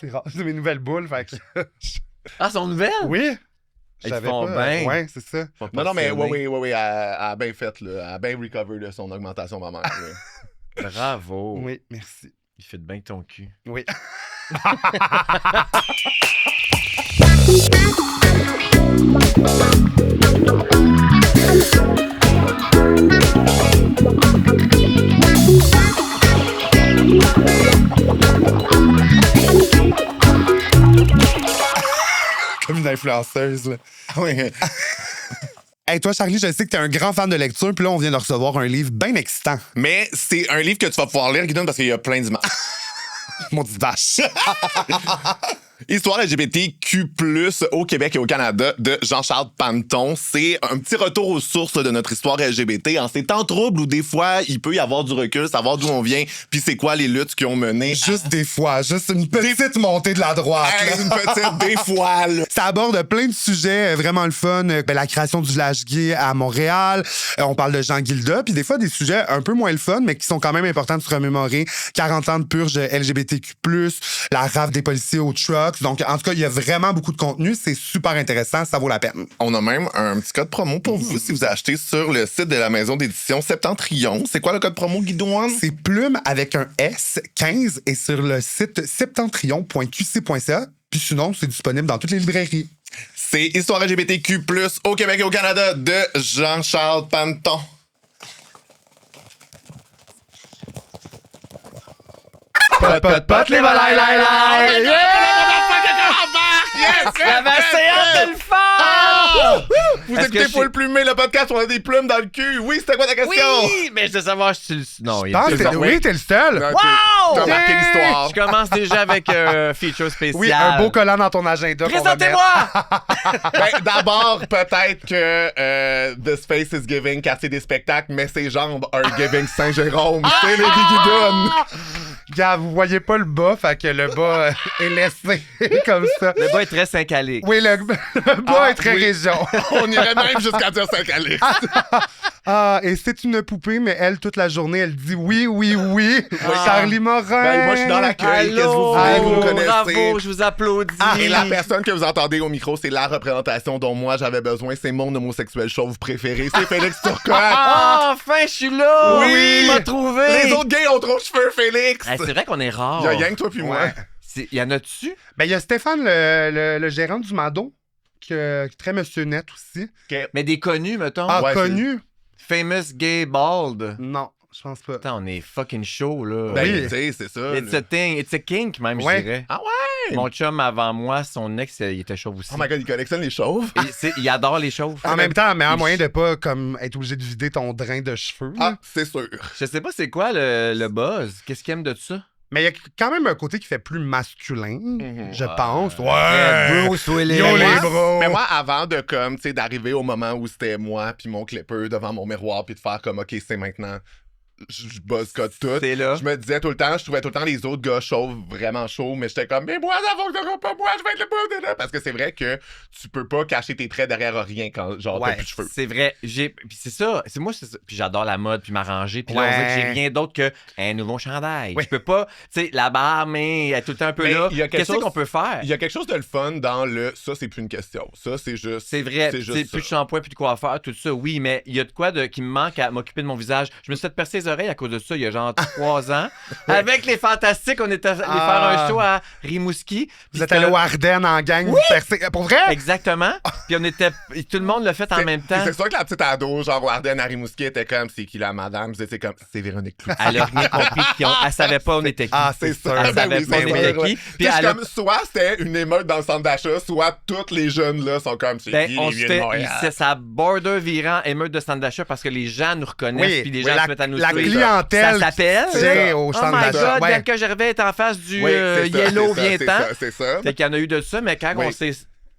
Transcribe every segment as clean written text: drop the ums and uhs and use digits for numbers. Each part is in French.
C'est rare. C'est mes nouvelles boules, fait que... Ah, sont nouvelles? Oui! Ils J'avais font pas... bien. Ouais, c'est ça. Non, mais oui, elle a bien fait, là. Elle a bien recover de son augmentation mammaire. Bravo. Oui, merci. Il fait bien que ton cul. Oui. Comme une influenceuse, là. Oui. Hey, toi, Charlie, je sais que t'es un grand fan de lecture, puis là, on vient de recevoir un livre bien excitant. Mais c'est un livre que tu vas pouvoir lire, Guidon, parce qu'il y a plein d'images. Maudite vache. Histoire LGBTQ+, au Québec et au Canada, de Jean-Charles Panton. C'est un petit retour aux sources de notre histoire LGBT en ces temps troubles où des fois, il peut y avoir du recul, savoir d'où on vient, puis c'est quoi les luttes qui ont mené. Juste des fois, juste une petite montée de la droite. Hey, là. une petite des fois, là. Ça aborde plein de sujets vraiment le fun. La création du village gay à Montréal. On parle de Jean Guilda. Puis des fois, des sujets un peu moins le fun, mais qui sont quand même importants de se remémorer. 40 ans de purge LGBTQ+, la rafle des policiers au truck. Donc, en tout cas, il y a vraiment beaucoup de contenu. C'est super intéressant. Ça vaut la peine. On a même un petit code promo pour vous si vous achetez sur le site de la maison d'édition Septentrion. C'est quoi le code promo, Guidouane? C'est Plume avec un S, 15, et sur le site septentrion.qc.ca. Puis sinon, c'est disponible dans toutes les librairies. C'est Histoire LGBTQ+, au Québec et au Canada, de Jean-Charles Panton. Pot, les volailles, lai, lai! Yes! J'avais assez hâte de le faire! Vous Est-ce écoutez que Full Plumé, le podcast où on a des plumes dans le cul. Oui, c'était quoi ta question? Oui! Mais je veux savoir si tu le... Non, il y a Ah, plus de- oui, t'es le seul. Non, Wow! T'as marqué l'histoire. Je commence déjà avec un feature spécial. Oui, un beau collant dans ton agenda. qu'on va mettre. Présentez-moi! Ben, d'abord, peut-être que The Space is Giving, quartier des spectacles, mais ses jambes are giving Saint-Jérôme. C'est les Guigoudoune. Gars, vous voyez pas le bas, fait que le bas est laissé comme ça. Le bas est très syncalique. Oui, le bas est très région. On irait même jusqu'à dire Saint-Calix. Ah, et c'est une poupée, mais elle, toute la journée, elle dit oui, oui, oui. Charlie Morin. Ben, moi, je suis dans l'accueil. Qu'est-ce que vous voulez? Vous me connaissez. Bravo, je vous applaudis. Et la personne que vous entendez au micro, c'est la représentation dont moi j'avais besoin. C'est mon homosexuel chauve préféré. C'est Félix Turcotte. Ah, enfin, je suis là! Oui! Tu m'as trouvé! Les autres gays ont trop de cheveux, Félix. Hey, c'est vrai qu'on est rare. Il y a rien que toi puis moi. Ouais. Y en a-tu? Ben, il y a Stéphane, le gérant du Mado, qui est très Monsieur Net aussi. Mais des connus, mettons. Ah, Ouais, connu? Famous gay bald. Non, je pense pas. Attends, on est fucking chaud, là. Ben, Oui. tu sais, c'est ça. It's là. a thing, it's a kink, même, Ouais. je dirais. Ah ouais? Mon chum, avant moi, son ex, il était chauve aussi. Oh my god, il collectionne les chauves. Il adore les chauves. En même temps, meilleur moyen de pas comme être obligé de vider ton drain de cheveux. là. Ah, c'est sûr. Je sais pas c'est quoi le buzz. Qu'est-ce qu'il aime de ça? Mais il y a quand même un côté qui fait plus masculin, je pense. Bruce Willis. Yo, les moi, bros. mais moi, avant de comme, tu sais, d'arriver au moment où c'était moi puis mon clipper devant mon miroir puis de faire comme, OK, c'est maintenant, je buzzcote tout. C'est là. Je me disais tout le temps, je trouvais tout le temps les autres gars chauves vraiment chauds, mais j'étais comme, mais moi, ça fonctionnera pas, moi, je vais être le bon de. Parce que c'est vrai que tu peux pas cacher tes traits derrière rien quand, genre, t'as Ouais, plus de cheveux. C'est vrai. Puis c'est ça. C'est moi, c'est ça. Puis j'adore la mode, puis m'arranger. Puis là, on Ouais. dirait que j'ai rien d'autre que un nouveau chandail. Oui. Je peux pas, tu sais, la barre, mais elle est tout le temps un peu Mais là. il y a quelque Qu'est-ce chose- qu'on peut faire? Il y a quelque chose de le fun dans le ça, c'est plus une question. Ça, c'est juste. C'est vrai. C'est Tu sais, juste plus de ça. shampoing, plus de coiffeur, tout ça, oui, mais il y a de quoi qui me manque à m'occuper de mon visage. Je me suis fait percer les oreilles à cause de ça il y a genre 3 ans. Avec les Fantastiques, on était allé faire un show à Rimouski. Vous êtes allé au Ardennes en gang, vous percez. Pour vrai? Exactement. Puis on était. Tout le monde l'a fait en même temps. C'est sûr que la petite ado, genre au Ardennes à Rimouski, était comme, c'est qui la madame? C'est comme, c'est Véronique Cloutier. Elle a rien compris. Puis elle savait pas on était qui. Ah, c'est sûr. Elle Ben savait oui, pas c'est on était sûr, qui. là. Puis Tu sais, elle a comme, soit c'était une émeute dans le centre d'achat, soit tous les jeunes là sont comme, c'est Ben, qui on les vieux se de fait, Montréal? c'est sa border virant émeute de centre d'achat parce que les gens nous reconnaissent Oui, puis les oui, gens la- se mettent à nous la suivre. clientèle Ça s'appelle. tient au Oh centre my d'achat. God, Ouais. Bianca Gervais est en face du Oui, c'est ça, Yellow c'est ça, Viens-t'en. c'est ça. Fait qu'il y en a eu de ça, mais quand Oui. on s'est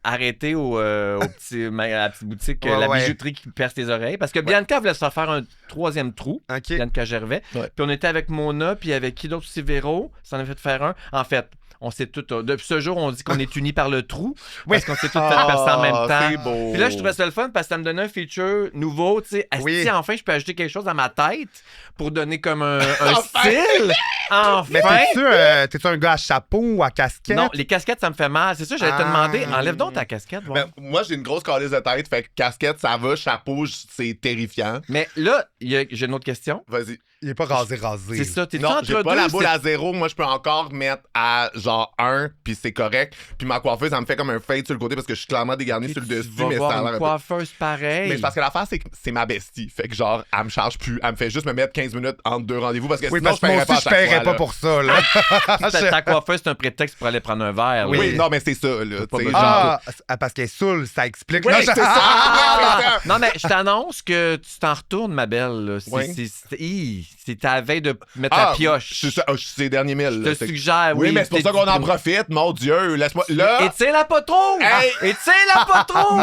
arrêté à la petite boutique, Ouais, la ouais. bijouterie qui perce les oreilles, parce que Bianca voulait se faire un 3e trou. OK. Bianca Gervais. Ouais. Puis on était avec Mona, puis avec qui d'autre? Véro, ça en a fait faire un. En fait, on s'est tout. Depuis ce jour, on dit qu'on est unis par le trou. Oui. Parce qu'on s'est tout fait passer en même temps. C'est beau. Puis là, je trouvais ça le fun parce que ça me donnait un feature nouveau. Tu sais, Oui. enfin, je peux ajouter quelque chose à ma tête pour donner comme un Enfin. style. Enfin. Mais t'es-tu un gars à chapeau ou à casquette? Non, les casquettes, ça me fait mal. C'est ça, j'allais te Ah. demander. Enlève donc ta casquette. voir. Ben, moi, j'ai une grosse calice de tête, fait que casquette, ça va, chapeau, c'est terrifiant. Mais là, j'ai une autre question. Vas-y. Il est pas rasé. C'est ça, t'es Non, entre j'ai pas deux, la boule c'est- à 0. Moi, je peux encore mettre à genre 1, puis c'est correct. Puis ma coiffeuse, ça me fait comme un fade sur le côté parce que je suis clairement dégarni sur le Tu dessus, vas mais voir ça a l'air une un peu- coiffeuse pareille. Mais c'est parce que l'affaire, c'est que c'est ma bestie. Fait que genre, elle me charge plus. Elle me fait juste me mettre 15 minutes entre deux rendez-vous parce que Oui, sinon, parce que moi je aussi, je paierais paierais pas pas à chaque fois, pour ça, là. Ta coiffeuse, c'est un prétexte pour aller prendre un verre. là. Oui, là. non, mais c'est ça, là. Pas tu sais, besoin. genre- Parce qu'elle est saoule, ça explique. Oui, Non, c'est ça! Non, mais je t'annonce que tu t'en retournes, ma belle. là. Oui. C'est à la veille de mettre la pioche. C'est ça, je suis ces derniers milles. Je là, te suggère, Oui, oui. mais c'est pour ça qu'on en profite, mon Dieu. Laisse-moi. Là. Étire-la pas trop! Hey! Étire-la pas trop!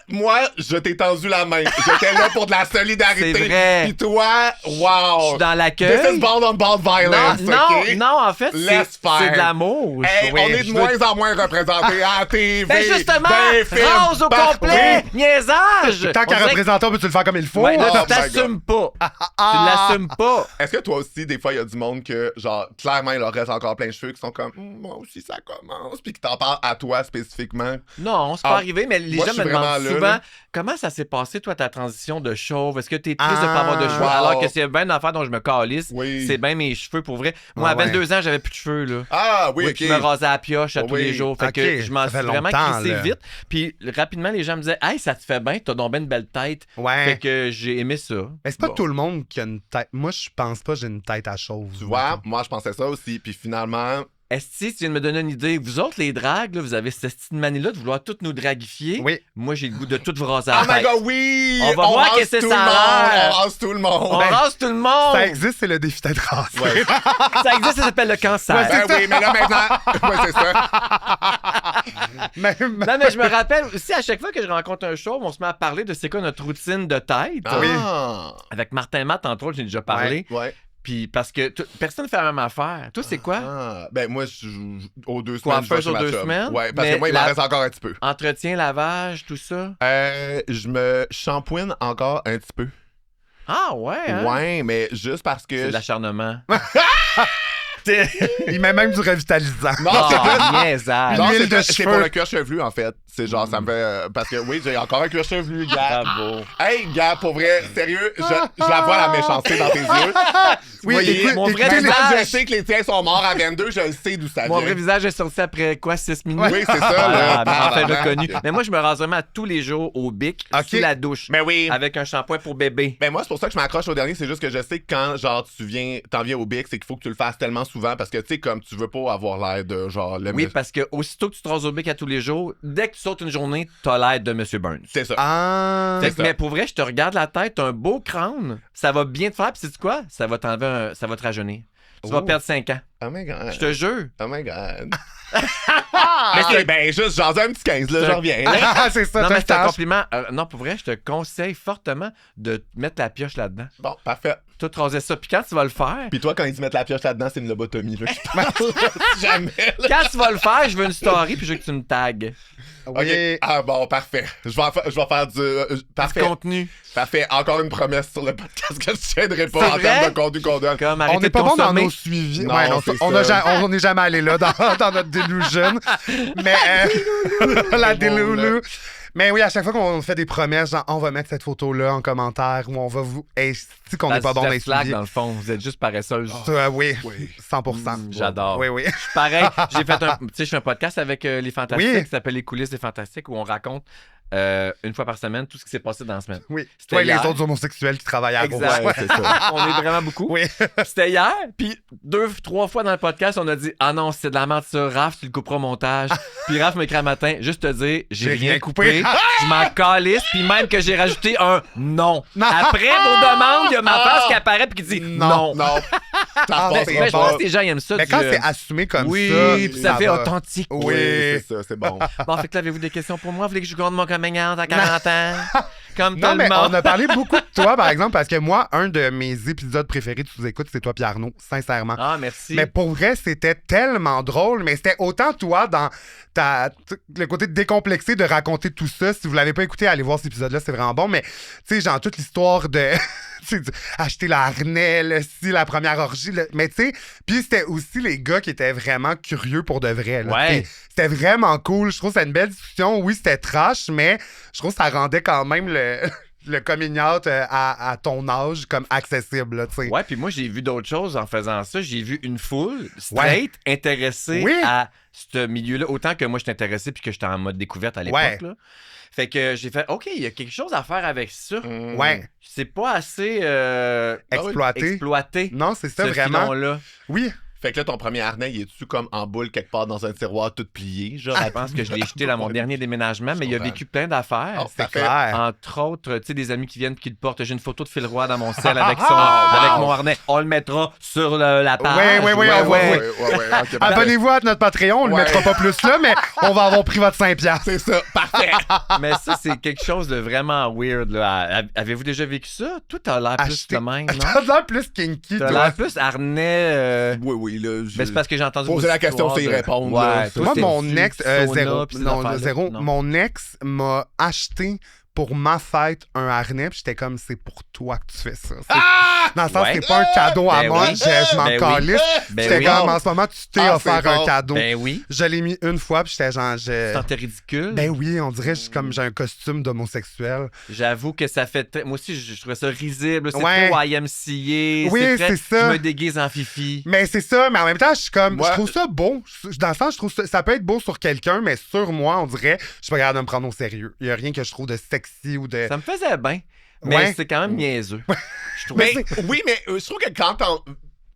Moi, je t'ai tendu la main. J'étais là pour de la solidarité. C'est vrai. Puis toi, wow. Je suis dans This l'accueil. is bound on bound violence, Non, OK? non, en fait, Laisse c'est faire. de l'amour. Hey, Oui, on est de je moins veux- en moins représentés à la TV. Ben justement, dans les films, rase au partout. complet, niaisage! Tant On qu'à dirait représenter, on peut-tu le faire comme il faut? Ouais, là, Oh tu my t'assumes pas. Tu l'assumes pas. Est-ce que toi aussi, des fois, il y a du monde que, genre, clairement, il leur reste encore plein de cheveux qui sont comme, moi aussi, ça commence, puis qui t'en parlent à toi spécifiquement? Non, c'est pas arrivé, mais les moi, gens je me suis vraiment demandent là, souvent là. comment ça s'est passé, toi, ta transition de chauve. Est-ce que t'es triste de Ah, pas avoir de cheveux? wow. Alors que c'est bien une affaire dont je me calisse. Oui. C'est bien mes cheveux pour vrai. Moi, Ah à 22 ans, j'avais plus de cheveux, là. Ah, oui, Oui, OK. puis je me rasais à la pioche à tous Oui. les jours. Fait Ok, que je m'en ça suis fait vraiment longtemps, crissé là. vite. Puis rapidement, les gens me disaient « Hey, ça te fait bien, t'as donc bien une belle tête. Ouais. Fait que j'ai aimé ça. Mais c'est pas Bon. tout le monde qui a une tête. Moi, je pense pas que j'ai une tête à chauve. Tu vois, moi, je pensais ça aussi, puis finalement... Est-ce que tu viens de me donner une idée? Vous autres, les dragues, là, vous avez cette petite manie-là de vouloir toutes nous draguifier. Oui. Moi, j'ai le goût de tout vous raser à Oh la my tête. God, oui! On va voir rase qu'est-ce que tout ça le monde, a l'air. On rase tout le monde. On rase tout le monde! Ça existe, c'est le défi d'être rasé. Ouais. Ça existe, ça s'appelle le cancer. Ben oui, mais là, maintenant... ouais, c'est ça. Même- Non, mais je me rappelle aussi, à chaque fois que je rencontre un chauve, on se met à parler de c'est quoi notre routine de tête. Ah. Avec Martin Matt, entre autres, j'ai déjà parlé. Ouais. Puis parce que personne ne fait la même affaire. Toi, c'est quoi? Ah. Ben moi, aux 2 semaines, Coiffeuse je vais aux chez ma 2 chum. semaines? Ouais, parce Mais que moi, il m'en la- reste encore un petit peu. Entretien, lavage, tout ça? Je me shampooine encore un petit peu. Ah ouais, hein? Ouais, mais juste parce C'est que... de l'acharnement. Il met même du revitalisant. Non, c'est Ah, plus... niaisage. Non, L'huile c'est de plus- c'est cheveux. pour le cuir chevelu, en fait. C'est genre, ça me fait... parce que oui, j'ai encore un cuir chevelu, gars. Bravo. Hey, gars, pour vrai, sérieux, je la vois la méchanceté dans tes yeux. Oui, Voyez, écoute, mon vrai écoutez, Maintenant, visage. je sais que les tiens sont morts à 22, je le sais d'où ça Mon vient. vrai visage est sorti après quoi, 6 minutes? Oui, c'est ça, Ah, là. enfin Tabarnak. reconnu. Mais moi, je me rase vraiment tous les jours au bic, Ok. sous la douche, Mais oui. avec un shampoing pour bébé. Ben moi, c'est pour ça que je m'accroche au dernier. C'est juste que je sais que quand, genre, t'en viens au bic, c'est qu'il faut que tu le fasses tellement souvent parce que, tu sais, comme tu veux pas avoir l'air de, genre, le Oui, parce que aussitôt que tu te rases au bic à tous les jours, dès que tu sautes une journée, t'as l'air de M. Burns. C'est ça. Ah. Fait que- ça. mais pour vrai, je te regarde la tête, t'as un beau crâne, ça va bien te faire, puis sais-tu quoi? Ça va t'enlever ça va te rajeunir. Tu vas Oh. perdre 5 ans. Oh my God. Je te jure. Oh my God. Mais c'est- Ok, ben juste, j'en ai un petit 15, là, C'est- je reviens. là. Ah, c'est ça, Non, t'as mais un c'est un stage. compliment. Non, pour vrai, je te conseille fortement de mettre la pioche là-dedans. Bon, parfait. Tout raser ça. Puis quand tu vas le faire, Puis toi, quand ils te mettent la pioche là-dedans, c'est une lobotomie, là. Je parle jamais, là. quand tu vas le faire, je veux une story puis je veux que tu me tagues. Ok. Oui. Ah bon, parfait. Je vais faire du... Du parfait. contenu. Parfait. Encore une promesse sur le podcast que je tiendrai pas C'est en vrai? termes de contenu qu'on donne. Comme On arrêter n'est de pas bon dans consommer. nos suivis. Non, Ouais, non, c'est on ça. on n'est jamais allé là dans notre delusion. Mais la delusion. Mais oui, à chaque fois qu'on fait des promesses, genre on va mettre cette photo-là en commentaire ou on va vous. Hey, c'est qu'on n'est pas bon dans les flag suivis. dans le fond. Vous êtes juste paresseuse. Oui, Oui. 100%. J'adore. Oui, oui. Pareil, j'ai fait tu sais, je fais un podcast avec les Fantastiques Oui. qui s'appelle Les coulisses des Fantastiques où on raconte une fois par semaine tout ce qui s'est passé dans la semaine. Oui. C'était Toi et les hier. autres homosexuels qui travaillent à Exact. Rouge. Ouais, c'est ça. On est vraiment beaucoup. Oui. C'était hier, puis 2-3 fois dans le podcast, on a dit ah non, c'est de la merde ça, Raph, tu le couperas au montage. Puis Raph m'écrit un matin, juste te dire, j'ai rien coupé, je m'en calisse, puis même que j'ai rajouté un non. Non. Après vos demandes, il y a ma face qui apparaît puis qui dit non. Non. Ah, passe c'est Mais je bon. pense que les gens ils aiment ça. Mais du, quand c'est assumé comme oui, ça, puis ça fait va. authentique. Oui. c'est ça, c'est bon. Bon, fait que là, avez-vous des questions pour moi? Vous voulez que je compte mon communiante à 40 ans? Comme tout Non, le mais on monde. a parlé beaucoup de toi, par exemple, parce que moi, un de mes épisodes préférés de Sous-Écoute, c'est toi, Pierre Arnaud, sincèrement. Ah, merci. Mais pour vrai, c'était tellement drôle, mais c'était autant toi dans le côté décomplexé de raconter tout ça. Si vous l'avez pas écouté, allez voir cet épisode-là, c'est vraiment bon. Mais, tu sais, genre, toute l'histoire de acheter le harnais, la première orgie. Mais, tu sais, puis c'était aussi les gars qui étaient vraiment curieux pour de vrai. Là, Ouais. c'était vraiment cool. Je trouve que c'était une belle discussion. Oui, c'était trash, mais je trouve que ça rendait quand même le coming out à ton âge comme accessible, là, tu sais. Ouais, puis moi, j'ai vu d'autres choses en faisant ça. J'ai vu une foule straight intéressée Oui. à ce milieu-là, autant que moi, je t'intéressais puis que j'étais en mode découverte à l'époque. Ouais. Là. Fait que j'ai fait, OK, il y a quelque chose à faire avec ça. Ouais. C'est pas assez exploité, Non, c'est ça, ce vraiment. filon-là. Oui. Fait que là, ton premier harnais, il est-tu comme en boule quelque part dans un tiroir tout plié? Genre, Je pense que je l'ai jeté dans mon dernier déménagement, mais il a comprends. vécu plein d'affaires. Oh, C'est parfait. clair. Entre autres, tu sais, des amis qui viennent qui le portent. J'ai une photo de Phil Roy dans mon sel avec Ah, avec wow. mon harnais. On le mettra sur la page. Oui, Ouais, on va- ouais, ok, parfait. Abonnez-vous à notre Patreon, on ne Ouais. le mettra pas plus là, mais on va avoir pris votre 5$. C'est ça, parfait. Mais ça, c'est quelque chose de vraiment weird. Là. Avez-vous déjà vécu ça? Toi, t'as l'air plus Acheter- de même, T'as non? l'air plus kinky, T'as toi. l'air plus harnais. Oui, oui, là. Ben, c'est parce que j'ai entendu Poser beaucoup la question, d'histoires c'est y de- répondre, Ouais, là. toi, Moi, c'est mon du ex, sauna, zéro. pis ces Non, affaires-là. zéro. Non. Mon ex m'a acheté pour ma fête un harnais, puis j'étais comme, c'est pour toi que tu fais ça. Dans le sens, Ouais. c'est pas un cadeau à Ben moi, oui. je m'en Ben oui. calisse. Ben J'étais oui. comme, en ce moment, tu t'es Ah, offert c'est un bon. cadeau. Ben oui. Je l'ai mis une fois, puis j'étais genre, Tu sentais ridicule. Ben oui, on dirait comme j'ai un costume d'homosexuel. J'avoue que ça fait moi aussi, je trouvais ça risible. C'est Ouais. trop YMCA. Oui, très, c'est ça. Je me déguise en fifi. Mais c'est ça, mais en même temps, je suis comme, Moi- je trouve ça beau. Dans le sens, je trouve ça peut être beau sur quelqu'un, mais sur moi, on dirait, je suis pas capable de me prendre au sérieux. Il y a rien que je trouve de sexy ou de. Ça me faisait bien. Mais Ouais. c'est quand même niaiseux. Je trouve Mais oui, mais je trouve que quand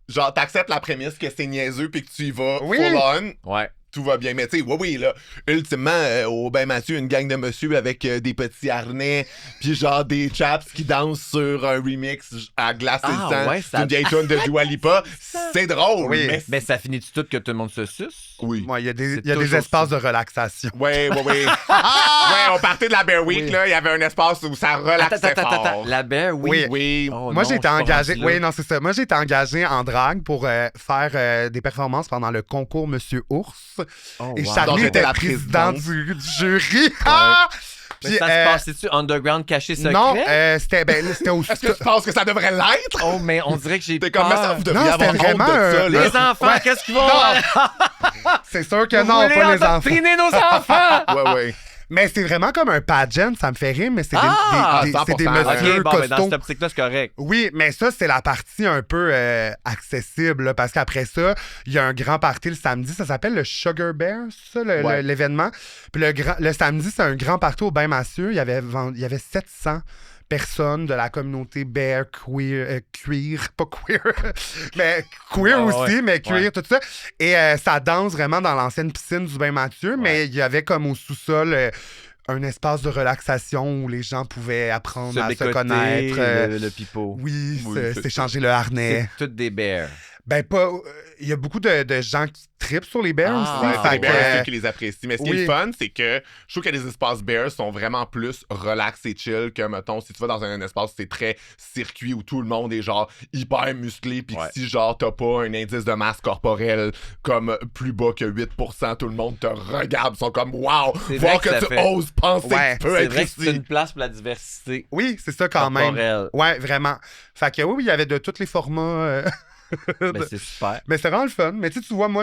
genre, t'acceptes la prémisse que c'est niaiseux puis que tu y vas Oui. full on, Ouais. tout va bien. Mais tu sais, oui, là, ultimement, au Ben Mathieu, une gang de monsieur avec des petits harnais, puis genre des chaps qui dansent sur un remix à glace et Ah, le sang ouais, ça- d'une vieille tune de Dua Lipa, c'est drôle. Oui. Mais Mais ça finit-tu tout que tout le monde se suce? oui. Ouais, il y a des C'est toujours espaces ça. de relaxation. Ouais. Ouais, on partait de la Bear Week, Oui. là, il y avait un espace où ça relaxait fort. La bear, oui. Oui. Oui. Oh Moi, non, j'ai été je suis pas engagé. rendu là. Oui, non, c'est ça. Moi, j'ai été engagé en drague pour faire des performances pendant le concours Monsieur Ours. Oh, Et wow. Donc, Charlie j'étais était la présidente présidente. du jury. Ah! Mais Puis, ça se passe-tu underground caché secret? non, c'était au. Est-ce que tu penses que ça devrait l'être? Oh, mais on dirait que j'ai T'es comme, mais ça, peur. vous devriez Non, avoir c'était honte de vraiment ça, là. Les enfants, qu'est-ce qu'ils vont... C'est sûr que Vous non, voulez pas les enfants. endoctriner nos enfants! Ouais. Mais c'est vraiment comme un pageant, ça me fait rire, mais c'est Ah! c'est des 100%. messieurs OK, bon, mais dans costauds. cette optique-là, c'est correct. Oui, mais ça, c'est la partie un peu accessible, là, parce qu'après ça, il y a un grand party le samedi, ça s'appelle le Sugar Bear, ça, Ouais. l'événement. Puis le samedi, c'est un grand party au Bain Massieu, il y avait 700 personnes de la communauté bear, queer, pas queer, mais queer Ouais, aussi, ouais. mais queer, Ouais. tout ça. Et ça danse vraiment dans l'ancienne piscine du Bain Mathieu, mais il y avait comme au sous-sol un espace de relaxation où les gens pouvaient apprendre à se bécoter, connaître. le pipeau. Oui, c'est s'échanger le harnais. C'est toutes des bears. Ben, pas. Il y a beaucoup de gens qui tripent sur les bears Ah, aussi. Ouais, fait c'est les que, bears qui les apprécient. Mais ce qui oui. est le fun, c'est que je trouve que les espaces bears sont vraiment plus relax et chill que, mettons, si tu vas dans un espace où c'est très circuit où tout le monde est genre hyper musclé, puis Ouais. que si genre t'as pas un indice de masse corporelle comme plus bas que 8%, tout le monde te regarde, ils sont comme wow, C'est voir vrai que que, ça tu fait- oses penser Ouais, que tu peux C'est être vrai que c'est ici. une place pour la diversité Oui, c'est ça quand même. corporelle. Ouais, vraiment. Fait que oui, il y avait de tous les formats. Mais c'est super. Mais c'était vraiment le fun. Mais tu vois, moi,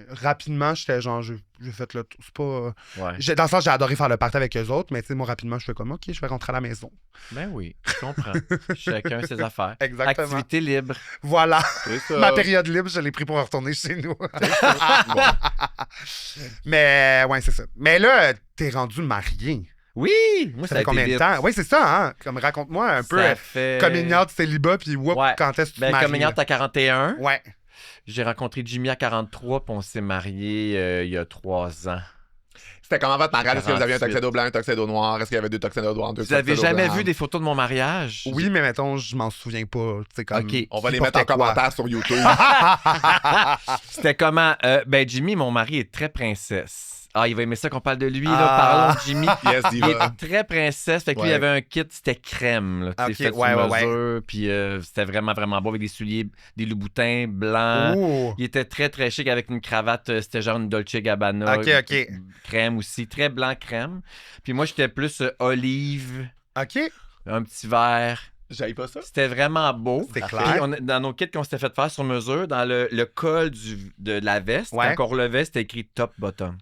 rapidement, j'étais genre, j'ai fait le tour. C'est pas. Ouais. Dans le sens, j'ai adoré faire le party avec eux autres, mais tu sais, moi, rapidement, je fais comme, OK, je vais rentrer à la maison. Ben oui, je comprends. Chacun ses affaires. Exactement. Activité libre. Voilà. C'est ça. Ma période libre, je l'ai pris pour retourner chez nous. Bon. Mais, ouais, c'est ça. Mais là, t'es rendu marié. Oui! Moi, Ça ça, fait combien de temps? Oui, c'est ça, hein? Comme raconte-moi un peu. Ça fait... Coming out, célibat, puis whoop, Ouais. quand est-ce que tu te Ben, maries? coming out à 41. Ouais. J'ai rencontré Jimmy à 43, puis on s'est mariés il y a 3 ans. C'était comment votre mariage? Est-ce que vous aviez un 48. tuxedo blanc, un tuxedo noir? Est-ce qu'il y avait 2 tuxedos noirs, 2 Vous avez tuxedos jamais blancs? vu des photos de mon mariage? Oui, mais mettons, je m'en souviens pas. Tu sais, comme. OK. On va qui les mettre en portait quoi. commentaire sur YouTube. C'était comment? Ben, Jimmy, mon mari, est très princesse. Ah, il va aimer ça qu'on parle de lui, là. Ah. Parlons de Jimmy. Yes, Il diva. est très princesse. Fait que lui, il Ouais. avait un kit, c'était crème. Là, tu sais, Ok, fait sur ouais, mesure, puis c'était vraiment, vraiment beau avec des souliers, des loups-boutins blancs. Ouh. Il était très, très chic avec une cravate. C'était genre une Dolce Gabbana. Ok. Crème aussi. Très blanc crème. Puis moi, j'étais plus olive, OK. un petit vert. J'aille pas ça. C'était vraiment beau. C'est Puis clair. dans nos kits qu'on s'était fait faire sur mesure, dans le col de la veste, Ouais. quand on relevait, c'était écrit top bottom.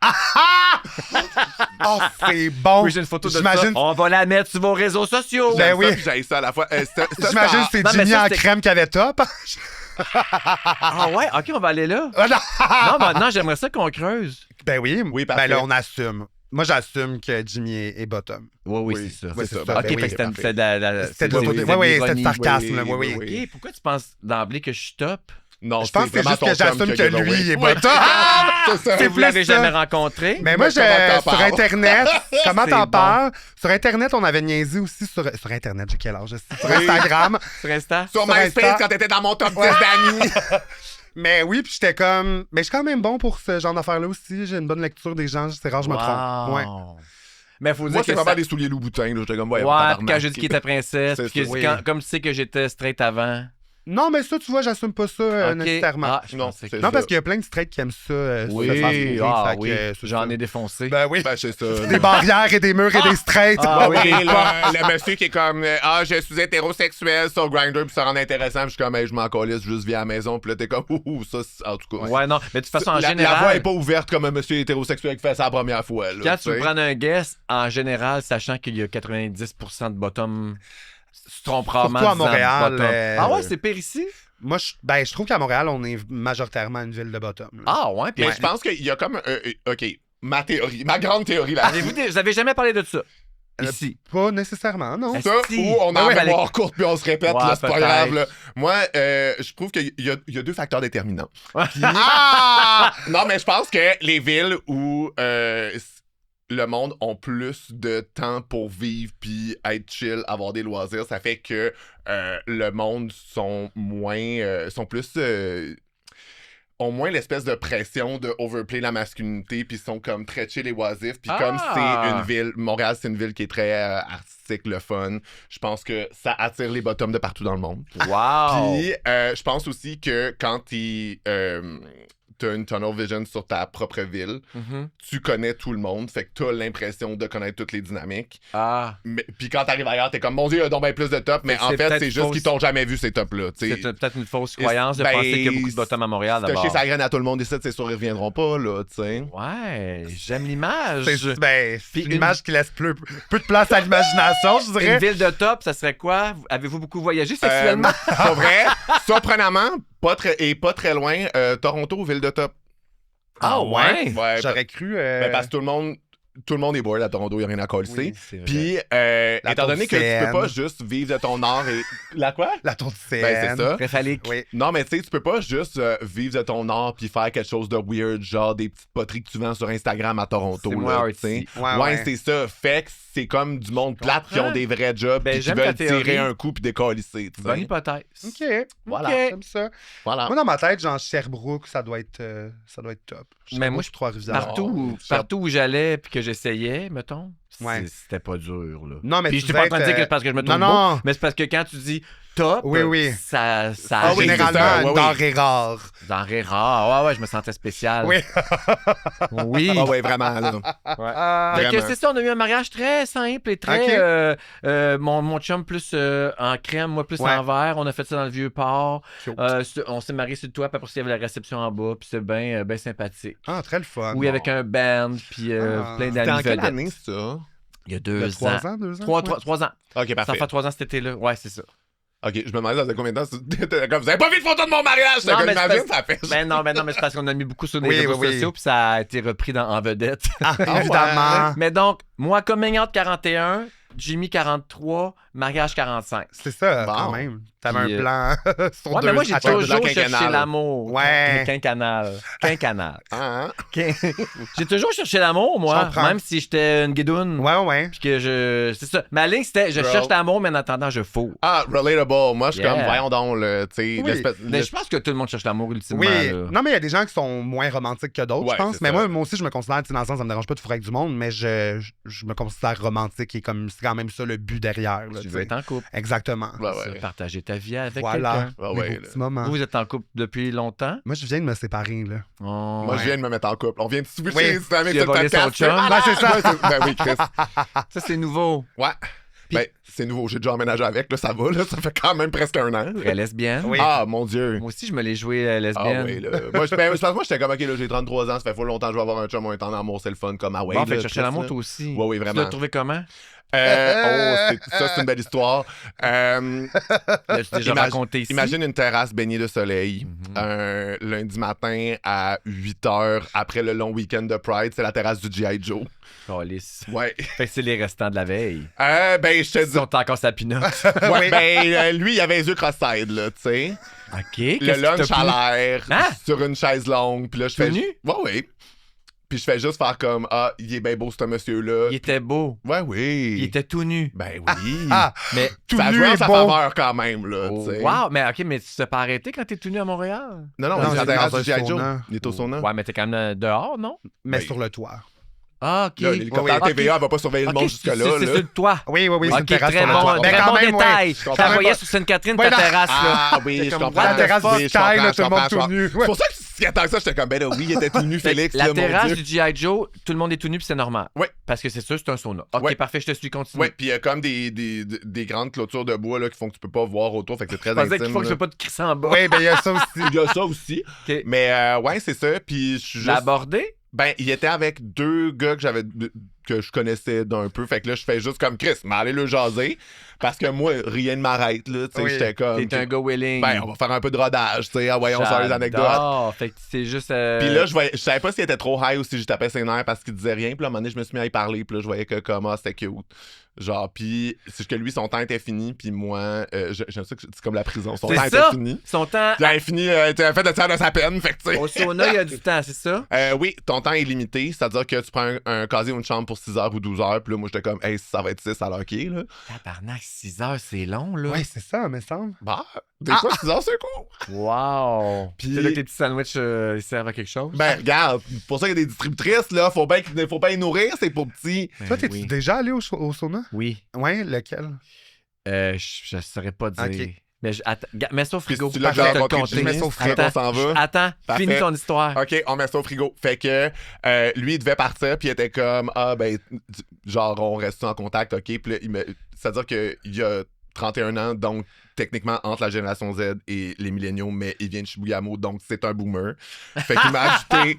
Oh, c'est bon. Oui, j'ai une photo de ça. J'imagine- On va la mettre sur vos réseaux sociaux. Ben oui. J'aille ça à la fois. J'imagine que c'est Non, mais Jimmy ça, en c'était- crème qui avait top. Ah ouais, ok, on va aller là. Ah, non. Non, maintenant, j'aimerais ça qu'on creuse. Ben oui. Oui, Ben parfait. là, on assume. Moi, j'assume que Jimmy est bottom. Oui, Oui, c'est ça. oui, c'est ça. ça. Ok, Ben fait oui, que c'était parfait. c'était de la- C'était de c'est- l'auto- c'est oui, oui, c'était l'ironie. du sarcasme. Oui, là, oui, oui, oui. oui. Ok, pourquoi tu penses d'emblée que je suis top? Non, Je pense que c'est vraiment juste que ton chum j'assume qui a que lui, giveaway. il est Oui. bottom. C'est ça. Vous l'avez plus ça. jamais rencontré? Mais moi, Mais comment t'en sur parles? Internet, comment C'est t'en bon. parles? Sur Internet, on avait niaisé aussi sur Internet, j'ai quel âge? Sur Instagram. Sur Insta? Sur Sur MySpace, Insta. quand t'étais dans mon top 10 d'amis. Mais oui, puis j'étais comme. Mais je suis quand même bon pour ce genre d'affaires-là aussi. J'ai une bonne lecture des gens, c'est rare, je me trompe. Ouais. Mais faut dire Moi, que c'est ça... vraiment des souliers Louboutins. Là. J'étais comme, ouais, Ouais, puis quand j'ai dit qu'il était princesse, C'est puis que ça. Oui. comme tu sais que j'étais straight avant. Non, mais ça, tu vois, j'assume pas ça Ok. nécessairement. Ah, je Non, pensais que- c'est Non, parce ça. qu'il y a plein de straights qui aiment ça. se Oui, faire fourrer, ah fait que, oui, c'est j'en ça. ai défoncé. Ben oui. Ben, c'est ça. Des barrières et des murs et des straights. Ah Oui, oui, le monsieur qui est comme je suis hétérosexuel sur Grindr puis ça rend intéressant puis je suis comme je m'en calisse juste via la maison puis là t'es comme ça en tout cas. Ouais, non, mais de toute façon, en la voie général, est pas ouverte comme un monsieur hétérosexuel qui fait ça la première fois. Là, quand tu tu veux sais. prendre un guest, en général, sachant qu'il y a 90% de bottom, tu te trompes rarement Surtout à en disant Montréal, bottom. Ah ouais, c'est pire ici? Moi, je trouve qu'à Montréal, on est majoritairement une ville de bottom. là. Ah ouais, puis Mais je pense qu'il y a comme OK, ma théorie, ma grande théorie là. vous avez jamais parlé de ça? Ici. Pas nécessairement, non. Est-ce- Ça, Si. ou on a Ah ouais, la mémoire courte puis on se répète, Ouais, là, c'est pas peut-être. grave. Là. Moi, je trouve qu'il y a 2 facteurs déterminants. Puis- Ah! Non, mais je pense que les villes où le monde ont plus de temps pour vivre puis être chill, avoir des loisirs, ça fait que le monde sont moins... sont plus... ont moins l'espèce de pression de overplay la masculinité puis sont comme très chill et oisifs puis comme Ah! c'est une ville Montréal c'est une ville qui est très artistique, le fun, je pense que ça attire les bottoms de partout dans le monde. Wow! Puis, je pense aussi que quand t'as une tunnel vision sur ta propre ville, Mhm. tu connais tout le monde, fait que t'as l'impression de connaître toutes les dynamiques. Ah, Puis quand t'arrives ailleurs, t'es comme, mon Dieu, il y a donc bien plus de top, mais Fait que en c'est fait, peut-être c'est juste fausse. qu'ils t'ont jamais vu ces tops-là. tu sais. c'est peut-être une fausse croyance de Ben, penser qu'il y a beaucoup de bottom à Montréal T'as d'abord. chier sa graine à tout le monde ici, c'est sûr, ils reviendront pas, là, tu sais. Ouais, j'aime l'image. C'est une une- image qui laisse peu de place à l'imagination, je Une dirais. ville de top, ça serait quoi? Avez-vous beaucoup voyagé sexuellement? Pas vrai. Surprenamment, pas très loin, Toronto, ville de top. Ah ouais? Ouais, J'aurais cru. ben, parce que tout le monde est bored à Toronto, il n'y a rien à coller. Oui, c'est vrai. Puis, La étant tour donné de que tu Seine. peux pas juste vivre de ton art et. La quoi? La tour de Seine. Ben, c'est ça. Très phallique. Oui. Non, mais tu sais, tu peux pas juste vivre de ton art puis faire quelque chose de weird, genre des petites poteries que tu vends sur Instagram à Toronto. C'est là, moins tu sais. artsy. Ouais. C'est ça. Fait que c'est comme du monde plate qui ont des vrais jobs Ben, puis qui j'aime veulent ta théorie. tirer un coup puis décalisser. tu sais. Bonne hypothèse. OK. Voilà. Ok. J'aime ça. Voilà. Moi, dans ma tête, genre Sherbrooke, ça doit être top. Mais moi, je suis Trois-Rivières. Partout où j'allais puis que j'essayais, mettons, Ouais. c'était pas dur, là. Non, mais Puis tu je suis pas en devais train de dire être, que c'est parce que je me trouve non, beau, non. mais c'est parce que quand tu dis top, Oui, oui. ça Ah oui, agit. c'est ça, Généralement, ouais, une denrée rare. Denrée rare. Ouais, je me sentais spécial. Oui. Oui. Ah ouais, vraiment, là. Ah, Fait que Vraiment. c'est ça, on a eu un mariage très simple et très... mon chum plus en crème, moi plus Ouais. en vert. On a fait ça dans le Vieux-Port. Cute. On s'est mariés sur le toit, puis après, il y avait la réception en bas, puis c'est bien ben sympathique. Ah, très le fun. Oui, avec un band, puis Ah. plein C'était d'amis en quelle vedettes. année, ça? Il y a Il y a 2 3 ans. ans, 2 ans? 3 ans. Ok, Ça parfait. fait 3 ans cet été-là. Ouais, c'est ça. Ok, je me demandais ça faisait combien de temps. Comme, vous avez pas vu de photo de mon mariage? Non, Comme, mais c'est imagine, parce- ça fait. Ben non, mais c'est parce qu'on a mis beaucoup sur les Oui, réseaux oui, oui. sociaux, puis ça a été repris en vedette. Ah, évidemment. Mais donc, moi, coming out 41, Jimmy 43, mariage 45. C'est ça, Bon. quand même. T'avais Puis, un plan sur Ouais, deux. mais moi, j'ai à chaque- toujours quinquennale. cherché l'amour. Ouais. Quinquennal. Quinquennal. Hein? J'ai toujours cherché l'amour, Je moi. comprends. Même si j'étais une guidoune. Ouais. Puis que c'est ça. Ma ligne, c'était je Girl. cherche l'amour, mais en attendant, je fous. Ah, relatable. Moi, je suis Yeah. comme, voyons donc, là, tu sais, Oui. Mais je pense que tout le monde cherche l'amour ultimement. Oui, là. non, mais il y a des gens qui sont moins romantiques que d'autres, Ouais, je pense. c'est Mais ça. moi aussi, je me considère, tu sais, dans le sens, ça me dérange pas de fourrer avec du monde, mais je me considère romantique et comme c'est quand même ça le but derrière. Là, Tu tu veux sais. être en couple. Exactement. Ouais, Ça, ouais. partager ta vie avec Voilà. quelqu'un. Ah Mes ouais, beaux là. petits moments. Vous êtes en couple depuis longtemps? Moi, je viens de me séparer, là. Oh. Moi, je viens de me mettre en couple. On vient de switcher Oui. les dynamiques Tu as sur le volé son podcast. chum? Ben, c'est ça. Ouais, ben oui, Chris. Ça, c'est nouveau. Ouais. Ben, c'est nouveau. J'ai déjà emménagé avec, là, ça va, là. Ça fait quand même presque un an. Très lesbienne. Oui. Ah, mon Dieu. Moi aussi, je me l'ai joué Ah lesbienne. oui, là. Moi, je pense que moi, j'étais comme, OK, là, j'ai 33 ans, ça fait full longtemps que je vais avoir un chum ou un temps d'amour, c'est le fun, comme, ah ouais. Bon, là, fait que chercher Chris, l'amour, là. toi aussi. Ouais, oui, Tu vraiment. l'as trouvé comment? Ça, c'est une belle histoire. L'as-tu déjà Imagine- raconté ici? Imagine une terrasse baignée de soleil, Mhm. un lundi matin à 8h après le long week-end de Pride, c'est la terrasse du G.I. Joe. Calice. Ouais. Fait que c'est les restants de la veille. Ben, je te Ils dis. sont encore sa pinotte. Ouais, Oui. ben, lui, il avait les yeux cross-eyed, là, tu sais. OK. Le Qu'est-ce lunch qui t'a à plu? l'air, Hein? sur une chaise longue, puis là, je Tout fais. nu? Ouais, oui. Puis je fais juste faire comme, ah, il est bien beau, ce monsieur-là. Il était beau. Ouais, oui. Il était tout nu. Ben oui. Ah, Mais tout ça a nu joué en et sa beau. faveur quand même, là, oh, tu sais. wow, mais OK, mais tu t'es pas arrêté quand t'es tout nu à Montréal? Non, Non, c'est la j'étais terrasse dans du un G.I. Joe. sauna. Il est au sauna. Ouais, mais t'es quand même dehors, non? Mais Ben, sur le toit. Ah, OK. Là, l'hélicoptère Ok. TVA va pas surveiller le monde OK, jusque-là, c'est là. sur le toit. Oui, c'est OK, une terrasse très sur le toit. bon, Ben, très quand bon même, ouais. détail. Je Je comprends la voyais pas. sur Sainte-Catherine, Ouais, ta non. terrasse, là. Ah oui, C'est je comme, comprends. what La the terrasse fuck? du je Sky, comprends, là, je tout le monde comprends, tout nu. C'est pour ça que si attends ça, j'étais comme, ben là, oui, il était tout nu, Félix, La là, mon terrasse Dieu. du G.I. Joe, tout le monde est tout nu, puis c'est normal. Ouais. Parce que c'est sûr, c'est un sauna. OK, Ouais. parfait, je te suis, continue. Ouais, puis il y a comme des grandes clôtures de bois là, qui font que tu peux pas voir autour, fait que c'est très Je pensais intime. qu'il faut que je là. ne pas te crisser en bas. Oui, ben, il y a ça aussi. Il y a ça aussi. OK. Mais ouais, c'est ça. Puis je suis L'as juste. abordé? Ben, il était avec deux gars que je connaissais d'un peu. Fait que là, je fais juste comme Chris, mais allez le jaser. Parce que moi, rien ne m'arrête, là. Tu sais, Oui. j'étais comme. T'es un gars willing. Ben, on va faire un peu de rodage, tu sais. Ah, voyons, sur les anecdotes. J'adore. Fait que c'est juste. Puis là, je savais pas s'il était trop high ou si je tapais ses nerfs parce qu'il disait rien. Puis là, à un moment donné, je me suis mis à y parler. Puis là, je voyais que comme, c'était cute. Genre, puis c'est juste que lui, son temps était fini. Puis moi, j'aime ça que c'est comme la prison. Son temps C'est était ça. fini. Son temps. Il a fini, tu as fait le tiers de sa peine. Fait que, tu sais. Au sauna, il y a du temps, c'est ça? Oui, ton temps est limité. C'est-à-dire que tu prends un casier ou une chambre pour 6 heures ou 12 heures. Puis là, moi, j'étais comme, hey, ça va être 6 alors OK, là. Tabarnak, 6 heures, c'est long, là. Oui, c'est ça, me semble. Bah, des fois, 6 heures, c'est cool. Wow. Puis- C'est là que tes petits sandwichs, ils servent à quelque chose? Ben, regarde, pour ça, il y a des distributrices, là. Faut bien les nourrir, c'est pour petits. Ben Toi, t'es-tu oui. déjà allé au sauna? Oui. Ouais, lequel? Je saurais pas dire. Ok. Mais attends, mets ça au Puis frigo. si tu l'as Je vais déjà te le rencontré, compter. je mets ça au frigo, Attends, on s'en va. Attends, Parfait. finis ton histoire. OK, on met ça au frigo. Fait que lui, il devait partir, puis il était comme, ah, ben, genre, on reste en contact, OK. Puis là, c'est-à-dire qu'il y a 31 ans, donc techniquement entre la génération Z et les milléniaux, mais il vient de Chibougamau, donc c'est un boomer. Fait qu'il m'a ajouté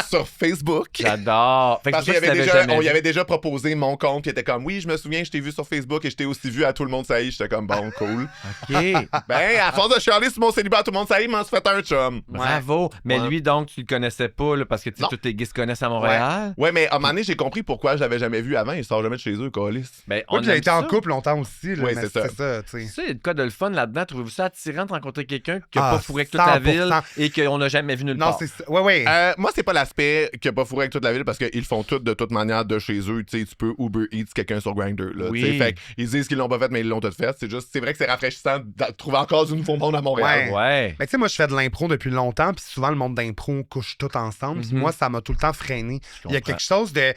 sur Facebook. J'adore. Fait que Parce c'est qu'il pour ça que tu l'avais jamais on vu. y avait déjà proposé mon compte, puis il était comme, oui, je me souviens, je t'ai vu sur Facebook et je t'ai aussi vu à tout le monde, ça y est. J'étais comme, bon, cool. OK. Ben, à force de chialer sur mon célibat, tout le monde, ça y est, il m'en se fait un chum. Bravo. Mais Ouais. lui, donc, tu le connaissais pas, là, parce que tu sais, Non. tous tes gays se connaissent à Montréal. Ouais, mais à un moment donné, j'ai compris pourquoi je l'avais jamais vu avant. Il sort jamais de chez eux, Colis. Ben, Oui, on puis il a aime été en ça. couple longtemps aussi. Là, Oui, mais c'est ça. tu sais. Ça, il y a de quoi de le fun là-dedans. Trouvez-vous ça attirant de rencontrer quelqu'un qui a Ah, pas fourré avec toute la 100%. ville et qu'on n'a jamais vu nulle Non, part? c'est ça. Ouais, ouais. Moi, c'est pas l'aspect qu'il a pas fourré avec toute la ville parce qu'ils font tout de toute manière de chez eux. Tu sais, tu peux Uber Eats quelqu'un sur Grindr. Là, Oui. tu sais. Fait qu'ils disent qu'ils l'ont pas fait, mais ils l'ont tout fait. C'est vrai que c'est rafraîchissant de trouver encore du nouveau monde à Montréal. Ouais. Mais tu sais, moi, je fais de l'impro depuis longtemps, puis souvent, le monde d'impro couche tout ensemble. Puis Mhm. moi, ça m'a tout le temps freiné. Il y a comprends. quelque chose de.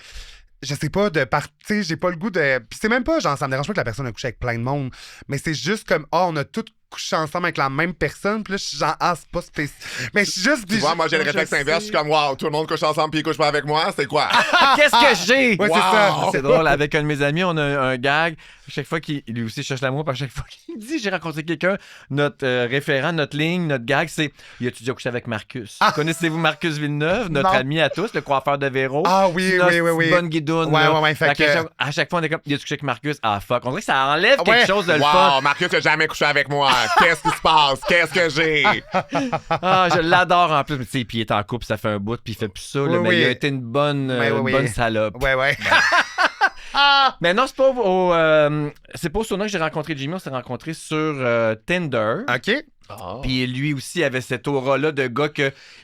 Je sais pas, de partir, j'ai pas le goût de. Puis c'est même pas, genre, ça me dérange pas que la personne a couché avec plein de monde, mais c'est juste comme, on a tous couché ensemble avec la même personne, puis là, je suis genre, c'est pas spécial. Mais je suis juste. Tu vois, moi, j'ai le réflexe inverse. Je suis comme, waouh, tout le monde couche ensemble puis il couche pas avec moi. C'est quoi? Qu'est-ce que j'ai? Ouais, c'est ça. C'est drôle, avec un de mes amis, on a un gag. Chaque fois qu'il lui aussi cherche l'amour, puis à chaque fois qu'il dit j'ai rencontré quelqu'un, notre référent, notre ligne, notre gag, c'est y a-tu déjà couché avec Marcus? Connaissez-vous Marcus Villeneuve, notre Non. ami à tous, le coiffeur de Véro? Ah oui, C'est notre oui, oui, oui. bonne guidoune. Ouais, là. ouais, ouais, fait Fait que- à chaque fois, on est comme y a-tu couché avec Marcus? Ah fuck. On dirait que ça enlève Ouais. quelque chose de le fun. Wow, Marcus a jamais couché avec moi. Qu'est-ce qui se passe? Qu'est-ce que j'ai? Ah, je l'adore en plus. Mais tu sais, puis il est en couple, ça fait un bout, puis il fait plus ça, là, Oui, mais oui. il a été une bonne, Ouais, oui, une oui. bonne salope. Ouais, ouais. Mais non, c'est pas au sauna que j'ai rencontré Jimmy. On s'est rencontrés sur Tinder. OK. Puis lui aussi avait cette aura-là de gars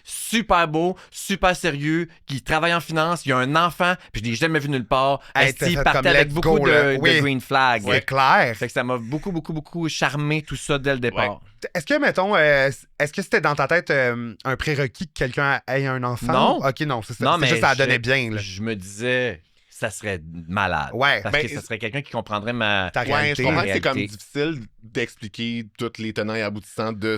super beau, super sérieux, qui travaille en finance, il a un enfant, puis je l'ai jamais vu nulle part. Hey, Il t'as fait partait comme avec let's beaucoup go, de, là. de Oui. green flags. C'est clair. Fait que ça m'a beaucoup, beaucoup, beaucoup charmé tout ça dès le départ. Est-ce que, mettons, est-ce que c'était dans ta tête un prérequis que quelqu'un ait un enfant? Non. OK, non, c'est ça. Non, C'est mais juste ça donnait bien, là. Je me disais, ça serait malade. Ouais. Parce que ça serait quelqu'un qui comprendrait Ta Ouais, je réalité. comprends que c'est réalité. comme difficile d'expliquer tous les tenants et aboutissants de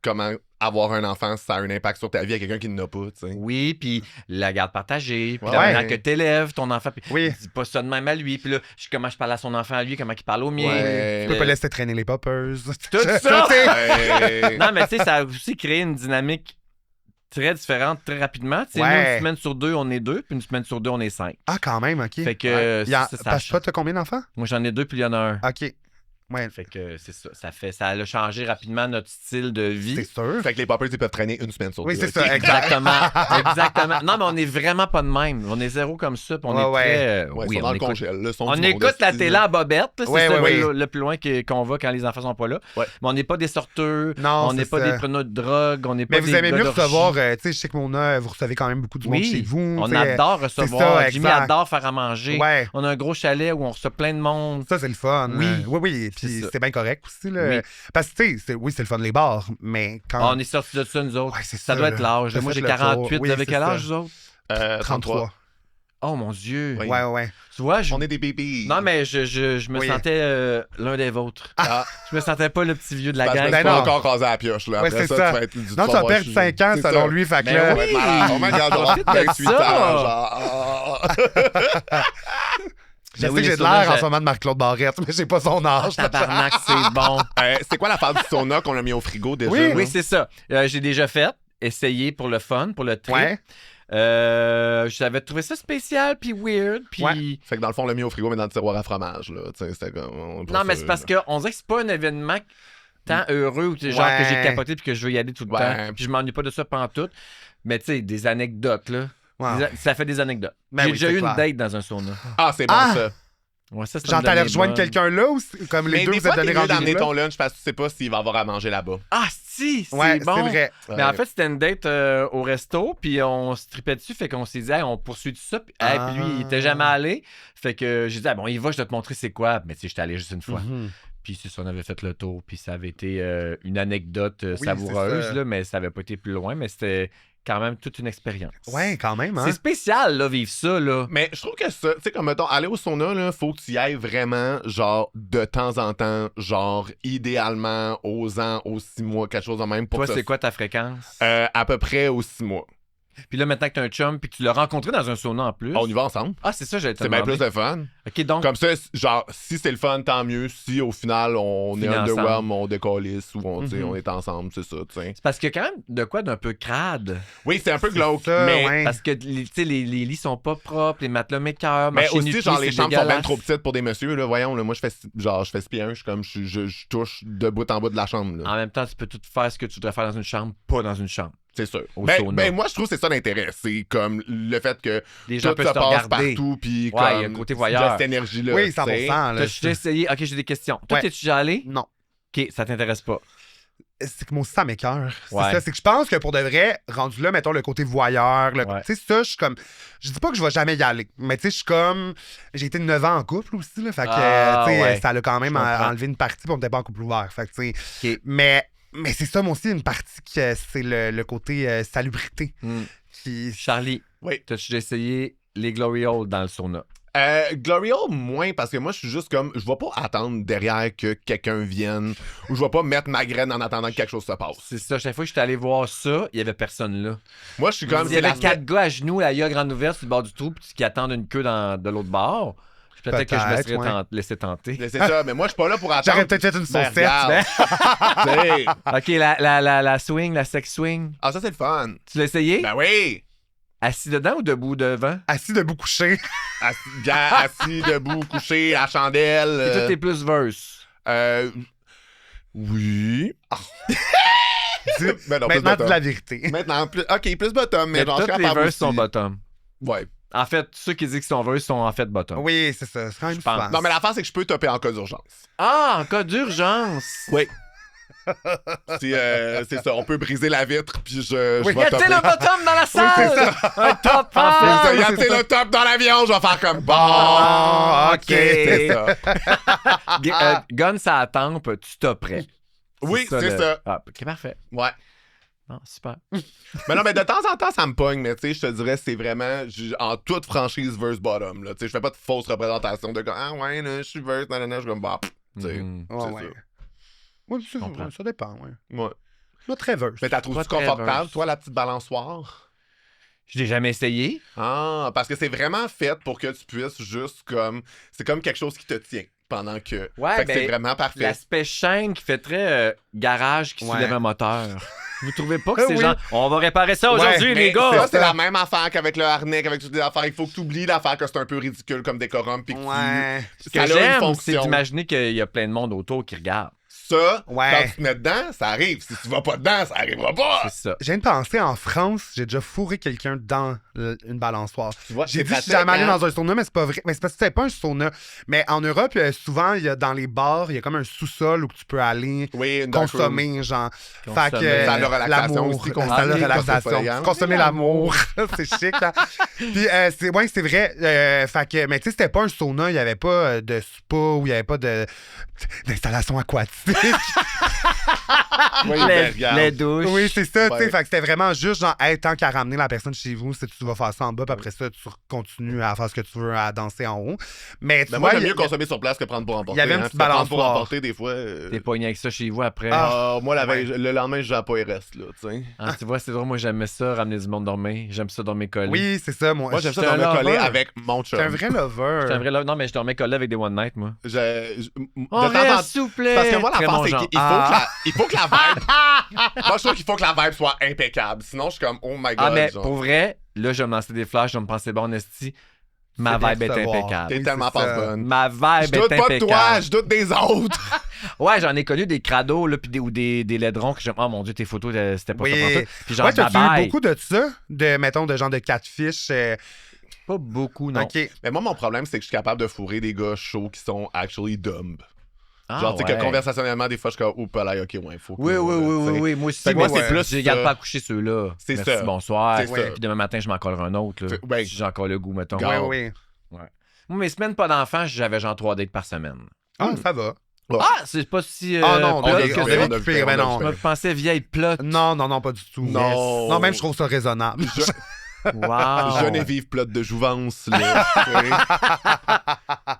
comment avoir un enfant, ça a un impact sur ta vie à quelqu'un qui n'a pas, tu sais. Oui, puis la garde partagée, puis Ouais. la manière que t'élèves ton enfant, puis Oui. dis pas ça de même à lui, puis là, comment je parle à son enfant à lui, comment il parle au mien. Ouais. Tu peux pas laisser traîner les poppers. Tout ça! Ouais. Non, mais tu sais, ça a aussi créé une dynamique très différente très rapidement. Tu sais, Ouais. nous, une semaine sur 2, on est 2, puis une semaine sur 2, on est 5. Ah, quand même, OK. Fait que Parce que t'as combien d'enfants? moi, j'en ai 2, puis il y en a un. OK. Ouais, Fait que c'est ça. Ça a changé rapidement notre style de vie. c'est sûr. Fait que les poppers, ils peuvent traîner une semaine sur Oui, deux. c'est ça, ok? Exactement. Exactement. Non, mais on est vraiment pas de même. On est zéro comme ça, puis on est Ouais, très... Ouais, oui, ils sont dans on le écoute, congèle. Le son on du monde, écoute la style. télé à bobette. Là, c'est Ouais, ça ouais, le plus loin qu'on va quand les enfants sont pas là. Ouais. Mais on n'est pas des sorteurs. Non, On n'est c'est pas ça. des preneurs de drogue. On n'est pas Mais vous des aimez gars mieux d'orgie. recevoir, tu sais, je sais que Mona, vous recevez quand même beaucoup de monde chez Oui, vous. on tu sais. adore recevoir. ça, Jimmy exact. adore faire à manger. Ouais. On a un gros chalet où on reçoit plein de monde. Ça, c'est le fun. Oui. Oui. C'est Puis ça. c'est bien correct aussi. Là. Oui. Parce que, tu sais, oui, c'est le fun les bars, mais quand. On est sortis de ça, nous autres. Ouais, c'est ça ça, doit là. être l'âge. T'as Moi, fait j'ai le tour. 48. Oui, Vous avez c'est quel âge, ça. vous autres? 33. Oh, mon Dieu. Oui. Ouais. Tu vois, On est des bébés. Non, mais je me Oui. sentais l'un des vôtres. Ah, Je me sentais pas le petit vieux de la parce que gang. tu Ben peux non. encore raser à la pioche, là. Ouais, Après c'est ça, ça. tu vas être... Non, tu vas perdre 5 ans C'est selon ça. lui. Fait que Ben là. On va être malade. On va être dans Profite de 28 ça. ans, genre. Je sais oui, que j'ai les de l'air saunages, en ce moment de Marc-Claude Barrette, mais j'ai pas son âge. Tabarnak, c'est bon. C'est quoi la phase du sauna qu'on a mis au frigo déjà? Oui, là? Oui, c'est ça. J'ai déjà fait. Essayé pour le fun, pour le trip. Ouais. J'avais trouvé ça spécial puis weird. Puis... Ouais. Fait que dans le fond, on l'a mis au frigo, mais dans le tiroir à fromage, là. Tu sais, c'était comme... Non, mais c'est parce qu'on dirait que c'est pas un événement tant heureux ou genre Ouais. que j'ai capoté puis que je veux y aller tout le Ouais. temps. Puis je m'ennuie pas de ça pantoute. Mais tu sais, des anecdotes, là. Ouais. Ça fait des anecdotes. Ben J'ai oui, déjà c'est eu clair. une date dans un sauna. Ah, c'est bon, Ah! ça. Ouais, ça, Genre, t'allais rejoindre quelqu'un là ou comme les Mais deux des vous êtes fois, t'es donné mieux d'amener rendez-vous ton là? lunch parce que tu sais pas s'il va avoir à manger là-bas. Ah, si! C'est Ouais, bon. c'est vrai. Mais en fait, c'était une date au resto, puis on se tripait dessus, fait qu'on s'est dit, hey, on poursuit tout ça. Puis hey, puis lui, il était jamais allé. Fait que j'ai dit, ah, bon, il va, je vais te montrer c'est quoi. Mais tu sais, j'étais allé juste une fois. Mhm. Puis c'est ça, on avait fait le tour, puis ça avait été une anecdote c'est savoureuse, ça. là, mais ça avait pas été plus loin, mais c'était quand même toute une expérience. Ouais, quand même, hein. C'est spécial, là, vivre ça, là. Mais je trouve que ça, tu sais, comme mettons, aller au sauna, là, faut que tu y ailles vraiment, genre, de temps en temps, genre, idéalement, aux ans, aux 6 mois, quelque chose de même. Pour Toi, que ça- c'est quoi ta fréquence? À peu près aux 6 mois. Puis là, maintenant que t'as un chum, puis que tu l'as rencontré dans un sauna en plus. On y va ensemble. Ah, c'est ça, j'allais te C'est bien demander. plus de fun. OK, donc, Comme ça, genre, si c'est le fun, tant mieux. Si au final, on est Finit underwhelm, on décalisse ou on, tu sais, Mhm. on est ensemble, c'est ça, tu sais. c'est parce qu'il y a quand même de quoi d'un peu crade. Oui, c'est un peu glauque, ça, mais... ouais. Parce que tu sais, les lits sont pas propres, les matelas m'écœurent, Mais marcher aussi, nu-pied, genre, les c'est chambres sont bien dégueulasse. trop petites pour des messieurs, là. Voyons, là, moi, je fais spion, je suis comme, je touche de bout en bout de la chambre, là. En même temps, tu peux tout faire ce que tu voudrais faire dans une chambre, pas dans une chambre. C'est sûr. Au Ben, sauna. ben, moi, je trouve que c'est ça l'intérêt. C'est comme le fait que Les gens tout peuvent se te passe regarder. partout, puis Ouais, comme... il y a un côté il y voyeur. cette énergie-là. Oui, tu 100%. sais. Là, T'as déjà essayé? OK, j'ai des questions. Toi, Ouais. t'es-tu déjà allé? Non. OK, ça t'intéresse pas. C'est que moi aussi, ça m'écoeure. C'est Ouais. ça. C'est que je pense que pour de vrai, rendu là, mettons le côté voyeur, Ouais. tu sais, ça, je suis comme. Je dis pas que je vais jamais y aller, mais tu sais, je suis comme. J'ai été 9 ans en couple aussi, là. Fait que, Ah, tu sais, ouais. ça l'a quand même Je comprends. enlevé une partie, puis on n'était pas en couple ouvert. Fait que, tu sais. OK. Mais c'est ça, moi aussi, une partie que c'est le côté salubrité. Hmm. Qui... Charlie, Oui. t'as-tu déjà essayé les Glory Hole dans le sauna? Glory Hole, moins, parce que moi, je suis juste comme... Je vais pas attendre derrière que quelqu'un vienne, ou je vais pas mettre ma graine en attendant que quelque chose se passe. C'est ça. Chaque fois que j'étais allé voir ça, il y avait personne là. Moi, je suis comme... Il y avait 4 gars à genoux, la gueule grande ouverte sur le bord du trou, puis qui attendent une queue de l'autre bord. Peut-être que je me Peut-être, serais ouais. laissé tenter. C'est ça, mais moi, je suis pas là pour attendre. J'aurais peut-être fait une Ben, saucette. regarde. Tu sais. OK, la swing, la sex swing. Ah, ça, c'est le fun. Tu l'as essayé? Ben oui! Assis dedans ou debout devant? Assis debout couché. Assis, debout, couché, à chandelle. Et toi, t'es plus verse. Oui. Ben non, plus Maintenant, dis bottom. la vérité. Maintenant, plus... OK, plus bottom, mais Mais genre, je toutes suis les capable verses aussi. sont bottom. Ouais. En fait, ceux qui disent qu'ils sont over sont en fait bottom. Oui, c'est ça. C'est quand même Je pense. souvent. Non, mais l'affaire, c'est que je peux topper en cas d'urgence. Ah, en cas d'urgence. Oui. C'est ça, on peut briser la vitre, puis je Oui. vais Y a-t-il topper. un bottom dans la salle? c'est ça. Un top C'est en ça, fait. y a-t-il le top dans l'avion? Je vais faire comme bon. Ah, OK. C'est ça. Gun ça à tempe, tu topperais. Oui, c'est le- ça. Ah, ok, parfait. Ouais. Non, super. Mais non, mais de temps en temps, ça me pogne, mais tu sais, je te dirais, c'est vraiment en toute franchise verse bottom. Là. Tu sais, je fais pas de fausse représentation de ah ouais, là, je suis verse, nanana, je suis comme bah, tu sais. Mhm. Ouais, c'est ouais. ça. Oui, comprends. ça dépend, ouais. Ouais. Not très verse. Mais t'as trouvé Pas très confortable, verse. toi, la petite balançoire? Je l'ai jamais essayé. Ah, parce que c'est vraiment fait pour que tu puisses juste comme. C'est comme quelque chose qui te tient pendant que. Ouais, fait que ben, c'est vraiment parfait. L'aspect chaîne qui fait très garage qui Ouais. soulève un moteur. Vous trouvez pas que c'est Oui. genre, on va réparer ça aujourd'hui, Mais les ça, gars? c'est la même affaire qu'avec le harnais, qu'avec toutes les affaires. Il faut que tu oublies l'affaire que c'est un peu ridicule comme décorum. Puis que Ouais. Ce ça a que une j'aime, fonction. c'est d'imaginer qu'il y a plein de monde autour qui regarde. Ça, Ouais. quand tu te mets dedans, ça arrive. Si tu vas pas dedans, ça arrivera pas. C'est ça. Je viens de penser, en France, j'ai déjà fourré quelqu'un dans une balançoire. Tu vois, J'ai c'est dit que je suis pratique, jamais allé hein? dans un sauna, mais c'est pas vrai. Mais c'est parce que c'était pas un sauna. Mais en Europe, souvent, il y a dans les bars, il y a comme un sous-sol où tu peux aller Oui, une dark room. consommer, genre. Consommer. Fait que Salle de relaxation l'amour, aussi, la qu'on salle de dit, relaxation. consommer. Consommer l'amour. C'est chic, hein? Puis, c'est vrai. Fait que, mais tu sais, c'était pas un sauna, il y avait pas de spa ou il y avait pas d'installation aquatique. Oui, ben, regarde. Les douches. Oui, c'est ça, tu sais. Ouais. Fait que c'était vraiment juste genre, hey, tant qu'à ramener la personne chez vous, si tu vas faire ça en bas, puis après ça, tu continues à faire ce que tu veux, à danser en haut. Mais tu Ben, vois, moi, j'aime il y mieux consommer sur place que prendre pour emporter. il y avait une hein. petite Parce que prendre balançoire. pour emporter, des fois. T'es pogné avec ça chez vous après. Moi, la veille, Ouais. le lendemain, je vais pas et reste, là, tu sais. Ah, tu vois, c'est drôle, moi j'aimais ça, ramener du monde dormir. J'aime ça dormir collé. Oui, c'est ça, moi. Moi, j'aime ça J'étais dormir un collé lover. avec mon chum. J'étais un vrai lover. J'étais un vrai love. Non, mais je dormais collé avec des one night, moi. De temps On en reste, temps. s'il vous plaît. Parce que moi, Très l'affaire, bon c'est genre. qu'il faut que la vibe. Moi, je trouve qu'il faut que la vibe soit impeccable. Sinon, je suis comme, oh my god. Ah, mais genre. pour vrai, là, je vais me lancer des flashs, je vais me penser bon, esti. Ma C'est bien vibe est recevoir. impeccable. T'es Oui, tellement c'est pas ça. bonne. Ma Je vibe doute est pas de impeccable. toi, je doute des autres. Ouais, j'en ai connu des crados, là, ou des laidrons que j'aime. Oh mon Dieu, tes photos, c'était pas Oui. ça pour toi. Puis genre, Ouais, t'as-tu eu bye-bye. beaucoup de ça? Mettons, de genre de catfish. Pas beaucoup, non. OK. Mais moi, mon problème, c'est que je suis capable de fourrer des gars chauds qui sont actually dumb. Ah, Genre, tu sais, ouais. que conversationnellement, des fois, je suis comme, oups, là, ok, ouais, faut que. Oui, oui, oui, tu sais. oui, oui. Moi aussi, Fait que moi, moi, c'est plus je regarde ça. pas à coucher ceux-là. C'est Merci, ça. bonsoir. C'est ça. Puis demain matin, je m'en collerai un autre. Là, Ouais. si j'ai encore le goût, mettons. Gars. Oui, oui. Moi, mes semaines pas d'enfants, j'avais genre 3 dates par semaine. Ah, ça va. Ah, c'est pas si. Ah non, on on est- est on est- on est- pire, mais non. Je me pensais vieille plot. Non, non, non, pas du tout. Non. Non, même je trouve ça raisonnable. Wow. Geneviève Plot de jouvence, là. tu sais.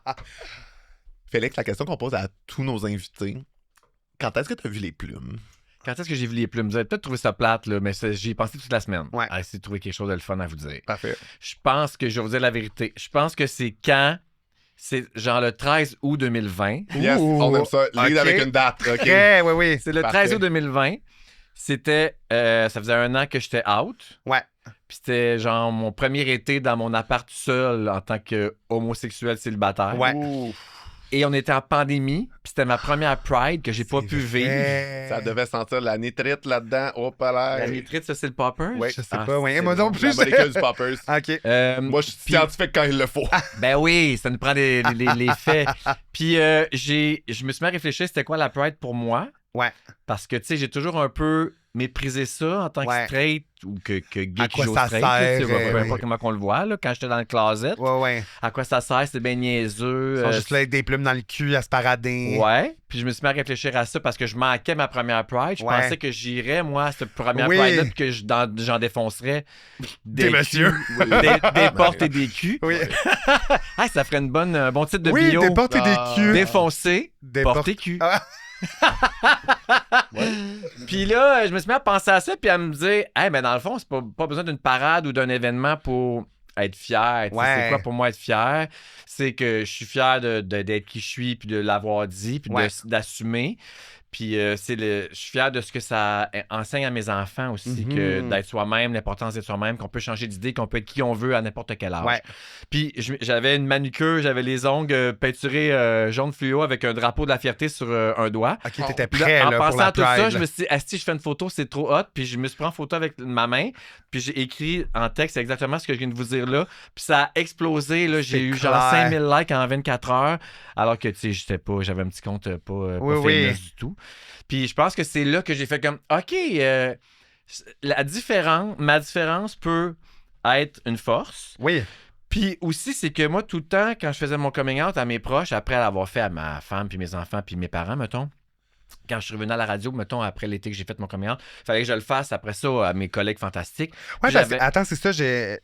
Félix, la question qu'on pose à tous nos invités, quand est-ce que tu as vu les plumes? Quand est-ce que j'ai vu les plumes? Vous avez peut-être trouvé ça plate, là, mais j'y ai pensé toute la semaine. Ouais. À essayer de trouver quelque chose de le fun à vous dire. Parfait. Je pense que je vais vous dire la vérité. Je pense que c'est quand? C'est genre le 13 août 2020. Yes, Ouh. on aime ça. Lead Ok. avec une date. OK. Ouais, oui, oui. C'est le Parfait. 13 août 2020. C'était. Ça faisait 1 an que j'étais out. Ouais. Puis c'était genre mon premier été dans mon appart seul en tant que homosexuel célibataire. Ouais. Ouh, Et on était en pandémie. Puis c'était ma première Pride que j'ai pas pu vivre. ça devait sentir la nitrite là-dedans. Oh, pas La l'air. nitrite, ça c'est le popper? Ouais. Je sais Ah, pas, ouais. c'est Moi non bon. La plus. molécule du poppers. OK. Moi, je suis Puis- scientifique quand il le faut. Ben oui, ça nous prend les faits. Puis je me suis mis à réfléchir, c'était quoi la Pride pour moi? Ouais. Parce que, tu sais, j'ai toujours un peu méprisé ça en tant que Ouais. straight ou que gay À qui quoi joue ça straight. sert, là, tu sais, peu oui. importe comment qu'on le voit, là, quand j'étais dans le closet. Ouais, ouais. À quoi ça sert? C'est bien niaiseux. Ils sont juste là avec des plumes dans le cul à se parader. Ouais. Puis je me suis mis à réfléchir à ça parce que je manquais ma première Pride. Je Ouais. pensais que j'irais, moi, à cette première Oui. Pride-là, puis que j'en défoncerais Des messieurs. culs, des portes et des culs. Oui. Ah, ça ferait un bon titre de Oui, bio. des portes et des Ah. culs. Défoncer, Des porter cul. Ah. Puis là, je me suis mis à penser à ça puis à me dire, hey, mais dans le fond, c'est pas besoin d'une parade ou d'un événement pour être fier. Tu sais, Ouais. C'est quoi pour moi être fier? C'est que je suis fier d'être qui je suis puis de l'avoir dit puis Ouais. d'assumer. Puis je suis fier de ce que ça enseigne à mes enfants aussi, que d'être soi-même, l'importance d'être soi-même, qu'on peut changer d'idée, qu'on peut être qui on veut à n'importe quel âge. Ouais. Puis j'avais une manucure, j'avais les ongles peinturés jaune fluo avec un drapeau de la fierté sur un doigt. OK, t'étais Puis là, prêt en là, pour pensant la à tout ça, Pride, je me suis dit, si je fais une photo, c'est trop hot. Puis je me suis pris en photo avec ma main. Puis j'ai écrit en texte exactement ce que je viens de vous dire là. Puis ça a explosé. Là. J'ai eu genre 5000 likes en 24 heures. Alors que, tu sais, j'avais un petit compte pas famous du tout. Puis je pense que c'est là que j'ai fait comme, OK, ma différence peut être une force. Oui. Puis aussi, c'est que moi, tout le temps, quand je faisais mon coming out à mes proches, après l'avoir fait à ma femme, puis mes enfants, puis mes parents, mettons, quand je suis revenu à la radio, mettons, après l'été que j'ai fait mon coming out, il fallait que je le fasse après ça à mes collègues fantastiques. Ouais, attends, c'est ça, j'ai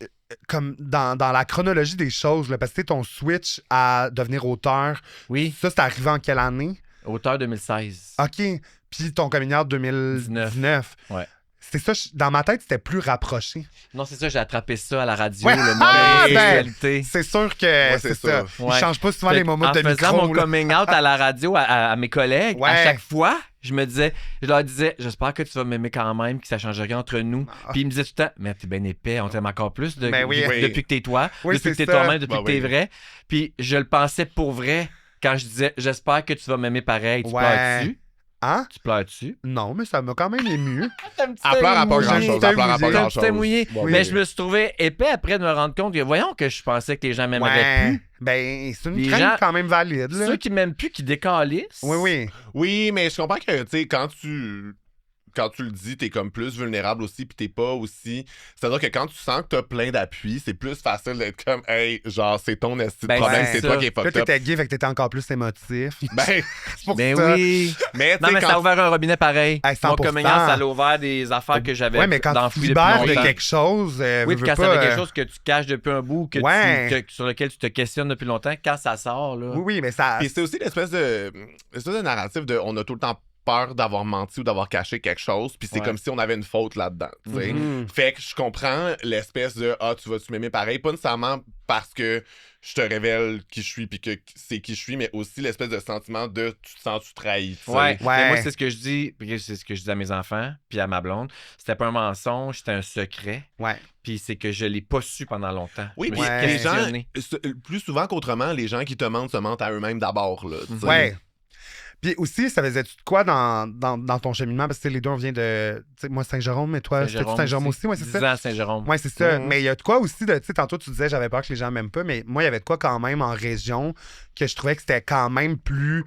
comme dans la chronologie des choses, là, parce que ton switch à devenir auteur, oui. Ça, c'est arrivé en quelle année? Auteur 2016. OK. Puis ton coming out 2019. Ouais. C'est ça, dans ma tête, c'était plus rapproché. Non, c'est ça, j'ai attrapé ça à la radio, ouais. le monde de la sexualité. C'est sûr que c'est ça. Ouais. Ils changent pas souvent les moments de micro. En faisant mon coming out à la radio à mes collègues, à chaque fois, je leur disais, j'espère que tu vas m'aimer quand même, que ça change rien entre nous. Puis ils me disaient tout le temps, mais t'es bien épais, on t'aime encore plus depuis que t'es toi, depuis que t'es toi-même, depuis que t'es vrai. Puis je le pensais pour vrai quand je disais, j'espère que tu vas m'aimer pareil. Tu pleures-tu? Hein? Tu pleures-tu? Non, mais ça m'a quand même ému. Elle pleure à pas grand-chose. Mouillé. Mais je me suis trouvé épais après de me rendre compte que, voyons que je pensais que les gens m'aimeraient plus. Ben, c'est une crainte quand même valide. Là. Ceux qui m'aiment plus, qui décalissent. Oui. Oui, mais je comprends que, tu sais, quand tu le dis, t'es comme plus vulnérable aussi, puis t'es pas aussi... C'est-à-dire que quand tu sens que t'as plein d'appui, c'est plus facile d'être comme, hey, genre, c'est ton esti de problème, c'est toi qui es fucked là, up. t'étais gay, fait que t'étais encore plus émotif. Ben, c'est pour ben ça. Oui. Mais, non, mais ça a ouvert un robinet pareil. Hey, mon coming out, ça a ouvert des affaires que j'avais mais quand tu libères de quelque chose... oui, puis quand ça fait quelque chose que tu caches depuis un bout, sur lequel tu te questionnes depuis longtemps, quand ça sort, là... Oui, mais ça... Puis c'est aussi l'espèce de narratif de on a tout le temps peur d'avoir menti ou d'avoir caché quelque chose, puis c'est comme si on avait une faute là-dedans, tu sais. Fait que je comprends l'espèce de « Ah, tu vas-tu m'aimer pareil? » Pas nécessairement parce que je te révèle qui je suis puis que c'est qui je suis, mais aussi l'espèce de sentiment de « Tu te sens-tu trahi? » Ouais. Mais moi, c'est ce que je dis, c'est ce que je dis à mes enfants puis à ma blonde. C'était pas un mensonge, c'était un secret. Ouais. Puis c'est que je l'ai pas su pendant longtemps. Oui, puis les gens, plus souvent qu'autrement, les gens qui te mentent se mentent à eux-mêmes d'abord, là, tu sais. Ouais. Puis aussi, ça faisait-tu de quoi dans ton cheminement? Parce que les deux, on vient de... Moi, Saint-Jérôme, mais toi, c'était Saint-Jérôme aussi? Ouais, c'est ça? 10 ans à Saint-Jérôme. Ouais, c'est ça. Mais il y a de quoi aussi de... Tu sais, tantôt, tu disais, j'avais peur que les gens m'aiment pas, mais moi, il y avait de quoi quand même en région que je trouvais que c'était quand même plus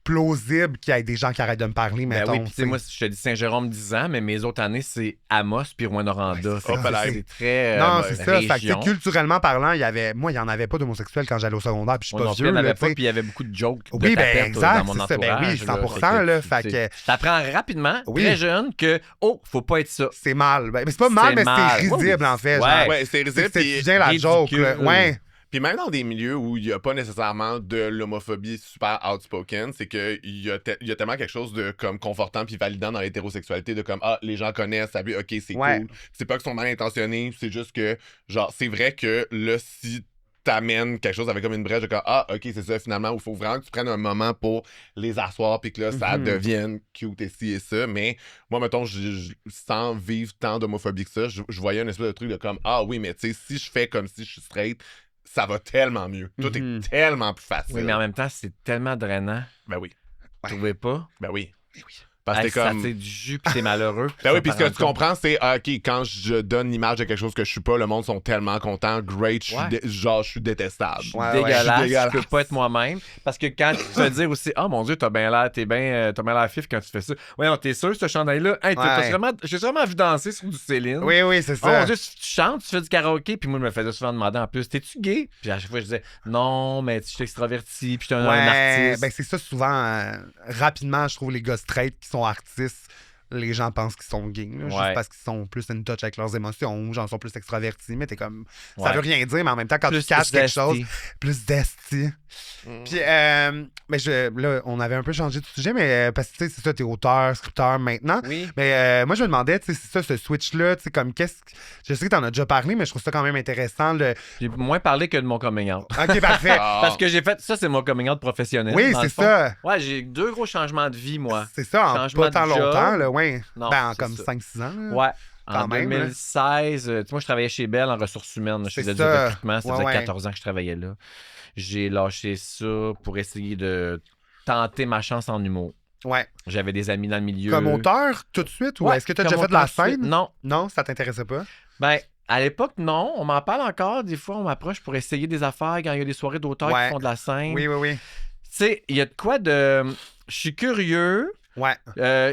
plausible qu'il y ait des gens qui arrêtent de me parler, mettons. Oui, puis tu sais, moi, je te dis Saint-Jérôme 10 ans, mais mes autres années, c'est Amos puis Rouyn-Noranda. C'est très non, c'est ça. Fait région. que, culturellement parlant, il n'y en avait pas d'homosexuels quand j'allais au secondaire, puis je suis pas vieux. Il n'y en avait pas, puis il y avait beaucoup de jokes de oui, tapette, exact, dans mon entourage. Ben oui, 100%. Là, fait que... T'apprends rapidement, très jeune, que, faut pas être ça. C'est mal. Ben, mais c'est pas mal, mais c'est risible, en fait. Ouais, c'est risible. C'est bien la joke. Ouais. Puis même dans des milieux où il n'y a pas nécessairement de l'homophobie super outspoken, c'est qu'il y a tellement quelque chose de comme confortant puis validant dans l'hétérosexualité, de comme, les gens connaissent, ça veut, ok, c'est cool. C'est pas qu'ils sont mal intentionnés, c'est juste que, genre, c'est vrai que là, si t'amènes quelque chose avec comme une brèche de comme, ok, c'est ça, finalement, il faut vraiment que tu prennes un moment pour les asseoir puis que là, ça devienne cute et ci et ça. Mais moi, mettons, sans vivre tant d'homophobie que ça, je voyais une espèce de truc de comme, oui, mais tu sais, si je fais comme si je suis straight, ça va tellement mieux. Tout est tellement plus facile. Oui, mais en même temps, c'est tellement drainant. Ben oui. Vous trouvez pas? Ben oui. Parce que ça tire du jus pis t'es malheureux. Ben oui, puis ce que tu comprends, c'est OK, quand je donne l'image de quelque chose que je suis pas, le monde sont tellement contents. Great, je suis détestable. Dégueulasse, je peux pas être moi-même. Parce que quand tu te fais dire aussi, mon Dieu, t'as bien l'air fif quand tu fais ça. Ouais, t'es sûr, ce chandail-là? Hey, j'ai vraiment vu danser sur du Céline. Oui, c'est ça. Oh mon Dieu, tu chantes, tu fais du karaoké. Puis moi, je me faisais souvent demander en plus, t'es-tu gay? Puis à chaque fois, je disais, non, mais je suis extraverti, puis je suis un artiste. Ben c'est ça, souvent, rapidement, je trouve les gars straight qui sont artistes les gens pensent qu'ils sont gays, là, juste Ouais. parce qu'ils sont plus in touch avec leurs émotions, ou genre sont plus extravertis, mais t'es comme... Ça Ouais. veut rien dire, mais en même temps, quand Plus tu caches quelque zesty. chose, plus d'esti. Puis, mais là, on avait un peu changé de sujet, mais parce que, tu sais, c'est ça, t'es auteur, scripteur maintenant. Oui. Mais moi, je me demandais, tu sais, c'est ça, ce switch-là, tu sais, comme je sais que t'en as déjà parlé, mais je trouve ça quand même intéressant. J'ai moins parlé que de mon coming out. OK, parfait. Parce que j'ai fait... Ça, c'est mon coming out professionnel. Oui, dans c'est le fond. ça. Ouais, j'ai 2 gros changements de vie, moi. C'est ça, en Changement pas tant de job. longtemps, là, ouais. Non, Ben, en c'est comme ça. 5-6 ans. là. Ouais. Quand En même, là. 2016, tu sais, moi, je travaillais chez Bell en ressources humaines. Je C'est faisais du ça. recrutement. Ça Ouais, faisait ouais. 14 ans que je travaillais là. J'ai lâché ça pour essayer de tenter ma chance en humour. Ouais. J'avais des amis dans le milieu. Comme auteur, tout de suite, ou Ouais, est-ce que t'as comme déjà fait de la auteur tout de suite. scène? Non. Non, ça t'intéressait pas? Ben, à l'époque, non. On m'en parle encore. Des fois, on m'approche pour essayer des affaires quand il y a des soirées d'auteurs Ouais. qui font de la scène. Oui, oui, oui. Tu sais, il y a de quoi de... Je suis curieux. Ouais.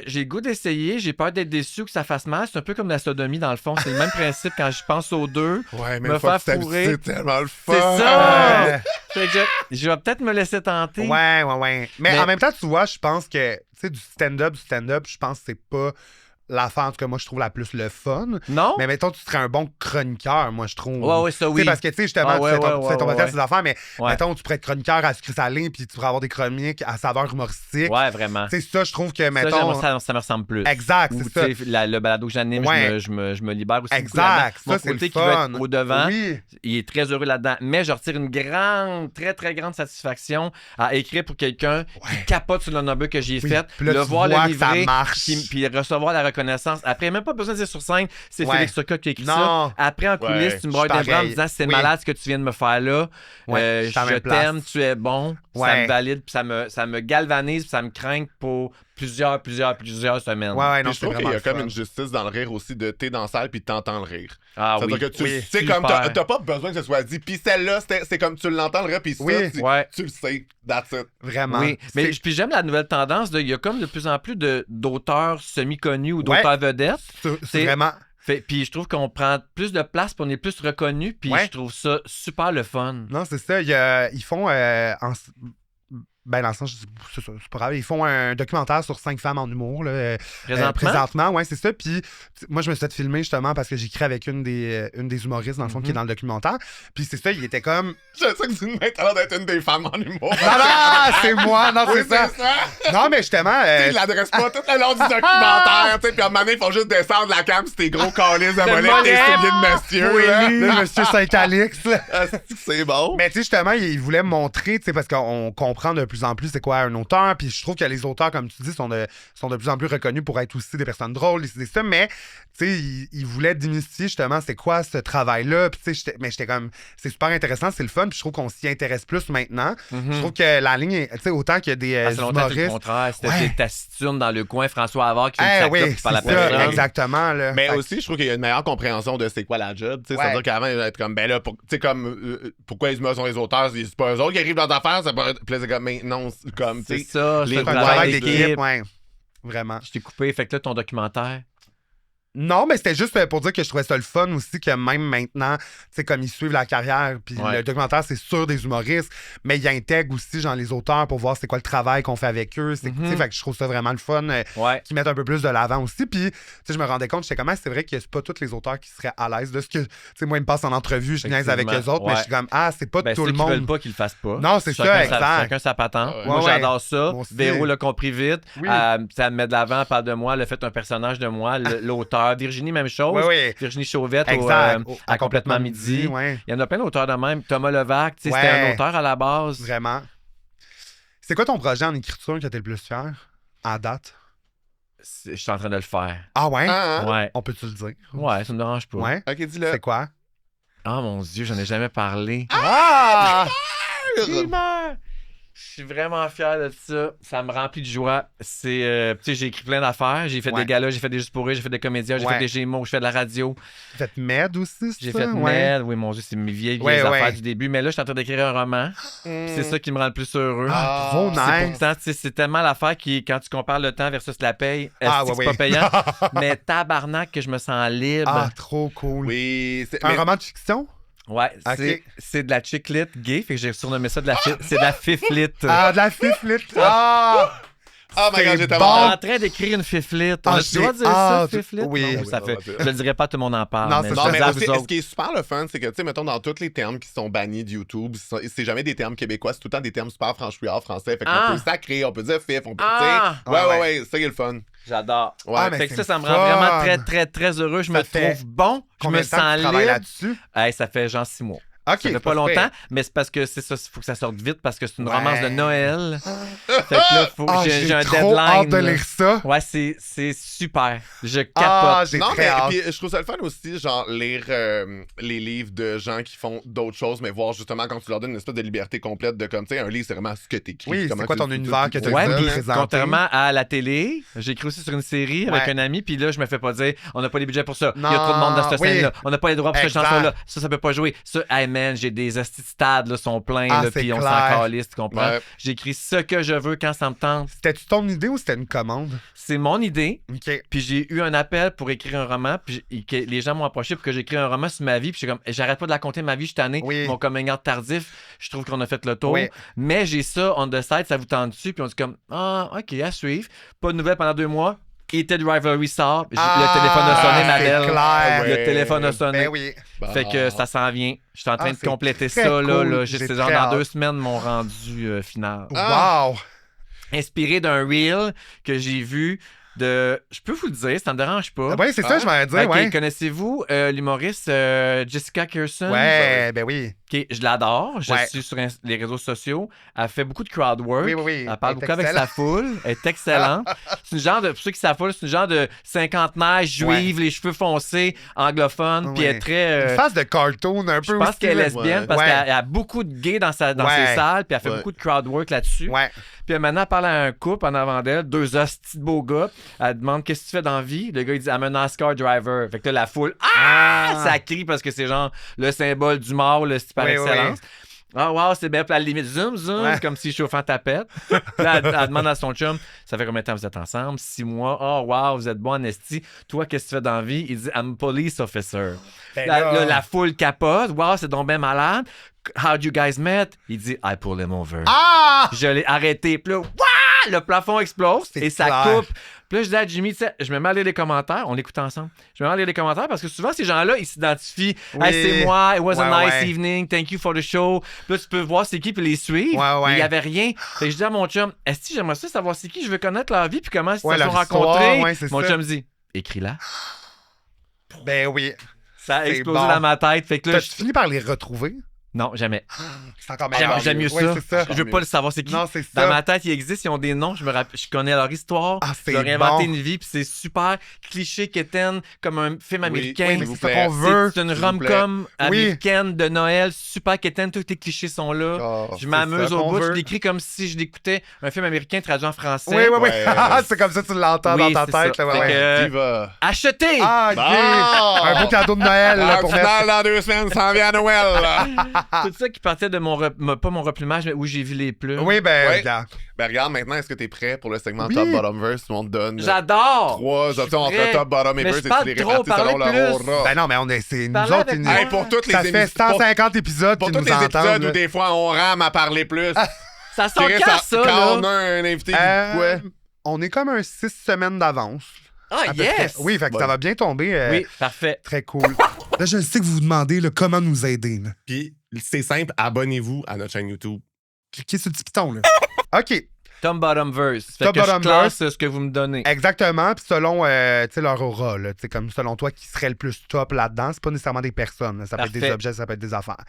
J'ai le goût d'essayer. J'ai peur d'être déçu que ça fasse mal. C'est un peu comme la sodomie, dans le fond. C'est le même principe quand je pense aux deux. Ouais, mais Me une fois faire que tu fourrer. t'habitues, c'est tellement le fun. C'est ça! Ouais. Fait que je vais peut-être me laisser tenter. Ouais, ouais, ouais. Mais Mais- en même temps, tu vois, je pense que, tu sais, du stand-up, je pense que c'est pas l'affaire, en tout cas, moi, je trouve la plus le fun. Non? Mais mettons, tu serais un bon chroniqueur, moi, je trouve. Ouais, ouais, ça Tu sais, oui. parce que, tu sais, justement, Ah, ouais, tu fais ouais, tu fais ton ouais, podcast, ouais. ces affaires, mais Ouais. mettons, tu pourrais être chroniqueur à sucré salé, puis tu pourrais avoir des chroniques à saveur humoristique. Ouais, vraiment. Tu sais, ça, je trouve que, Ça, mettons. ça me ressemble plus. Exact, Ou, c'est ça. tu sais, le balado que j'anime, Ouais. je me libère aussi. beaucoup Exact. là-dedans. Mon Ça, c'est côté le qui veut fun. être au-devant, Oui. il est très heureux là-dedans. Mais je retire une très, très grande satisfaction à écrire pour quelqu'un qui capote sur le number que j'ai Oui. fait, Puis là, le tu voir, vois le que ça livrer, marche. puis recevoir la reconnaissance. Après, même pas besoin de dire sur scène, c'est Ouais. Félix Turcotte qui a écrit Non. ça. Après, en coulisses, Ouais, tu me broies je suis des bras en me pareil. disant c'est Oui. malade ce que tu viens de me faire là. Ouais, je suis à la je même place. t'aime, tu es bon. Ça Ouais. me valide, puis ça me galvanise, puis ça me craint pour plusieurs semaines. Ouais, ouais, non, Puis je c'est trouve qu'il vraiment y a le comme fun. une justice dans le rire aussi de t'es dans la salle puis t'entends le rire. Ah oui. C'est-à-dire que tu Oui. sais, Super. comme t'as pas besoin que ce soit dit. Puis celle-là, c'est comme tu l'entends le rire, puis ça, Oui. Ouais. tu le sais. That's it. Vraiment. Oui, mais C'est- puis j'aime la nouvelle tendance il y a comme de plus en plus d'auteurs semi-connus ou Ouais. d'auteurs vedettes. c'est c'est- vraiment. Puis je trouve qu'on prend plus de place puis on est plus reconnus puis Ouais. je trouve ça super le fun. Non, c'est ça. Ils font. Ben, dans le sens, c'est ça, c'est pas grave. Ils font un documentaire sur 5 femmes en humour, là, présentement, ouais, c'est ça. Puis moi, je me suis fait filmer justement parce que j'écris avec une des humoristes, dans le fond, qui est dans le documentaire. Puis c'est ça, il était comme. Je sais que tu m'as l'air d'être une des femmes en humour. Non, c'est moi, non, Oui, c'est ça. Non, mais justement. Tu sais, il l'adresse pas tout le long du documentaire, tu sais, puis à un moment donné, ils font juste descendre la cam sur tes gros calices de mollet, tes mollet. souliers de monsieur. là. le monsieur Saint-Alix, là. Ah, c'est bon. Mais tu sais, justement, il voulait montrer, tu sais, parce qu'on comprend de plus en plus c'est quoi un auteur, puis je trouve que les auteurs, comme tu dis, sont de plus en plus reconnus pour être aussi des personnes drôles, des ça, mais tu sais, il voulait démystifier justement c'est quoi ce travail-là, puis tu sais, j'étais comme, c'est super intéressant, c'est le fun, puis je trouve qu'on s'y intéresse plus maintenant. Je trouve que la ligne, est- tu sais, autant qu'il y a des Ça fait longtemps que c'est le humoristes. contraire. C'était Ouais. des taciturnes dans le coin, François Havard qui fait Eh une oui, sacope c'est par la ça, personne. exactement, là. Mais Fait- aussi, je trouve qu'il y a une meilleure compréhension de c'est quoi la job. Tu sais, Ouais. C'est-à-dire qu'avant, il va être comme, ben là, tu sais, comme, pourquoi les humains sont les auteurs, c'est pas eux autres qui arrivent dans l'affaire, ça peut être. Puis là, c'est comme, mais non, c'est comme, tu C'est sais. ça, je les fais le un travail travail d'équipe. d'équipe, ouais. Vraiment. Je t'ai coupé, fait que là, ton documentaire. Non, mais c'était juste pour dire que je trouvais ça le fun aussi que même maintenant, tu sais, comme ils suivent la carrière, puis Ouais. le documentaire, c'est sur des humoristes, mais ils intègrent aussi, genre, les auteurs pour voir c'est quoi le travail qu'on fait avec eux. Tu sais, fait que je trouve ça vraiment le fun Ouais. qu'ils mettent un peu plus de l'avant aussi. Puis, tu sais, je me rendais compte, j'étais comme, c'est vrai que c'est pas tous les auteurs qui seraient à l'aise de ce que, tu sais, moi, ils me passent en entrevue, je niaise avec eux Effectivement, autres, mais ouais. je suis comme, c'est pas Ben, tout ceux le qui monde. veulent pas qu'ils le fassent pas. Non, c'est ça, Chacun exact. Chacun sa patente. Ouais, Moi, ouais. j'adore ça. Moi aussi. Véro l'a compris vite. Oui. Ça me met de l'avant, parle de moi, le fait un personnage de moi, l'auteur. Virginie, même chose. Oui, oui. Virginie Chauvette Exact. à Complètement Midi. Ouais, Il y en a plein d'auteurs de même. Thomas Levac, tu sais, Ouais. c'était un auteur à la base. vraiment. C'est quoi ton projet en écriture que t'es le plus fier à date? Je suis en train de le faire. Ah ouais? Hein? Ouais. On peut-tu le dire? Ouais, ça me dérange pas. Ouais. Ok, dis-le. C'est quoi? Oh mon Dieu, j'en ai jamais parlé. Ah! Gamer! Je suis vraiment fier de ça. Ça me remplit de joie. C'est, tu sais, j'ai écrit plein d'affaires. J'ai fait Ouais. des galas, j'ai fait des Juste pour rire, j'ai fait des comédiens, j'ai Ouais. fait des Gémeaux, j'ai fait de la radio. J'ai fait Med aussi, c'est J'ai ça? fait Ouais. Med. Oui, mon Dieu, c'est mes vieilles Ouais, affaires ouais. du début. Mais là, je suis en train d'écrire un roman. Puis c'est ça qui me rend le plus heureux. Ah, trop C'est nice. pourtant, tu sais, c'est tellement l'affaire qui, quand tu compares le temps versus la paye, Ah, c'est ouais, pas ouais. payant. Mais tabarnak que je me sens libre. Ah, trop cool. Oui, c'est. Un mais- roman de fiction? Ouais, Ok. c'est de la chick-lit gay, fait que j'ai surnommé ça de la c'est de la fiflite. Ah, de la fiflite. Ah! Oh my god, C'est j'ai On tellement est en train d'écrire une fiflette. On Ah, a-tu le droit de dire j'ai ça, hâte. fiflette? Oui. Non, Oui, ça on fait... va dire. Je le dirais pas, tout le monde en parle. Non, mais c'est je Non, le mais dis à aussi, vous ce autres. qui est super le fun, c'est que, tu sais, mettons, dans tous les termes qui sont bannis de YouTube, c'est jamais des termes québécois, c'est tout le temps des termes super franchouillards français. Fait qu'on Ah. peut sacrer, on peut dire fif, on peut, Ah. tu sais. Ouais, Ouais, ouais, ça qui est le fun. J'adore. Ouais. Ah, mais Fait que c'est ça le me rend vraiment fun. très, très, très heureux. Je Ça me fait trouve bon. Je Combien me de temps que sens tu travailles libre. là-dessus? Hey, ça fait genre 6 mois. OK. Ça fait pas longtemps, mais c'est parce que c'est ça, il faut que ça sorte vite parce que c'est une Ouais. romance de Noël. Fait que là, faut, Ah, j'ai un trop deadline. hâte de là. lire ça. Ouais, c'est super. Je capote. Ah, j'ai Non, très mais hâte. puis, je trouve ça le fun aussi, genre, lire les livres de gens qui font d'autres choses, mais voir justement quand tu leur donnes une espèce de liberté complète de comme, tu sais, un livre, c'est vraiment ce que t'écris. Oui, comment c'est quoi tu- ton tu- univers tu- que t'as Ouais, voulu puis présenter? contrairement à la télé, j'ai écrit aussi sur une série avec Ouais. un ami, puis là, je me fais pas dire, on n'a pas les budgets pour ça. Il y a Non, trop de monde dans cette oui. scène-là. On n'a pas les droits pour cette Exact. chanson-là. Ça peut pas jouer. Ça, hey man, j'ai des hosties de stades, là, sont pleins, Ah, là, c'est puis on clair. s'en calisse, tu comprends? Ouais. J'écris ce que je veux quand ça me tente. C'était-tu ton idée ou c'était une commande? C'est mon idée. OK. Puis j'ai eu un appel pour écrire un roman, puis les gens m'ont approché pour que j'écrive un roman sur ma vie, puis j'étais comme, j'arrête pas de la compter ma vie, je suis tanné, Oui. mon coming out tardif, je trouve qu'on a fait le tour, Oui. mais j'ai ça on the side, ça vous tente dessus, puis on dit comme, ah, ok, à suivre, pas de nouvelles pendant 2 mois, Heated Rivalry sort, le téléphone a sonné, ma c'est belle, clair. le téléphone a sonné, Ben oui. fait que ça s'en vient, je suis en train Ah, de c'est compléter très ça, là, cool. là. J'ai C'est très genre dans hâte. 2 semaines mon rendu final. Wow! Inspiré d'un reel que j'ai vu de. Je peux vous le dire, ça me dérange pas. Oui, c'est ça, je m'allais dire, Ok, ouais. Connaissez-vous l'humoriste Jessica Kirson? Ouais, ben oui. Ok, je l'adore. Je Ouais. suis sur les réseaux sociaux. Elle fait beaucoup de crowd work. Oui, oui, oui. Elle parle Elle est beaucoup avec sa foule. Elle est excellente. C'est une genre de. Pour ceux qui savent pas, c'est une genre de cinquantenaire juive, les cheveux foncés, anglophone. Puis Ouais. elle est très. Une face de cartoon un peu je pense aussi, qu'elle est là. lesbienne Ouais. parce Ouais. qu'elle a beaucoup de gays dans ses Ouais. salles. Puis elle fait Ouais. beaucoup de crowd work là-dessus. Ouais. Puis maintenant, elle parle à un couple en avant d'elle, 2 hosties de beaux gars. Elle demande qu'est-ce que tu fais dans la vie. Le gars, il dit I'm a NASCAR driver. Fait que là, la foule, ça crie parce que c'est genre le symbole du mort, le par Oui, excellence. Ah, wow, c'est bien. Puis à la limite, zoom, Ouais. comme si chauffant tapette. Puis là, elle demande à son chum ça fait combien de temps vous êtes ensemble 6 mois. Oh, wow, vous êtes bon en esti. Toi, qu'est-ce que tu fais dans la vie Il dit I'm a police officer. Ben Là, là. la foule capote. Wow, c'est donc bien malade. How'd you guys met Il dit I pulled him over. Ah! Je l'ai arrêté. Puis là, wouah, le plafond explose C'est et ça clair. coupe. Puis là, je dis à Jimmy, tu sais, je me mets à lire les commentaires. On l'écoute ensemble. Je me mets à lire les commentaires parce que souvent, ces gens-là, ils s'identifient. Oui. Hey, c'est moi. It was a Ouais, nice ouais. evening. Thank you for the show. Puis là, tu peux voir c'est qui puis les suivre. Ouais, ouais. Mais il n'y avait rien. Fait que je dis à mon chum, est-ce que j'aimerais ça savoir c'est qui? Je veux connaître leur vie puis comment ils Ouais, se sont leur histoire, rencontrés. ouais, c'est Mon ça. chum dit, écris-la. Ben oui. Ça a C'est explosé bon. dans ma tête. Fait que là, T'as-tu fini par les retrouver? non, jamais. C'est encore meilleur. J'aime mieux Oui, ça. c'est ça. Je veux pas le savoir c'est qui. Non, c'est Dans ça. ma tête, ils existent, ils ont des noms, je connais leur histoire. Ah, c'est je leur ai inventé bon. une vie, puis c'est super cliché quétaine, comme un film américain. Oui, mais vous c'est ça plaît. qu'on veut. C'est une s'il vous plaît. rom-com américaine de Noël, super quétaine, tous les clichés sont là. Oh, Je c'est m'amuse ça au qu'on bout, je veut. l'écris comme si je l'écoutais un film américain traduit en français. Oui, oui, oui. Ouais. C'est comme ça que tu l'entends Oui, dans ta c'est tête. ça. Là, ouais, Fait ouais. que- Diva. Achetez! Ah, ok. Bon! Un beau cadeau de Noël là, Un pour mettre. final dans 2 semaines, ça en vient à Noël. là. Tout ça qui partait de pas mon replumage, mais où j'ai vu les plumes. Oui, ben, Ouais. regarde. Ben regarde, maintenant, est-ce que t'es prêt pour le segment Oui. Top Bottom Verse où on te donne J'adore! 3 options entre prêt. Top Bottom et Mais Verse je et parle tu les trop, répartis selon parlez leur plus. aura. Ben non, mais c'est nous Parlez autres. avec qui- moi. Hey, pour toutes les Ça fait émissions, 150 épisodes pour qui tous nous les épisodes entendent. où là. des fois on rame à parler plus. Ça sort Chris, quand ça, quand on là? a un invité, Euh, quoi? On est comme un 6 semaines d'avance. Ah, à peu près. yes! Oui, fait que Bon. ça va bien tomber. Oui, parfait. Très cool. Là, je sais que vous vous demandez là, comment nous aider. Là. Puis c'est simple, abonnez-vous à notre chaîne YouTube. Cliquez sur le petit piton. Là. OK. Tom Bottom Verse. Fait Top que Bottom je classe ce que vous me donnez. Exactement. Puis selon tu sais, leur aura, là, tu sais, comme selon toi, qui serait le plus top là-dedans, c'est pas nécessairement des personnes. là. Ça peut être des Parfait. objets, ça peut être des affaires.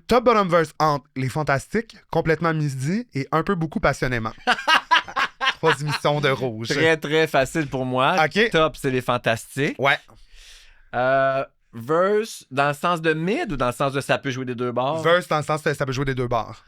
Top Bottom Verse entre Les Fantastiques, Complètement Midi et Un peu beaucoup passionnément. 3 émissions de rouge. Très, très facile pour moi. OK. Top, c'est les fantastiques. Ouais. Verse, dans le sens de mid ou dans le sens de ça peut jouer des deux bords? Verse, dans le sens que ça peut jouer des deux bords.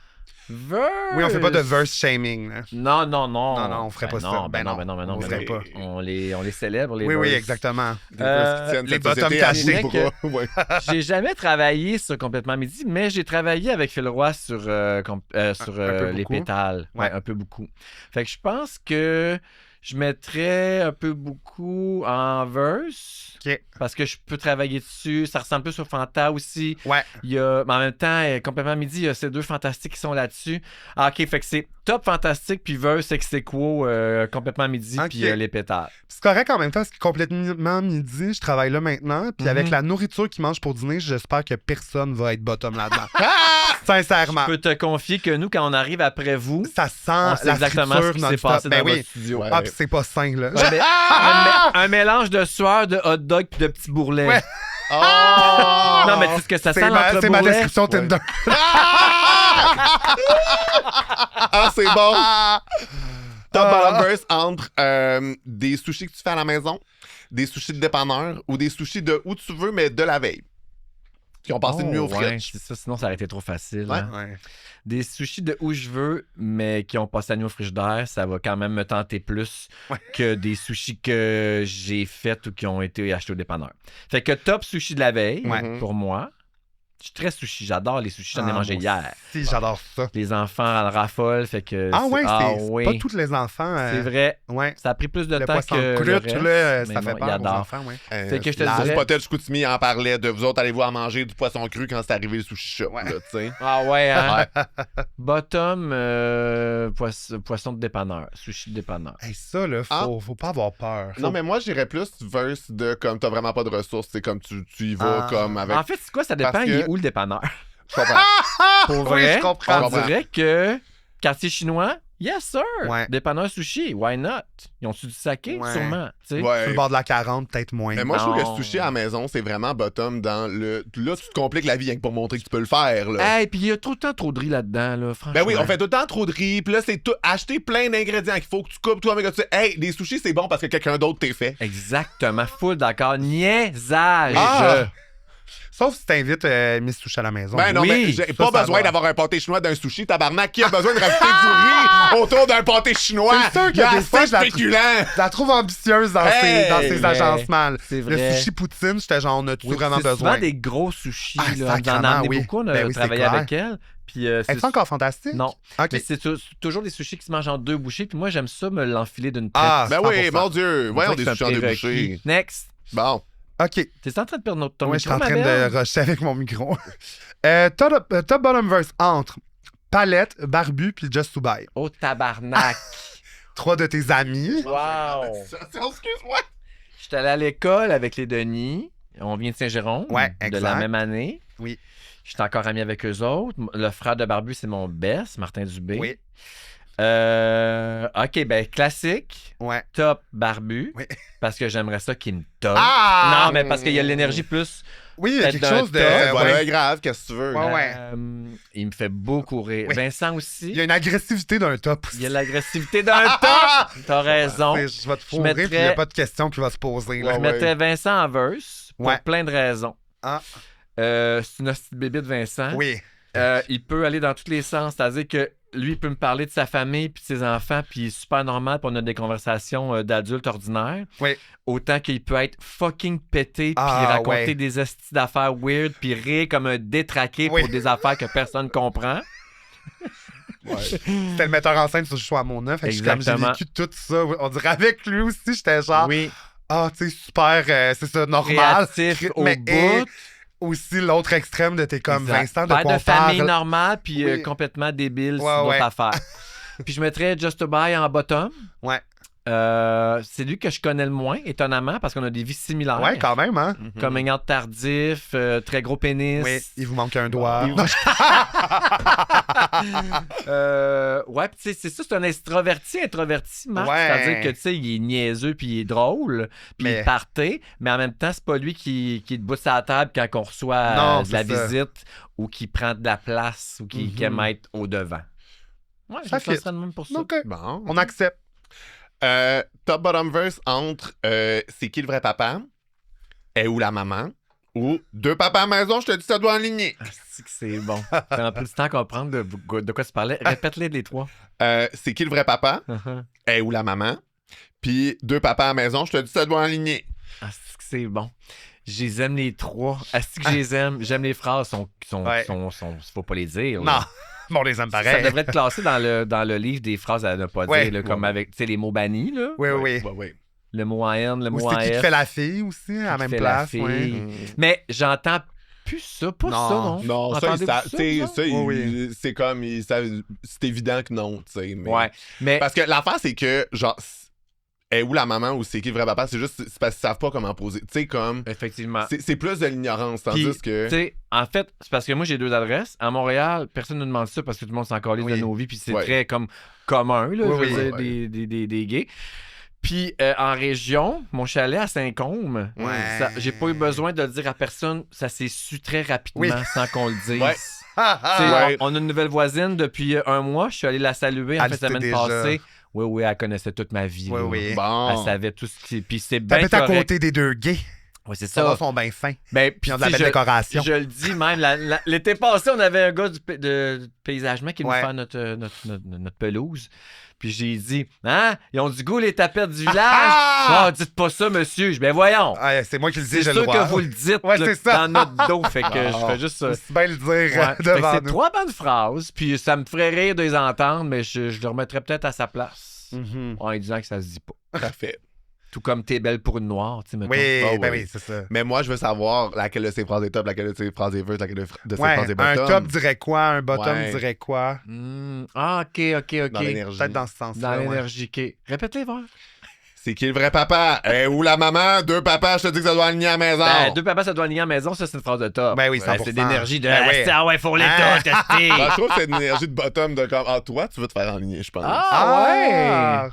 Verse. Oui, on fait pas de verse shaming. Là. Non, non, non. Non, non, on ferait pas ça. Non, Ben non, ben non. on ben ferait non. pas. On les célèbre, les Oui, oui, verse. exactement. Des verses qui tiennent les cette bottoms société à cachés. bout de bras. Ouais. J'ai jamais travaillé sur Complètement Midi, mais j'ai travaillé avec Phil Roy sur, peu les beaucoup. pétales. Ouais, Ouais. un peu beaucoup. Fait que je pense que Je mettrais un peu beaucoup en verse. OK. Parce que je peux travailler dessus. Ça ressemble plus au Fanta aussi. Ouais. Il y a, mais en même temps, complètement midi, il y a ces deux fantastiques qui sont là-dessus. Ah, OK, fait que c'est top fantastique, puis verse ex aequo, complètement midi, OK. puis les pétards. C'est correct en même temps, parce que complètement midi, je travaille là maintenant. Puis avec la nourriture qu'ils mangent pour dîner, j'espère que personne va être bottom là-dedans. Sincèrement. Je peux te confier que nous, quand on arrive après vous, Ça sent on sait la exactement ce friture qui s'est non-stop. passé dans Ben votre oui. studio. Ouais. Ah, puis c'est pas sain, là. Un mélange de sueur, de hot dog et de petits bourrelets. Ouais. Oh! Non, mais tu sais ce que ça sent C'est ma l'entre-bourrelet? description Tinder. Ah, c'est bon! Top Ah. bottom verse entre des sushis que tu fais à la maison, des sushis de dépanneur ou des sushis de où tu veux, mais de la veille. Qui ont passé une nuit au ouais, fridge. c'est ça, sinon ça aurait été trop facile. Ouais. hein. Ouais. Des sushis de où je veux, mais qui ont passé la nuit au frigidaire, ça va quand même me tenter plus que des sushis que j'ai faits ou qui ont été achetés au dépanneur. Fait que top sushi de la veille, Ouais. pour moi. Je suis très sushi, j'adore les sushis, j'en ai Ah, mangé moi hier. Si, j'adore ça. Les enfants en raffolent, fait que... Ah ouais, c'est oui. pas tous les enfants. C'est vrai. Ouais. Ça a pris plus de Le temps poisson que brut, le reste, là, mais ça non, fait ils peur aux adorent. enfants, ouais. Fait que je te la dirais- Spotted Chicoutimi en parlait de vous autres, allez-vous à manger du poisson cru quand c'est arrivé le sushi shop, Ouais. là, tu sais. Ah ouais, hein? Bottom, poisson de dépanneur, sushi de dépanneur. Hey, ça, là, faut pas avoir peur. Non, mais moi, j'irais plus verse de comme t'as vraiment pas de ressources, c'est comme tu y vas Ah. comme avec. En fait, c'est quoi? Ça dépend, Parce il est que- où le dépanneur? Je comprends. Pour Oui, vrai, je comprends. on dirait que quartier chinois, yes sir! Ouais. Dépanneur sushi, why not? Ils ont-tu du saké? Ouais. Sûrement. tu sais. Sur Ouais. le bord de la 40, peut-être moins. Mais moi, je trouve que Non. le sushi à la maison, c'est vraiment bottom dans le. Là, tu te compliques la vie rien que pour montrer que tu peux le faire, là. Hey, puis il y a tout le temps trop de riz là-dedans, là, franchement. Ben oui, on fait tout le temps trop de riz, puis là, c'est tout acheter plein d'ingrédients qu'il faut que tu coupes toi-même. que tu sais, hey, des sushis, c'est bon parce que quelqu'un d'autre t'est fait. Exactement, full d'accord. Niaisage! Ah! Sauf si t'invites Miss Sushi à la maison. Ben non, Oui, mais j'ai ça, pas ça besoin va. d'avoir un pâté chinois d'un sushi, tabarnak. Qui a besoin de rajouter du riz autour d'un pâté chinois? C'est sûr que Il y a des assez fois, de je la- féculents. Je la trouve ambitieuse dans Hey, ses mais agencements. c'est Le vrai. sushi poutine, j'étais genre, on a-tu Oui, vraiment c'est besoin? souvent des gros sushis. Ah, là. On en a sacrément, amené oui. beaucoup, on a Ben oui, c'est travaillé clair. avec elle. Puis, c'est Est-ce encore fantastique? Non. OK. Mais c'est toujours des sushis qui se mangent en deux bouchées. Puis moi, j'aime ça me l'enfiler d'une traite. Ah, Ben oui, 100%. mon Dieu. On Voyons dirait des que c'est sushis en un débouchés. prérequis. Next. Bon. OK. T'es en train de perdre ton Ouais, je suis micro, en ma train belle? de rusher avec mon micro. Top bottom verse entre Palette, Barbu puis Just to Buy. Oh, tabarnak. 3 de tes amis. Wow. Excuse-moi. J'étais allé à l'école avec les Denis. On vient de Saint-Jérôme. Ouais, De exact. la même année. Oui. J'étais encore ami avec eux autres. Le frère de Barbu, c'est mon best, Martin Dubé. Oui. OK, ben classique. Ouais. Top Barbu. Oui. Parce que j'aimerais ça qu'il me top. Ah! Non, mais parce qu'il y a l'énergie plus. Oui, il y a Peut-être quelque chose de. d'un top. Voilà, ouais. grave, qu'est-ce que tu veux? Ouais, ouais. Il me fait beaucoup rire. Oui. Vincent aussi. Il y a une agressivité d'un top aussi. Il y a l'agressivité d'un top. T'as raison. Je vais te Je fourrer, mettrais- puis il n'y a pas de question qui va se poser. Là. Je mettrais Vincent en verse pour Ouais. plein de raisons. Ah. C'est une petite bébite, Vincent. Oui. Il peut aller dans tous les sens. C'est-à-dire que lui, il peut me parler de sa famille puis de ses enfants, puis il est super normal pour on a des conversations d'adultes ordinaires. Oui. Autant qu'il peut être fucking pété puis Ah, raconter ouais. des estis d'affaires weird puis rire comme un détraqué Oui. pour des affaires que personne comprend. C'était le metteur en scène sur le choix à mon neuf. Fait que j'ai Exactement. vécu tout ça. On dirait avec lui aussi, j'étais genre, Oui. ah, tu sais, super, c'est ça, normal. Créatif au Mais bout. et aussi l'autre extrême de t'es comme Exact. Vincent, de Père quoi de on parle. famille normale puis Oui. complètement débile Ouais, sur d'autres ouais. affaires. Puis je mettrais Just to Buy en bottom. Ouais. C'est lui que je connais le moins, étonnamment, parce qu'on a des vies similaires. Ouais, quand même, hein. Coming out tardif, très gros pénis. Oui, il vous manque un doigt. Il- Ouais, puis tu sais, c'est ça, c'est un introverti, Marc. Ouais. C'est-à-dire que, tu sais, il est niaiseux, puis il est drôle, puis Mais- il partait, mais en même temps, c'est pas lui qui est debout sur la table quand on reçoit Non, de la c'est ça. visite ou qui prend de la place ou qui aime être au-devant. Ouais, Ça je fit. penserais de même pour ça. OK, Bon. on accepte. Top bottom verse entre c'est qui le vrai papa? Et où la maman? Ou deux papas à la maison, je te dis ça doit aligner. Ah, c'est que c'est bon. Ça a pris du temps à comprendre de quoi tu parlais. Répète-les les trois. C'est qui le vrai papa? Et où la maman? Puis deux papas à la maison, je te dis ça doit aligner. Ah, c'est que c'est bon. Je les aime les trois. Est-ce que je les aime? J'aime les phrases. Ouais. Faut pas les dire. là. Bon, on les aime Ça pareil. devrait être classé dans le livre des phrases à ne pas Ouais. dire, là, comme avec les mots bannis, là. Oui, oui. Ouais. Le mot en N, le Ou mot en c'est qui te F. fait la fille aussi, à la qui même fait place. la ouais. fille. Mais j'entends plus ça, pas Non. ça, non? Non, ça, Entendez-vous ça, vous autres? Oui. c'est comme, c'est évident que non, tu sais. Mais... Ouais, mais... Parce que l'affaire, c'est que, genre, est où la maman ou c'est qui le vrai papa, c'est juste, c'est parce qu'ils savent pas comment poser. Tu sais, comme, Effectivement. c'est plus de l'ignorance, tandis Puis, que... tu sais, en fait, c'est parce que moi, j'ai 2 adresses. À Montréal, personne ne demande ça parce que tout le monde s'en calisse de Oui. nos vies, puis c'est Ouais. très comme commun, là, Oui, je veux oui. dire, des gays. Puis en région, mon chalet à Saint-Côme, Ouais. j'ai pas eu besoin de le dire à personne. Ça s'est su très rapidement Oui. sans qu'on le dise. Ouais. Tu sais, Ouais. on a une nouvelle voisine depuis 1 mois. Je suis allé la saluer en Elle fait sait semaine déjà. passée. Oui, elle connaissait toute ma vie. Oui, là. oui. Bon. Elle savait tout ce qui. Puis c'est bien T'habites à correct. côté des 2 gays. Oui, c'est Ça ça. va, sont bien fins. Ben, Puis puis ils ont de la tu sais, belle décoration. je le dis même, l'été passé, on avait un gars de paysagement qui nous Ouais. fait notre pelouse. Puis j'ai dit, hein, ils ont du goût les tapettes du village. Ah, dites pas ça, monsieur. Je dis, ben voyons. Ah, c'est moi qui le dis, C'est je le sûr vois. que vous le dites Ouais, là, c'est ça. dans notre dos. Fait que je fais juste ça. C'est bien le dire Ouais. Fait que devant c'est nous. 3 bonnes phrases, puis ça me ferait rire de les entendre, mais je le remettrais peut-être à sa place Mhm. en lui disant que ça se dit pas. Parfait. Tout comme t'es belle pour une noire, tu sais, mettons. Oui, Ah, ben oui. oui, c'est ça. Mais moi, je veux savoir laquelle de ces phrases est top, laquelle de ces phrases est verse, laquelle de ces Ouais, phrases est un bottom. top dirait quoi? Un bottom Ouais. dirait quoi? Ah, OK. Dans l'énergie. Peut-être dans ce sens-là. Dans ouais. l'énergie. OK. Répète les vers. C'est qui le vrai papa? Où la maman? 2 papas, je te dis que ça doit aligner à la maison. Ben, 2 papas, ça doit aligner à la maison, ça, c'est une phrase de top. Ben oui, 100%. C'est d'énergie de. Ben oui. Ah ouais, faut les Ah. toutes, esti. Ben, je trouve que c'est une énergie de bottom de comme, toi, tu veux te faire enligner, je pense. Ah!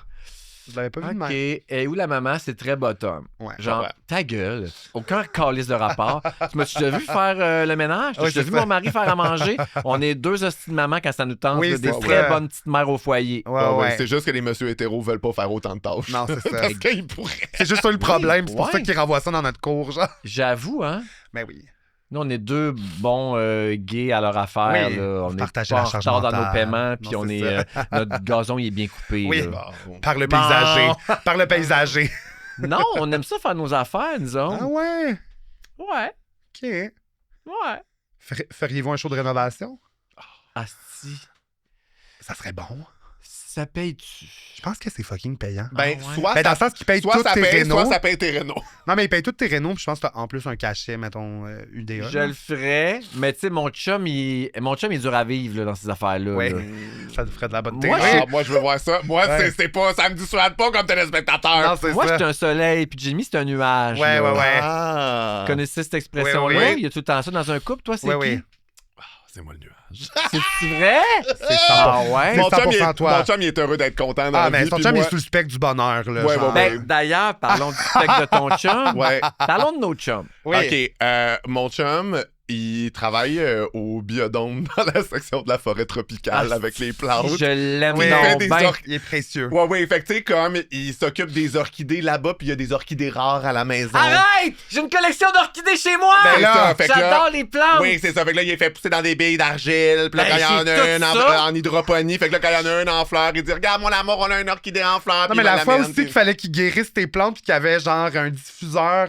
Je l'avais pas vu de OK. même. Et où la maman, c'est très bottom. Ouais. Genre, Ouais. ta gueule. Aucun calice de rapport. Tu m'as-tu déjà vu faire le ménage? Tu Oui, m'as déjà c'est vu ça. mon mari faire à manger? On est 2 hosties de maman quand ça nous tente. Oui, là, des c'est très ça. bonnes petites mères au foyer. Ouais, Ouais, ouais. c'est juste que les messieurs hétéros veulent pas faire autant de tâches. Non, c'est ça. Parce qu'ils pourraient. C'est juste ça le problème. C'est pour Ouais. ça qu'ils renvoient ça dans notre cours, genre. J'avoue, hein? Ben oui. Nous, on est 2 bons gays à leur affaire. Oui, là. On vous est partagez pas la en charge retard dans mentale. nos paiements, puis Non, on c'est est, ça. notre gazon il est bien coupé. Oui. là. Par le Bon. paysager. Par le paysager. Non, on aime ça faire nos affaires, nous autres. Ah ouais? Ouais, OK. ouais. Feriez-vous un show de rénovation? Asti, Ça serait bon. ça paye-tu? Je pense que c'est fucking payant. Ben, Ah ouais. soit, Ben, dans ça, le sens qu'ils payent soit tous ça tes paye, rénaux. soit ça paye tes rénaux. Non, mais ils payent tous tes rénaux, puis je pense que t'as en plus un cachet, mettons, UDA. Je le ferais, mais tu sais, mon chum, il est dur à vivre là, dans ces affaires-là. Ouais. là. Ça te ferait de la bonne Moi, télé. Moi, je veux voir ça. Moi, Ouais. c'est pas, ça me dissuade pas comme téléspectateur. Non, c'est Moi, ça. j'étais un soleil, puis Jimmy, c'est un nuage. Ouais, là. ouais, ouais. Ah. Vous connaissez cette expression-là? Oui, oui. Il y a tout le temps ça dans un couple. Toi, c'est Ouais, qui? ouais. C'est moi le nuage. C'est vrai? C'est Ah 100%. ouais? C'est Mon chum, 100% toi. mon chum, il est heureux d'être content dans Ah, la mais vie. son puis chum moi- est sous le spectre du bonheur, là. Ouais, genre. ouais, Ben, d'ailleurs, parlons du spectre de ton chum. Ouais. Parlons de nos chums. Oui. OK. Mon chum, il travaille au biodôme dans la section de la forêt tropicale Ah, avec les plantes. Je l'aime Oui, il fait donc des ben. orques. Il est précieux. Ouais, ouais, fait que tu sais, comme il s'occupe des orchidées là-bas, puis il y a des orchidées rares à la maison. Arrête! J'ai une collection d'orchidées chez moi! Ben là, là, fait que là- J'adore les plantes! Oui, c'est ça. Fait que là, il est fait pousser dans des billes d'argile. Puis là, Ben, quand il y en j'ai a tout un ça. en hydroponie, fait que là, quand il y en a un en fleurs, il dit Regarde, mon amour, on a une orchidée en fleurs. Non, puis mais il va la fois l'amener, aussi qu'il fallait qu'il guérisse tes plantes puis qu'il y avait genre un diffuseur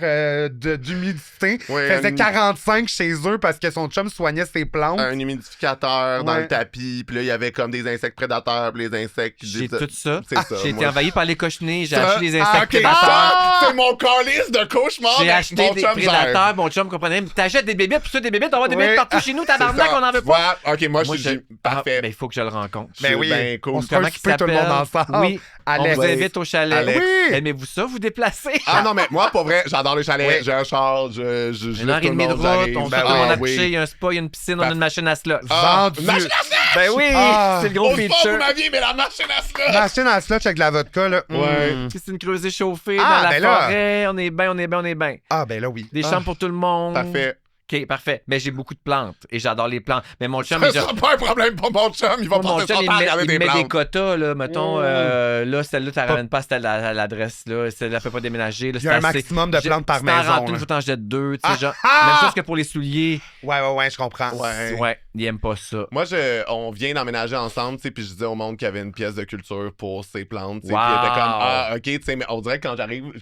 d'humidité. Ouais, Il faisait un- 45 chez eux parce que son chum soignait ses plantes. un humidificateur dans Ouais. le tapis, puis là, il y avait comme des insectes prédateurs, puis les insectes qui J'ai disent- tout ça. C'est ça. J'ai été moi. envahi par les cochenilles, j'ai Ça- acheté les Ah, insectes ok, prédateurs. ça, c'est mon calice de cauchemar. J'ai mais acheté mon des chum gère. prédateurs, mon chum comprenait. T'achètes des bébites, puis ça, des bébites, on va avoir des Oui. bébites partout chez nous, tabarnak, C'est ça. on en veut pas. Ouais, ok, moi, je suis parfait. Ben, il faut que je le rencontre. Ben oui, Ben, cool. on se fait un Comment qu'il souper tout le monde s'appelle? ensemble. Oui, Alex. on vous invite au chalet. Alex. Oui. Aimez-vous ça, vous déplacer? Ah non, mais moi, pour vrai, j'adore les chalets. Oui. J'ai un char, je Une laisse heure et tout le demie de monde, route, j'arrive. on se Ben fait tout le monde oui. à coucher, il y a un spa, il y a une piscine, on a une machine à slot. Vendu. Machine à slot! Ben oui, Ah. c'est le gros Ose pas, feature. vous m'aviez, mais la machine à slot! Machine à slotch avec de la vodka, là. Ouais. Piscine creusée chauffée Ah, dans la ben là. forêt, on est bien, on est bien, on est bien. Ah, ben là, oui. Des Ah. chambres pour tout le monde. Parfait. OK, parfait. Mais j'ai beaucoup de plantes et j'adore les plantes. Mais mon chum, Ça il sera pas un problème pour mon chum. Il va mon passer chum, son il temps à met, regarder il des met des plantes. quotas, là. Mettons, là, celle-là, tu la ramènes pas à l'adresse, là. Celle-là, peut pas déménager. Là, Il y a un c'est assez. maximum de plantes par Si t'en maison, rentres une, là. faut t'en jeter 2. Tu sais, Ah, genre. ah! Même chose que pour les souliers. Ouais, je comprends. Ouais. Ouais, il aime pas ça. Moi, on vient d'emménager ensemble, tu sais, puis je disais au monde qu'il y avait une pièce de culture pour ces plantes, tu sais, Wow. puis il était comme, ah, ok, tu sais, mais on dirait que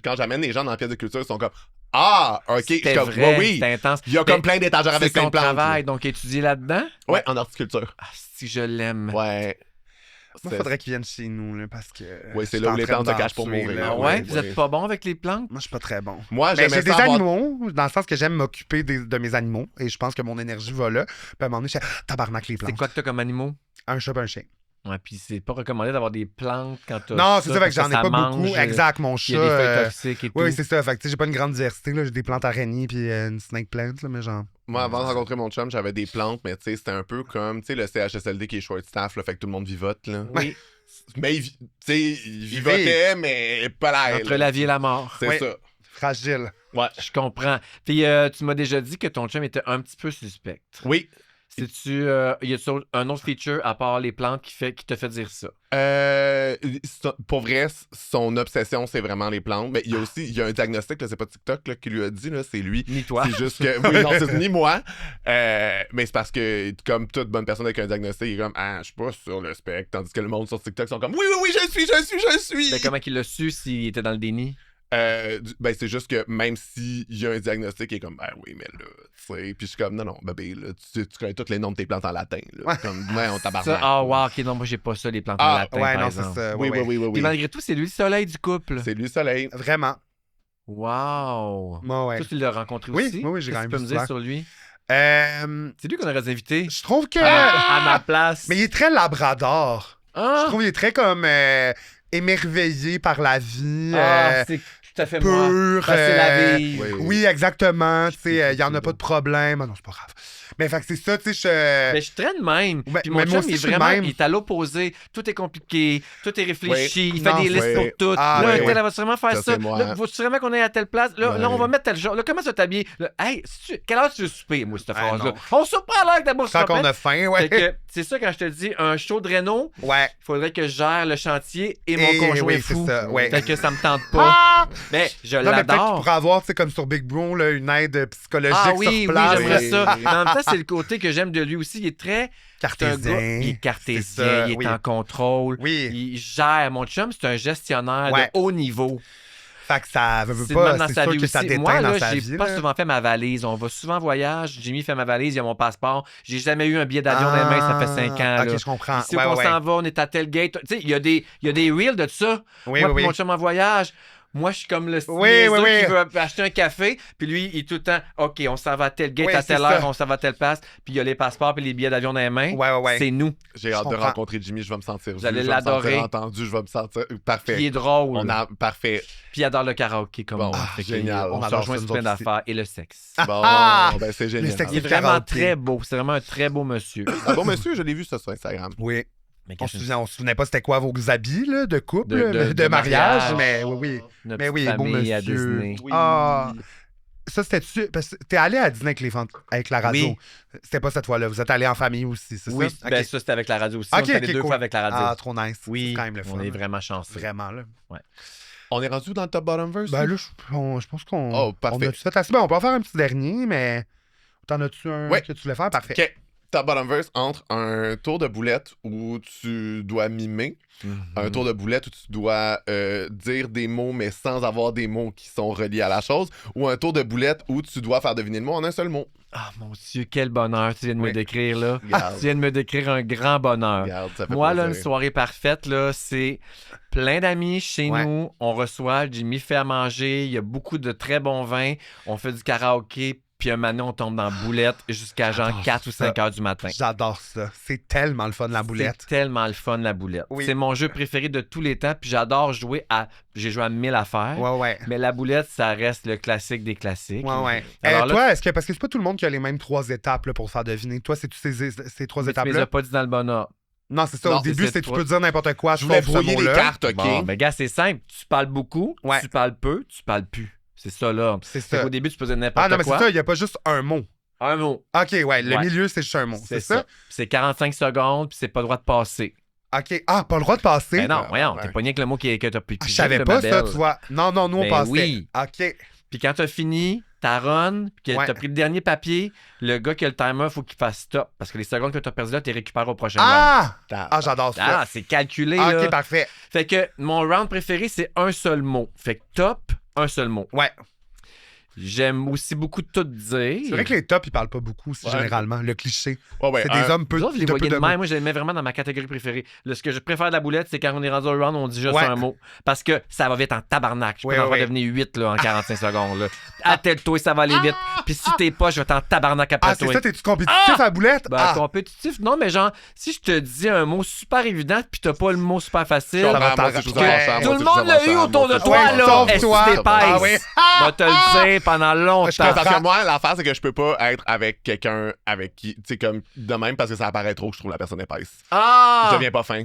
quand j'amène les gens dans la pièce de culture, ils sont comme, Ah, OK. C'était Comme, vrai, oui. c'était intense. Il y a comme plein d'étagères avec C'est plein son de plantes. travail, donc étudier là-dedans. Ouais, en horticulture. Ah, si je l'aime. Ouais. Moi, il faudrait qu'ils viennent chez nous, là, parce que. Oui, c'est je là suis où en les train plantes de se cachent pour m'en tuer, mourir. là. Ah Ouais, ouais? ouais. Vous êtes pas bon avec les plantes? Moi, je suis pas très bon. Moi, Mais j'aimais j'ai des ça avoir- animaux, dans le sens que j'aime m'occuper de mes animaux, et je pense que mon énergie va là. Puis à un moment donné, je fais tabarnak les plantes. C'est quoi que t'as comme animaux? Un chat, puis un chien. Ouais, puis c'est pas recommandé d'avoir des plantes quand t'as Non, c'est ça, fait que parce j'en ai pas mange, beaucoup. Exact, mon Il chat. y a des feuilles toxiques et tout. Oui, c'est ça. Fait que tu sais, j'ai pas une grande diversité. Là. J'ai des plantes araignées puis une snake plant, là, mais genre. Moi, avant de rencontrer mon chum, j'avais des plantes, mais tu sais, c'était un peu comme, tu sais, le CHSLD qui est short staff, là, fait que tout le monde vivote, là. Oui, Mais, tu sais, il vivotait, mais pas là. entre la vie et la mort. C'est Oui. ça. Fragile. Ouais. Je comprends. Puis tu m'as déjà dit que ton chum était un petit peu suspect. Oui. C'est-tu... y a-tu un autre feature à part les plantes qui te fait dire ça? Pour vrai, son obsession, c'est vraiment les plantes. Mais il y a aussi, il y a un diagnostic, là, c'est pas TikTok là, qui lui a dit, là, c'est lui. Ni toi. C'est juste que. Oui, non, c'est ni moi. Mais c'est parce que, comme toute bonne personne avec un diagnostic, il est comme, ah, je suis pas sur le spectre. Tandis que le monde sur TikTok sont comme, oui, oui, oui, je suis. Ben, comment il l'a su s'il était dans le déni? Ben, c'est juste que même s'il y a un diagnostic, il est comme, ah oui, mais là, tu sais. Puis je suis comme, non, bébé, là, tu connais tous les noms de tes plantes en latin. Là. Comme, ouais, on Ça, tabarnak. ah, wow, ok, non, moi, j'ai pas ça, les plantes en Ah, latin, Ouais, par non, c'est exemple. ça. Oui, ouais, oui, oui, oui, Puis oui. malgré tout, c'est lui le soleil du couple. C'est lui, soleil. Vraiment. Wow. Moi, ouais. Toi, tu l'as rencontré Oui, aussi? oui, oui, j'ai Qu'est-ce quand que même tu peux me vu dire souvent. sur lui? Je C'est lui qu'on aurait dû inviter. trouve que. À ma place. Mais il est très labrador. Je Ah, trouve qu'il est très comme émerveillé par la vie. c'est tout à fait moi. pur. Facile à vivre. Oui. Oui, exactement. Tu sais, il n'y en a pas de problème. Ah non, c'est pas grave. Mais fait que c'est ça, tu sais, Mais je traîne même. Ouais, Puis mon mais moi chum, aussi, il est je suis le vraiment, même. il est à l'opposé. Tout est compliqué, tout est réfléchi. Oui. Il fait Non, des listes oui. pour tout. Ah, là, oui, un tel, oui. elle va sûrement faire Ça, ça. c'est moi. Là, faut-tu vraiment qu'on aille à telle place? Là, Ouais. là, on va mettre tel genre. Là, comment ça t'habiller? Là, hey, quelle heure tu veux souper, moi, cette Ah, phrase-là? non. On surprend là avec ta bourse quand on a faim, ouais. C'est ça, quand je te dis un show de réno, Ouais. il faudrait que je gère le chantier et mon Et conjoint oui, est fou. c'est ça, ouais. Fait que ça me tente pas. Ah! Mais je Non, mais peut-être qu'il l'adore. pourrait avoir, tu sais, comme sur Big Bro, là, une aide psychologique Ah oui, sur oui, place. j'aimerais oui. ça. Mais en même temps, c'est le côté que j'aime de lui aussi. Il est très... C'est un Cartésien. gars, il est C'est cartésien, ça, il est oui. en contrôle, Oui. il gère. Mon chum, c'est un gestionnaire Ouais. de haut niveau. Fait que ça veut C'est pas, même dans c'est sa sûr vie que ça aussi. déteint Moi, dans là, sa j'ai vie. pas là. souvent fait ma valise. On va souvent en voyage. Jimmy fait ma valise, il a mon passeport. J'ai jamais eu un billet d'avion dans les mains, ça fait 5 ans. Ok, là. je comprends. Ici, Ouais, où on ouais, s'en va, on est à tel gate. Tu sais, il y a des reels de ça. Oui, Moi, oui, puis mon oui. chum en voyage. Moi, je suis comme le Oui, niaiseux oui, oui. qui veut acheter un café, puis lui, il est tout le temps, OK, on s'en va à tel gate Oui, à telle c'est heure, ça. on s'en va à telle place, puis il y a les passeports puis les billets d'avion dans les mains. Ouais, ouais, ouais. C'est nous. J'ai Je hâte de comprends. rencontrer Jimmy, je vais me sentir Vous allez vu, je vais me sentir l'adorer. entendu, je vais me sentir parfait. Puis il est drôle. On a parfait. Puis il adore le karaoké comme Bon, moi. Fait que génial. On On se adore rejoint ça, sur nous plein autres aussi. d'affaires et le sexe. Bon, Ah! ben c'est génial. Le sexe Il est le vraiment karaoké. très beau. C'est vraiment un très beau monsieur. Ah bon, monsieur, je l'ai vu ça sur Instagram. Oui. Mais On se souvenait pas c'était quoi vos habits là, de couple, De de mariage, mariage. mais oui, oui. Notre Mais oui, petite beau famille à monsieur. Disney. Oui. Ah, ça c'était-tu parce que t'es allé à dîner avec la radio. Oui. C'était pas cette fois-là, vous êtes allé en famille aussi, c'est Oui, ça? ben Ok. ça c'était avec la radio aussi. Ok, On est allé ok, deux cool. fois avec la radio. Ah, trop nice. Oui, C'est quand même le fun. on est là. vraiment chanceux. Vraiment là. On est rendu dans le top bottom verse? Ben là, je pense qu'on Oh, parfait. on a tout fait assez. Ben, on peut en faire un petit dernier, mais t'en as-tu un Ouais. que tu voulais faire? Parfait. OK. Top bottom verse entre un tour de boulette où tu dois mimer, un tour de boulette où tu dois dire des mots mais sans avoir des mots qui sont reliés à la chose, ou un tour de boulette où tu dois faire deviner le mot en un seul mot. Ah mon Dieu, quel bonheur tu viens de me Oui. décrire là. Regarde. Tu viens de me décrire un grand bonheur. Regarde, ça fait Moi, là, plaisir. une soirée parfaite, là, c'est plein d'amis chez Ouais. nous. On reçoit, Jimmy fait à manger. Il y a beaucoup de très bons vins. On fait du karaoké. Puis un moment, on tombe dans la boulette jusqu'à genre J'adore 4 ou 5 ça. heures du matin. J'adore ça. C'est tellement le fun, la boulette. C'est tellement le fun, la boulette. Oui. C'est mon jeu préféré de tous les temps. Puis j'adore jouer à... J'ai joué à 1000 affaires. Ouais, ouais. Mais la boulette, ça reste le classique des classiques. Ouais, ouais. Alors là, toi, est-ce que, parce que c'est pas tout le monde qui a les mêmes 3 étapes là, pour faire deviner. Toi, c'est-tu ces 3 mais tu me les étapes-là? as pas dit dans le bon ordre. Non, c'est ça. Non, Au début, c'est c'est tu trois. peux dire n'importe quoi. Je voulais sauf ce brouiller les mot-là. cartes, OK? Bon, ben gars, c'est simple. Tu parles beaucoup, Ouais. tu parles peu, tu parles plus. C'est ça, là. C'est Fait ça. qu'au début, tu peux dire n'importe Ah non, mais quoi. c'est ça, il n'y a pas juste un mot. Un mot. OK, ouais, le Ouais. milieu, c'est juste un mot. C'est ça? Puis c'est 45 secondes, puis c'est pas le droit de passer. OK. Ah, pas le droit de passer. Ben non, voyons, ouais. t'es pogné avec le mot que t'as pu Ah, je savais pas ça, tu vois. Non, non, nous, on Ben passait. oui. OK. Puis quand t'as fini, t'as run, puis que Ouais. t'as pris le dernier papier, le gars qui a le timer, faut qu'il fasse stop. Parce que les secondes que t'as perdues là, t'es récupéré au prochain round. Ah, j'adore ça. Ah, c'est calculé, Ah, là. OK, parfait. Fait que mon round préféré, c'est un seul mot. Fait que top, un seul mot. Ouais. J'aime aussi beaucoup tout dire. C'est vrai que les tops, ils parlent pas beaucoup, aussi, Ouais. généralement. Le cliché. Ouais, C'est des hommes peu Vous autres, vous les de peu voyez de de mots. même. Moi, je les mets vraiment dans ma catégorie préférée. Ce que je préfère de la boulette, c'est quand on est rendu au round, on dit juste Ouais. un mot. Parce que ça va vite en tabarnak. Je peux Ouais, en ouais. devenir 8 là, en 45 secondes. Là. Attelle-toi, ça va aller vite. Puis si t'es pas, je vais t'en tabarnak après Ah, c'est toi. ça, t'es-tu compétitif à la boulette? Ben, Ah, compétitif, non, mais genre, si je te dis un mot super évident puis t'as pas le mot super facile, Ça va, va moi, t'en c'est juste rappeler. avoir ça, tout moi, le c'est monde juste l'a avoir eu ça, autour de moi, toi, ouais, là. sauf Est-ce toi. que t'épaisses? Ah oui. Va te le dire pendant longtemps. Parce que moi, l'affaire, c'est que je peux pas être avec quelqu'un avec qui, tu sais, comme de même, parce que ça apparaît trop que je trouve la personne épaisse. Ah! Je deviens pas fin.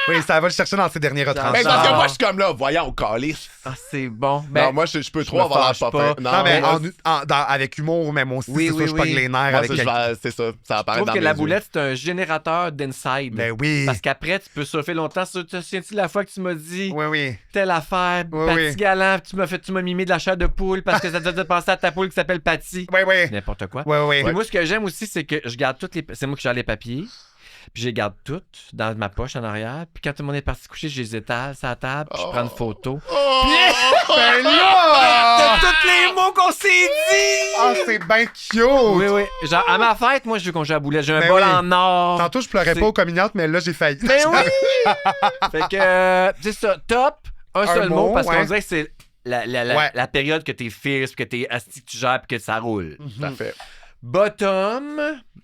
Oui, ça va le chercher dans ses derniers retranchements. Mais parce que Ah. moi, je suis comme là, voyons, calice. Ah, c'est bon. Ben, Non, moi, je peux trop me avoir l'air fâche pas pas. fin. Non, mais moi, avec humour, mais moi aussi, Oui, c'est oui, sûr, je pogne oui. les nerfs moi, avec quelqu'un. c'est ça. Ça je apparaît trouve dans que mes la yeux. boulette, c'est un générateur d'inside. Ben oui. Parce qu'après, tu peux surfer longtemps. Tu te souviens-tu de la fois que tu m'as dit Oui, oui. telle affaire, Oui, Patty oui. Galant, puis tu m'as mimé de la chair de poule parce que ça te fait penser à ta poule qui s'appelle Patty. Oui, oui. N'importe quoi. Oui, oui. Puis moi, ce que j'aime aussi, c'est que je garde toutes les. C'est moi qui gère les papiers. Puis je les garde toutes dans ma poche en arrière. Puis quand tout le monde est parti coucher, je les étale sur la table. Puis je prends une photo. Oh! Ben là! De tous les mots qu'on s'est dit! Ah, c'est bien cute! Oui, oui. Genre, à ma fête, moi, je veux qu'on joue à boulette. J'ai un Ben bol oui. en or. Tantôt, je pleurais C'est- pas aux communiantes, mais là, j'ai failli. Ben oui! Fait que, c'est ça. Top, un seul mot, mot, parce qu'on ouais. dirait que c'est Ouais. la période que t'es fierce, que t'es asti, que tu gères, puis que ça roule. Tout à fait. Bottom,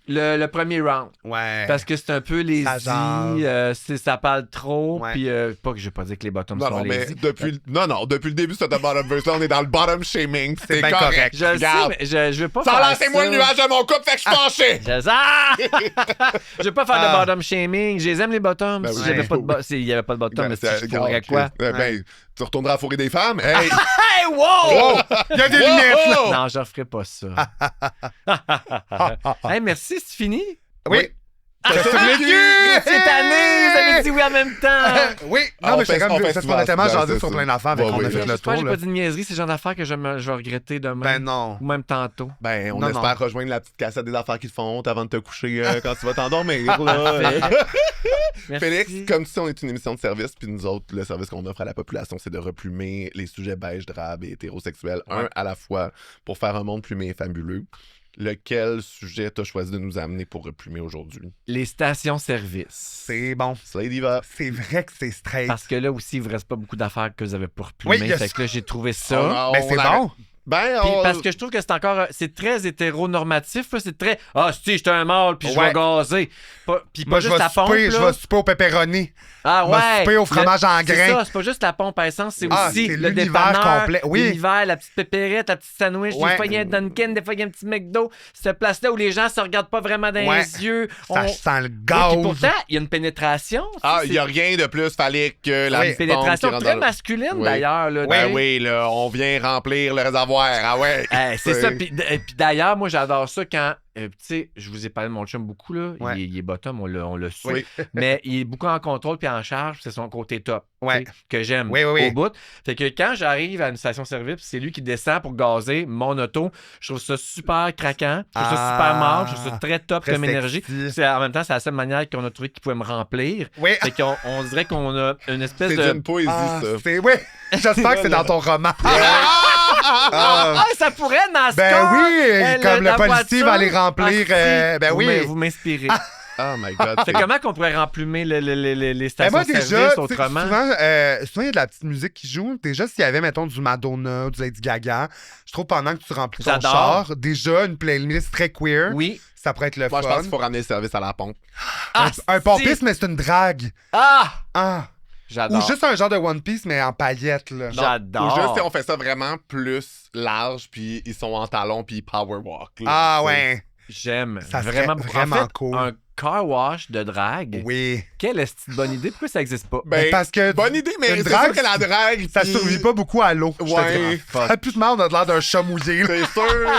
le premier round. Ouais. Parce que c'est un peu lazy, Ça jase. ça parle trop, Ouais. puis pas que je vais pas dire que les bottoms Non, sont non, mais lazy. depuis le début de cette bottom verse-là, on est dans le bottom shaming. puis C'est bien correct. Je le sais, Regarde. mais je veux pas Ça faire a lancé moi ça. le nuage de mon couple, fait que je suis fâché. Ah! Je veux pas faire Ah. de bottom shaming. Je les aime les bottoms. Ben si oui. j'avais Ouais. pas de s'il y avait pas de bottom, Ben, mais si c'est- je fourrais regarde, quoi? ben, tu retourneras à fourrer des femmes? Hey! Hey, wow! Oh! Il y a des lunettes, là! Oh! Non, je referai pas ça. Hey, merci, c'est fini? Oui. Ça Ça se se vécu! vécu! Cette année, vous avez dit oui en même temps! Oui, Ah, non, on mais j'étais fait- comme, on fait parce qu'on souvent a tellement ça, jasé c'est sur ça. plein d'affaires, fait Ouais, qu'on oui, a fait oui. le J'espère que tour, j'ai là. pas dit de niaiserie, c'est le genre d'affaires que je vais regretter demain. Ben non. Ou même tantôt. Ben, on Non, espère non. rejoindre la petite cassette des affaires qui te font honte avant de te coucher quand tu vas t'endormir. là. Merci. Félix, comme si on est une émission de service, puis nous autres, le service qu'on offre à la population, c'est de replumer les sujets beige, drabe et hétérosexuels, un à la fois, pour faire un monde plumé et fabuleux. Lequel sujet t'as choisi de nous amener pour replumer aujourd'hui? Les stations-service. C'est bon. Slade Diva. C'est vrai que c'est straight. Parce que là aussi, il vous reste pas beaucoup d'affaires que vous avez pour plumer. Oui, il y a Fait ça. que là, j'ai trouvé ça. Ben, c'est bon. Ben, Puis on... parce que je trouve que c'est encore... C'est très hétéronormatif, là. C'est très... Ah, si, j'étais un mâle, puis je Ouais. vais gazer. Puis pas Moi, je juste vais la pompe, souper, je là. vais souper au pepperoni. Ah je vais ouais! souper au fromage en C'est grains. ça, c'est pas juste la pompe à essence, c'est Ah, aussi c'est le l'univers dépanneur, complet. Oui. l'univers, la petite pépérette, la petite sandwich, Ouais. des fois il y a un Dunkin', des fois il y a un petit McDo. Cette place-là où les gens se regardent pas vraiment dans Ouais. les yeux. Ça sent le Oui, gaz. puis pourtant, il y a une pénétration. Ah, c'est il n'y a rien de plus phallique que la Oui. une pénétration pompe qui très rentre dans le- masculine Oui. d'ailleurs. Là, Ben tu sais. oui, là, on vient remplir le réservoir. Ah ouais. C'est ça. Puis d'ailleurs, moi, j'adore ça quand. Tu sais, je vous ai parlé de mon chum beaucoup, là. Ouais. Il est bottom, on l'a su. Oui. Mais il est beaucoup en contrôle puis en charge, c'est son côté top. Ouais. Tu sais, que j'aime Oui, oui, oui. au bout. Fait que quand j'arrive à une station-service, puis c'est lui qui descend pour gazer mon auto, je trouve ça super craquant. Je trouve ça super marre. Je trouve ça très top Très comme énergie. sexy. En même temps, c'est la seule manière qu'on a trouvé qu'il pouvait me remplir. Oui. Fait qu'on dirait qu'on a une espèce C'est de. d'une poésie, Ah, ça. c'est... Oui. J'espère que c'est dans ton roman. Ah. Ah, ça pourrait dans ce Ben cas, oui, comme le la policier va aller voiture. remplir. Ah, si. Ben oui. Vous m'inspirez. Oh my God. Fait comment qu'on pourrait remplumer les Ben moi, stations-service déjà, tu sais, autrement? souvent, il y a de la petite musique qui joue. Déjà, s'il y avait, mettons, du Madonna ou du Lady Gaga, je trouve pendant que tu remplis ton J'adore. char, déjà, une playlist très queer, Oui. ça pourrait être le Moi, je fun. pense qu'il faut ramener le service à la pompe. Ah, Un si. pompiste, mais c'est une drague. Ah! Ah. J'adore. Ou juste un genre de One Piece, mais en paillettes, là. J'adore. Ou juste si on fait ça vraiment plus large, puis ils sont en talons, puis ils power walk. là. Ah C'est- ouais. J'aime. Ça serait vraiment vraiment en fait, cool. Un car wash de drague. Oui. Quelle est cette bonne idée? Pourquoi ça n'existe pas? Ben, parce que bonne idée, mais une c'est drague, sûr que la drague. Ça puis- survit pas beaucoup à l'eau. je te Ouais. dirais. Fuck. Ah, putain, on a l'air d'un chat mouillé. là. C'est sûr.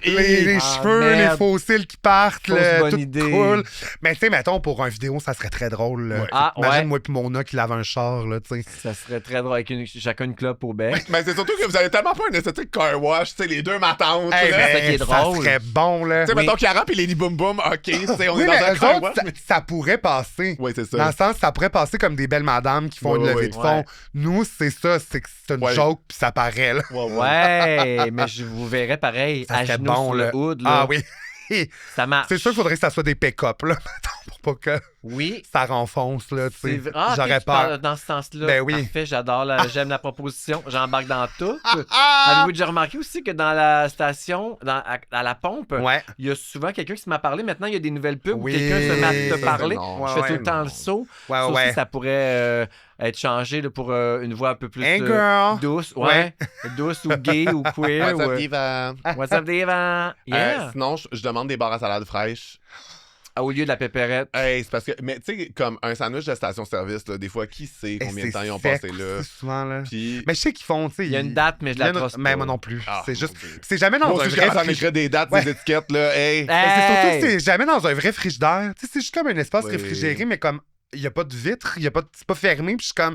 Les Ah, cheveux, merde. les fossiles qui partent, Fausse là, bonne tout idée. cool. Mais tu sais, mettons, pour une vidéo, ça serait très drôle. là. Ouais. Ah, Imagine ouais. moi et Mona qui lave un char, là, tu sais. Ça serait très drôle avec chacun une clope au bec. Mais c'est surtout que vous avez tellement pas un esthétique car wash, tu sais, les deux matantes. Eh là. ça qui est ben, ça drôle. serait bon, là. Tu sais, Oui. mettons Chiara puis Lady Boom Boom, ok, tu sais, on Oui, est mais dans un eux car autres, ouais, ça pourrait passer. Oui, c'est ça. Dans le sens, ça pourrait passer comme des belles madames qui font Ouais, une ouais, levée ouais. de fond. Ouais. Nous, c'est ça, c'est que c'est une Ouais. joke puis ça paraît, là. Ouais, mais je vous verrais pareil, Ça à serait genoux bon, sur là. le hood. Là. Ah oui. Ça marche. C'est sûr qu'il faudrait que ça soit des pick-up, là, mettons, pour pas que Oui. ça renfonce, là, tu C'est sais. vrai. Ah, ok, J'aurais tu peur. parles dans ce sens-là. Ben oui. Parfait, j'aime la proposition. J'embarque dans tout. Ah! Avez-vous déjà remarqué aussi que dans la station, à la pompe, Ouais. il y a souvent quelqu'un qui se met à parler. Maintenant, il y a des nouvelles pubs Oui. où quelqu'un se met à te Ça, parler. non. Je Ouais, fais tout le temps non. le saut. Ouais, Ça ouais. aussi, ça pourrait être changé là, pour une voix un peu plus Hey, girl. douce. Ouais. Douce ou gay ou queer. What's up, ou, Diva? What's up, Diva? Yeah. Sinon, je demande des barres à salade fraîche. Au lieu de la pépérette. Hey, c'est parce que, mais tu sais, comme un sandwich de station-service, là, des fois, qui sait combien de temps ils ont sec passé là? aussi, souvent, là. Puis, Mais je sais qu'ils font, tu sais. Il y a une date, mais je la trosse Mais pas. moi non plus. Ah, C'est mon juste. Dieu. C'est jamais dans moi un aussi, je vrai commence à frigidaire. m'écrire des dates, Ouais. des étiquettes, là. Hey! Mais c'est surtout Hey! que c'est jamais dans un vrai frigidaire. Tu sais, c'est juste comme un espace Oui. réfrigéré, mais comme il n'y a pas de vitre, c'est pas fermé. Puis je suis comme,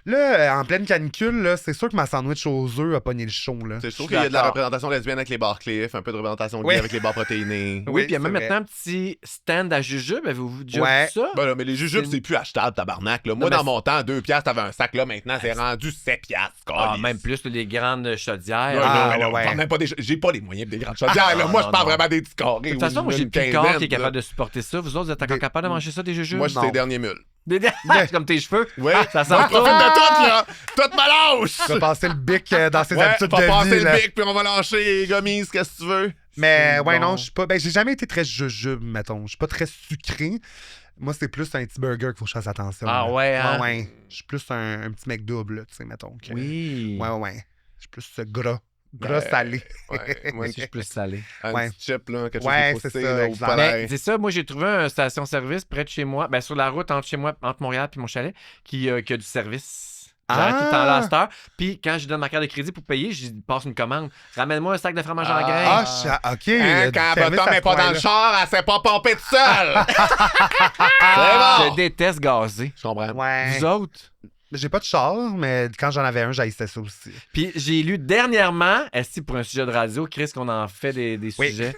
là, en pleine canicule, là, c'est sûr que ma sandwich aux œufs a pogné le chaud, là. Je trouve suis qu'il y a de la d'accord. représentation lesbienne avec les barres Cliff, un peu de représentation gay Oui. avec les barres protéinées. Oui, puis il y a c'est même vrai. maintenant un petit stand à jujubes. Avez-vous déjà Ouais. vu ça? Ben là, mais les jujubes, C'est- c'est plus achetable, tabarnak. Là. Moi, mais dans mon temps, 2 piastres, t'avais un sac. Là, maintenant, c'est rendu 7 piastres. Ah, câlisse. même plus, là, les grandes chaudières. Ouais, Ah, non, mais là, ouais. on parle même pas j'ai pas les moyens de des grandes chaudières. là. Moi, non, je parle non. vraiment des petits carrés. De toute façon, moi, j'ai le plus corps qui est capable de supporter ça. Vous autres, vous êtes encore Des- capable de manger ça, des jujubes? Moi, je suis Non. les derniers mules. C'est comme tes cheveux. Ouais. Ça sent Moi, je profite pas. de tout, là. Tout me lâche. Je vais passer le bic dans ses Ouais, habitudes on va de passer vie, là. le bic, puis on va lâcher les gommises, qu'est-ce que tu veux. Mais C'est ouais, bon. non, je suis pas. Ben, j'ai jamais été très jujube, mettons. Je suis pas très sucré. Moi, c'est plus un petit burger qu'il faut que je fasse attention. Ah là. ouais, hein? Ouais. Je suis plus un petit McDouble, là, tu sais, mettons. que- Oui. Ouais. Je suis plus gras. Gras Ben, salé. Ouais, Moi aussi, je suis plus salé. un Ouais. petit chip, là, quelque Ouais, chose de c'est faussé, ça, là, au exact. palais. Ben, c'est ça, moi j'ai trouvé une station-service près de chez moi, ben, sur la route entre chez moi, entre Montréal et mon chalet, qui a du service. J'arrête tout le temps là à cette heure. Puis quand je donne ma carte de crédit pour payer, je passe une commande. Ramène-moi un sac de fromage en grains. OK. il y a Hein, du quand service Bottom à n'est ce pas dans point-là. le char, elle s'est pas pompée toute seule. Je C'est bon. déteste gazer. Je comprends. Ouais. Vous autres? J'ai pas de char, mais quand j'en avais un, j'haïssais ça aussi. Puis j'ai lu dernièrement, est-ce pour un sujet de radio, Chris, qu'on en fait des Oui. sujets.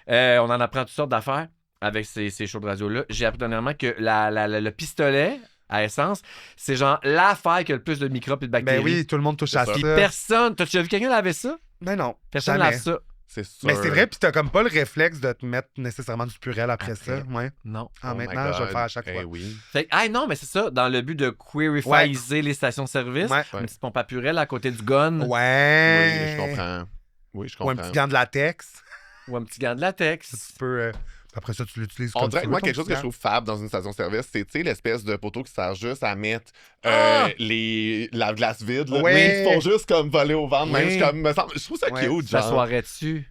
On en apprend toutes sortes d'affaires avec ces shows de radio-là. J'ai appris dernièrement que le pistolet à essence, c'est genre l'affaire qui a le plus de microbes et de bactéries. Ben oui, tout le monde touche C'est à ça. ça. Puis personne. T'as-tu déjà vu quelqu'un laver ça? Ben non. Personne jamais. lave ça. C'est sûr. Mais c'est vrai, puis t'as comme pas le réflexe de te mettre nécessairement du purel après ça. Ouais. Non. Ah, Oh my maintenant, je vais le God. faire à chaque fois. Eh oui. Fait que, non, mais c'est ça, dans le but de queerifier les stations-service, Ouais. une petite pompe à purée à côté du gun Ouais. Oui, je comprends. Oui, je Ou un comprends. petit gant de latex. ou un petit gant de latex. Tu peux. Après ça, tu l'utilises On comme dirait tu que veux, moi, ton quelque chose petit que je gant. trouve fab dans une station-service, c'est, tu sais, l'espèce de poteau qui sert juste à mettre Ah! la glace vide. Là. Ouais. Ils font juste comme voler au ventre. Même, Oui. je trouve ça Ouais. cute, Ça genre. soirait dessus.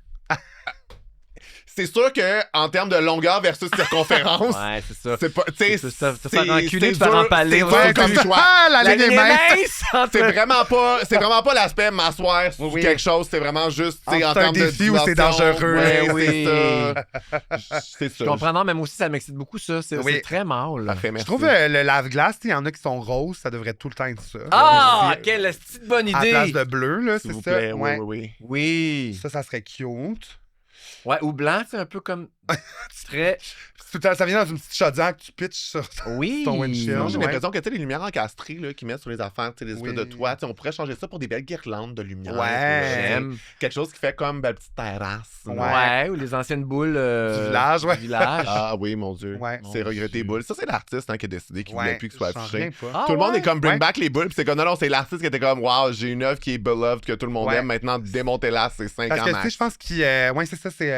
C'est sûr que en termes de longueur versus circonférence, Ouais, c'est ça. c'est pas, tu sais, C'est ça, te faire enculer, c'est te faire dur- empaler, c'est ouais, dur comme c'est ça. choix. Ah, la ligne est ligne est mince. mince entre- C'est vraiment pas l'aspect m'asseoir sur Oui. quelque chose, c'est vraiment juste, tu sais, Ah, en c'est un termes de défi ou c'est dimension. dangereux, Ouais, là. c'est ça. C'est ça. Je comprends, non, mais moi aussi, ça m'excite beaucoup, ça. C'est Oui. c'est très mâle. Parfait, Je merci. trouve le lave-glace, il y en a qui sont roses, ça devrait tout le temps être ça. Ah, Merci. quelle petite bonne À la place idée! de bleu, là, S'il c'est vous ça. plaît, Ouais. oui. Oui. Ça serait cute. Ouais, ou blanc, c'est un peu comme. Très. Ça vient dans une petite chaudière que tu pitches sur Oui. ton windshield. Non, j'ai Ouais. l'impression que tu sais, les lumières encastrées là, qu'ils mettent sur les affaires, tu sais, les espèces Oui. de toits, tu sais, on pourrait changer ça pour des belles guirlandes de lumière. Ouais. J'aime. Quelque chose qui fait comme belle petite terrasse. Ouais. Ouais, ou les anciennes boules. Du village, ouais. du village. Ah oui, mon Dieu. Ouais. C'est Mon regretter Dieu. boules. Ça, c'est l'artiste hein, qui a décidé qu'il voulait plus qu'il soit j'en affiché. reviens pas. Ah, Tout le monde ouais? est comme bring Ouais. back les boules, puis c'est comme non, c'est l'artiste qui était comme wow, j'ai une œuvre qui est beloved, que tout le monde Ouais. aime, maintenant démontez-la, c'est 5 Parce ans que, tu sais, max. je pense qu'il. Ouais, c'est ça, c'est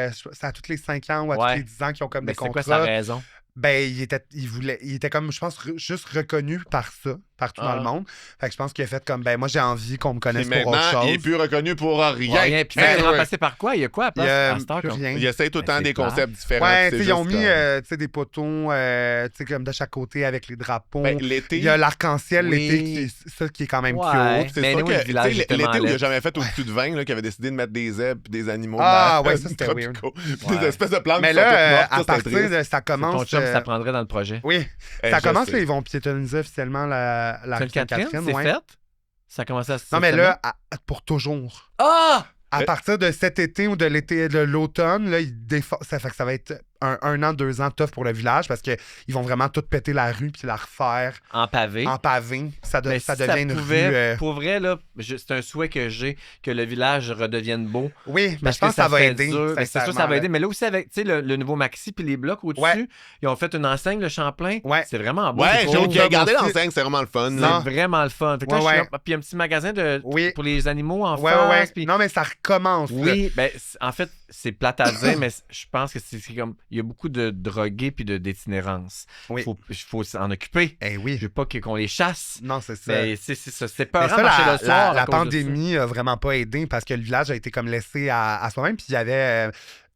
à tous les 5 ans ou à Ouais. tous les 10 ans qu'ils ont comme Mais des c'est quoi contrats. sa raison? Ben, il était comme, je pense, juste reconnu par ça, partout dans Ah. le monde. Fait que je pense qu'il a fait comme, ben, moi, j'ai envie qu'on me Puis connaisse pour autre maintenant, il est chose. plus reconnu pour rien. Ouais, rien. Puis Hein? il est remplacé par quoi? Il y a quoi à Il y place? a à cette heure, plus comme- rien. Il essaie tout le Ben, temps c'est des plate. concepts différents. Ouais, puis tu c'est sais, ils ont juste mis comme- tu sais, des poteaux tu sais, comme de chaque côté avec les drapeaux. Ben, l'été. Il y a l'arc-en-ciel Oui. l'été, ça qui est quand même Ouais. cute. C'est Mais sûr anyway, que le village tu sais, est tellement l'été où il a laid. jamais fait au-dessus de 20, là, qui avait décidé de mettre des zèbres et des animaux Ah, de ouais, ça, c'était tropicaux. weird. Des espèces de plantes Mais qui sont toutes là, mortes, à ça, c'était partir triste. de. Ça Ton commence. chum, ça prendrait dans le projet. Oui, Eh, ça je commence, sais. là, ils vont piétoniser officiellement la Sainte-Catherine, c'est ouais. fait? Ça a commencé à se Non, mais là, pour toujours. Ah! À partir de cet été ou de l'automne, là, ça fait que ça va être un an, 2 ans tough pour le village parce qu'ils vont vraiment tout péter la rue puis la refaire En pavé. en pavé. Ça, Mais ça si devient une pouvait, rue... Pour vrai, là, c'est un souhait que j'ai, que le village redevienne beau. Oui, mais Parce je pense que ça va fait aider. dur. Mais c'est sûr, ça sincèrement, va aider. là. Mais là aussi, avec le nouveau Maxi puis les blocs au-dessus, Ouais. ils ont fait une enseigne, le Champlain. Ouais. C'est vraiment beau. Ouais, je j'ai trouve. regardé aussi. l'enseigne, c'est vraiment le fun. C'est là. vraiment le fun. Fait que là, Ouais, je suis ouais. là- Puis un petit magasin Oui. pour les animaux en Ouais, face. ouais. Puis... Non, mais ça recommence. là. Oui, ben, en fait, c'est plate à dire, mais je pense que c'est comme. Il y a beaucoup de drogués puis d'itinérance. Oui. Faut s'en occuper. Eh oui. Je veux pas qu'on les chasse. Non, c'est ça. Mais c'est ça. C'est Mais peur de ça, marcher le soir. la à cause de ça. pandémie a vraiment pas aidé parce que le village a été comme laissé à soi-même. Puis il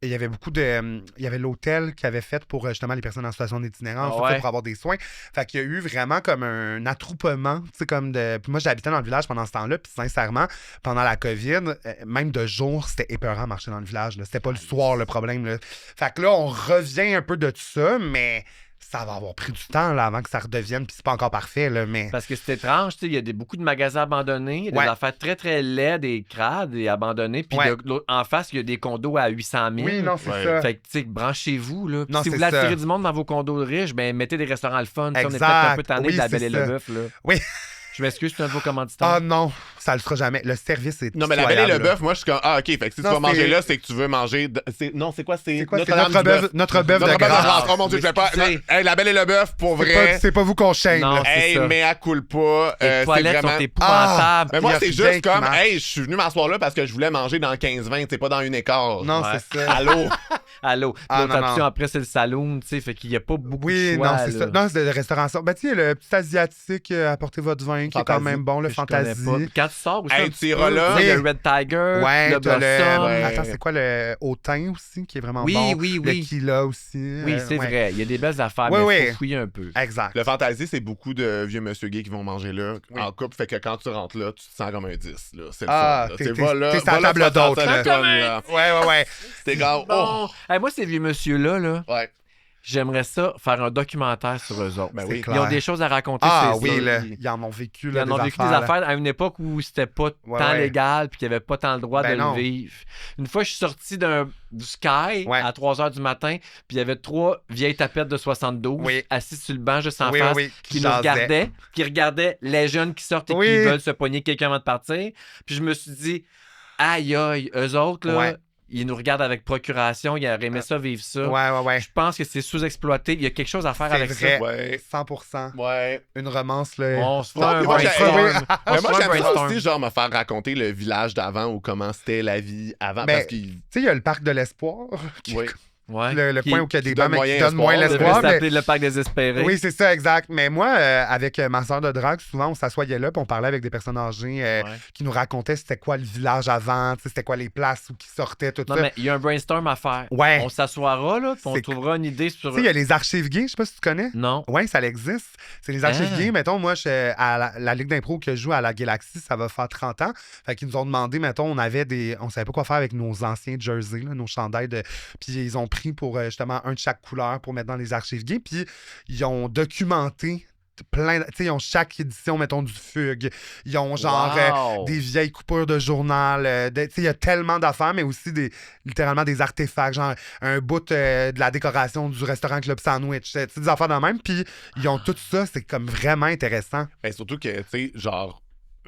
y avait beaucoup de. Il y avait l'hôtel qui avait fait pour justement les personnes en situation d'itinérance, Ah tout ça, ouais. pour avoir des soins. Fait qu'il y a eu vraiment comme un attroupement, tu sais, comme de. Puis moi, j'habitais dans le village pendant ce temps-là. Puis sincèrement, pendant la COVID, même de jour, c'était épeurant marcher dans le village. Là. C'était pas le soir le problème. Là. Fait que là, on revient un peu de tout ça, mais ça va avoir pris du temps là, avant que ça redevienne. Puis c'est pas encore parfait, là, mais. Parce que c'est étrange, tu sais, il y a beaucoup de magasins abandonnés, il y a Ouais. des affaires très, très laides et crades et abandonnées. Puis Ouais. en face, il y a des condos à 800 000. Oui, non, c'est Ouais. ça. Fait que, tu sais, branchez-vous, là. Puis Non, si vous c'est voulez ça. attirer du monde dans vos condos de riches, ben mettez des restaurants le fun. Ça, on est peut-être Exact. un peu tanné Oui, de la c'est Belle et ça. le Bœuf, là. Oui. Je m'excuse, c'est un nouveau commanditaire. Ah non, ça le sera jamais. Le service est Non, mais la belle et le pitoyable, là. bœuf, moi, je suis comme. Ah, OK. Fait que si Non, tu vas manger c'est- là, c'est que tu veux manger. Non, c'est quoi? C'est quoi? C'est Notre-Dame du notre bœuf de Notre bœuf de grâce. grâce. Oh mon Dieu, je vais pas. Excusez. Hey, la belle et le bœuf, pour C'est vrai. c'est pas vous qu'on shame, Non. là. c'est Hey, ça. mais à coule pas. Les c'est toilettes vraiment. sont épouvantables. Mais moi, Il y a c'est rien juste qui comme, marche. hey, je suis venu m'asseoir là parce que je voulais manger dans 15-20, c'est pas dans une écart. Non, Ouais. c'est ça. Allô? Allô. Ah, L'autre non, option non. après, c'est le saloon, tu sais. Fait qu'il n'y a pas beaucoup Oui, de choix. non, c'est ça. là. Non, c'est de restauration. Ben, tu sais, le petit asiatique, apportez votre vin, qui est quand Fantasy. même bon, le Que je connais fantasy. pas. Puis quand tu sors aussi, Hey, un tu petit iras peu, là. tu sais, il y a Oui. Red Tiger, Ouais, le t'as Blossom. Ouais. Attends, c'est quoi le Hautain aussi, qui est vraiment Oui, bon? oui, Le oui. Kila aussi. Oui, c'est ouais. vrai. Il y a des belles affaires, Oui, mais oui. il faut fouiller un peu. Exact. Le fantasy, c'est beaucoup de vieux monsieur gays qui vont manger là en couple. Fait que quand tu rentres là, tu te sens comme un 10. Là. C'est le Ah, fun. Là. t'es- Tu t'es- vas là, t'es sur la va là, table tu vas d'hôte, sentir là. le fun, là. Ouais, ouais. T'es comme, oh! Bon. Hey, moi, ces vieux monsieur-là, là, Ouais. j'aimerais ça faire un documentaire sur eux autres. Ben C'est oui. clair. Ils ont des choses à raconter. Ah c'est oui, sûr. là, ils en ont vécu, Ils là, en ont vécu des là. affaires à une époque où c'était pas Ouais, tant ouais. légal puis qu'il n'y avait pas tant le droit Ben de non. le vivre. Une fois, je suis sorti du Sky Ouais. à 3 h du matin, puis il y avait 3 vieilles tapettes de 72 Oui. assises sur le banc juste en Oui, face oui, oui, qui nous jasaient. regardaient les jeunes qui sortent et Oui. qui veulent se pogner quelqu'un avant de partir. Puis je me suis dit, aïe, aïe, eux autres, là, Ouais. ils nous regardent avec procuration, ils auraient aimé ça, vivre ça. Ouais, ouais, ouais. Je pense que c'est sous-exploité. Il y a quelque chose à faire C'est avec vrai. ça. Ouais. 100%. Ouais. Une romance, là. On se fait Non, un puis moi, j'ai- brainstorm. Oui. On Mais se moi, fait un j'aime ça brainstorm. aussi, genre, me faire raconter le village d'avant ou comment c'était la vie avant. Ben, parce qu'il. Tu sais, il y a le parc de l'espoir, qui- Oui. Ouais. le Qui- coin où il y a des qui bancs, donne mais qui moyen donne moins espoir, Ça devrait l'espoir. mais- s'appeler le parc désespéré. Oui, c'est ça, exact. Mais moi, avec ma soeur de drague, souvent, on s'assoyait là, puis on parlait avec des personnes âgées Ouais. qui nous racontaient c'était quoi le village avant, tu sais, c'était quoi les places où qui sortaient, tout Non, ça. mais il y a un brainstorm à faire. Ouais. On s'assoira, là, puis on C'est- trouvera une idée sur. Tu sais, il y a les archives gays, je sais pas si tu connais. Non. Oui, ça existe. C'est les archives Ah. gays. Mettons, moi, à la Ligue d'impro que je joue à la Galaxie, ça va faire 30 ans. Fait qu'ils nous ont demandé, mettons, on savait pas quoi faire avec nos anciens jerseys, là, nos chandails. Puis ils ont pris pour justement un de chaque couleur pour mettre dans les archives gays. Puis ils ont documenté plein. Tu sais, ils ont chaque édition, mettons, du Fugue. Ils ont genre Wow. des vieilles coupures de journal. Tu sais, il y a tellement d'affaires, mais aussi littéralement des artefacts, genre un bout de la décoration du restaurant Club Sandwich. Tu sais, des affaires de même. Puis ils ont tout ça. C'est comme vraiment intéressant. Ben, surtout que, tu sais, genre,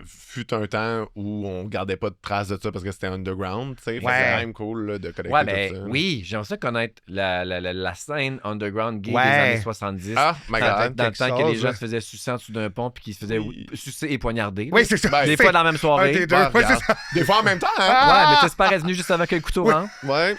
fut un temps où on gardait pas de traces de ça parce que c'était underground, tu sais. Fait que Ouais. C'est quand même cool là, de collecter Ouais, ben tout ça. oui, j'aimerais ça connaître la scène underground gay Ouais. des années 70. Ah, my Dans God. le temps quelque que les chose, gens là. se faisaient sucer en dessous d'un pont puis qu'ils se faisaient Oui. sucer et poignarder. Oui, c'est ça. Ben, Des C'est fois dans la même un soirée. des deux. Bah, Ouais, c'est regarde. ça. Des fois en même temps, hein? Ouais, mais t'espères être venu juste avec un couteau rentre. Ouais.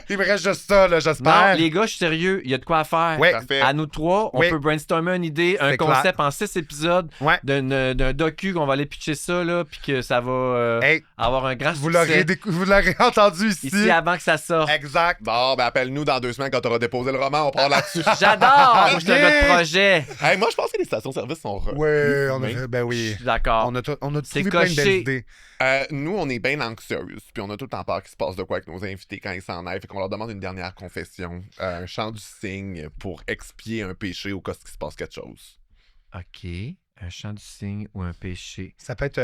Il me reste juste ça, là, Non, j'espère. les gars, je suis sérieux, il y a de quoi à faire. Ouais. Parfait. À nous trois, on Oui. peut brainstormer une idée, un C'est concept en 6 épisodes Ouais. d'un docu qu'on va aller pitcher ça, là, puis que ça va Hey, avoir un grand vous succès l'aurez entendu ici. ici avant que ça sorte. Exact. Bon, ben appelle-nous dans 2 semaines quand t'auras déposé le roman, on part là-dessus. J'adore! Moi, je suis un gars de projet. Hey, moi, je pense que les stations-service sont Oui, on a Ben, fait, ben Je oui. suis d'accord. On a C'est trouvé plein de belles coché. idées. Nous, on est bien anxieux, puis on a tout le temps peur qu'il se passe de quoi avec nos invités quand ils s'en aillent. Fait qu'on leur demande une dernière confession, un chant du cygne pour expier un péché au cas qu'il se passe quelque chose. OK. Un chant du cygne ou un péché. Ça peut être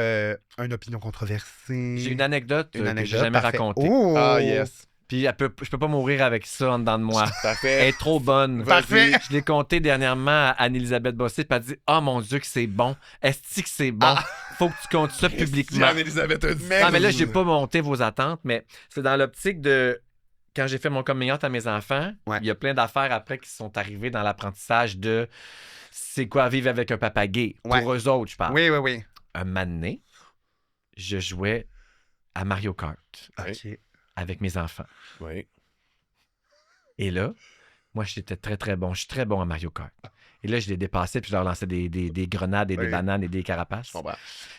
une opinion controversée. J'ai une anecdote, Une que anecdote, j'ai jamais parfait. racontée. Oh! Ah, yes. Puis je peux pas mourir avec ça en dedans de moi. Elle Parfait. est trop bonne. Parfait. Je l'ai compté dernièrement à Anne-Elisabeth Bossé, puis elle dit « Oh mon Dieu que c'est bon. Est-ce que c'est bon? Faut que tu comptes ça publiquement. » Anne-Elisabeth a dit Non, mais là, j'ai pas monté vos attentes, mais c'est dans l'optique de... Quand j'ai fait mon coming out à mes enfants, il y a plein d'affaires après qui sont arrivées dans l'apprentissage de c'est quoi vivre avec un papa gay. Ouais. Pour eux autres, je parle. Oui. Un moment donné, je jouais à Mario Kart OK. avec mes enfants. Oui. Et là, moi, j'étais très, très bon. Je suis très bon à Mario Kart. Et là, je les dépassais, puis je leur lançais des grenades et des bananes et des carapaces. Je comprends.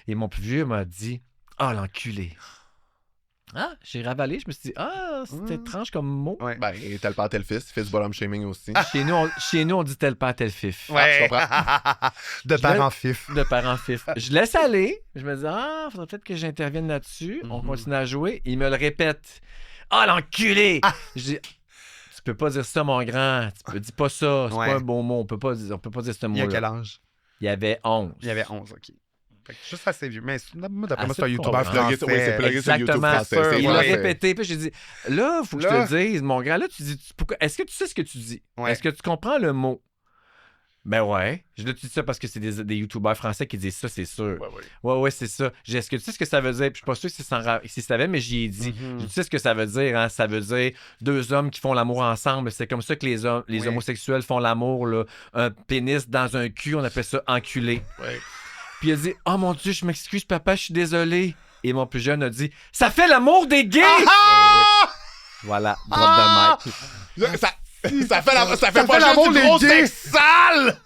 Et mon plus vieux m'a dit « Ah, l'enculé! » Ah, j'ai ravalé. Je me suis dit « Ah, c'est étrange comme mot. Ouais. Ben, tel père, tel fils. Il fait du bottom shaming aussi. Chez nous, on dit tel père, tel fif. Ouais. je comprends. De parents fif. De parents fif. Je laisse aller. Je me dis, faudrait peut-être que j'intervienne là-dessus. On continue à jouer. Il me le répète. Ah, l'enculé! Je dis, tu peux pas dire ça, mon grand. Dis pas ça. C'est pas un bon mot. On peut pas dire ce Il y a mot-là. quel âge? Il y avait 11. Il y avait 11, OK. Fait que juste assez vieux. Mais moi, d'après moi, Assez c'est un YouTuber pour français. Oui, c'est plugué sur YouTube Exactement. français. C'est Il l'a français. répété. Puis j'ai dit, là, faut que je Là. te dise, mon grand. Là, tu dis, est-ce que tu sais ce que tu dis? Ouais. Est-ce que tu comprends le mot? Ben ouais. Je te dis ça parce que c'est des YouTubers français qui disent ça, c'est sûr. Ouais, c'est ça. J'ai dit, est-ce que tu sais ce que ça veut dire? Puis je suis pas sûr s'il savait, mais j'y ai dit. Tu sais ce que ça veut dire, hein? Ça veut dire deux hommes qui font l'amour ensemble. C'est comme ça que les homosexuels font l'amour, là. Un pénis dans un cul, on appelle ça enculé. Ouais. Puis il a dit, oh mon Dieu, je m'excuse, papa, je suis désolé. Et mon plus jeune a dit, ça fait l'amour des gays! Voilà, drop de mic. Ça fait pas l'amour juste du des gros gays. sexe sale!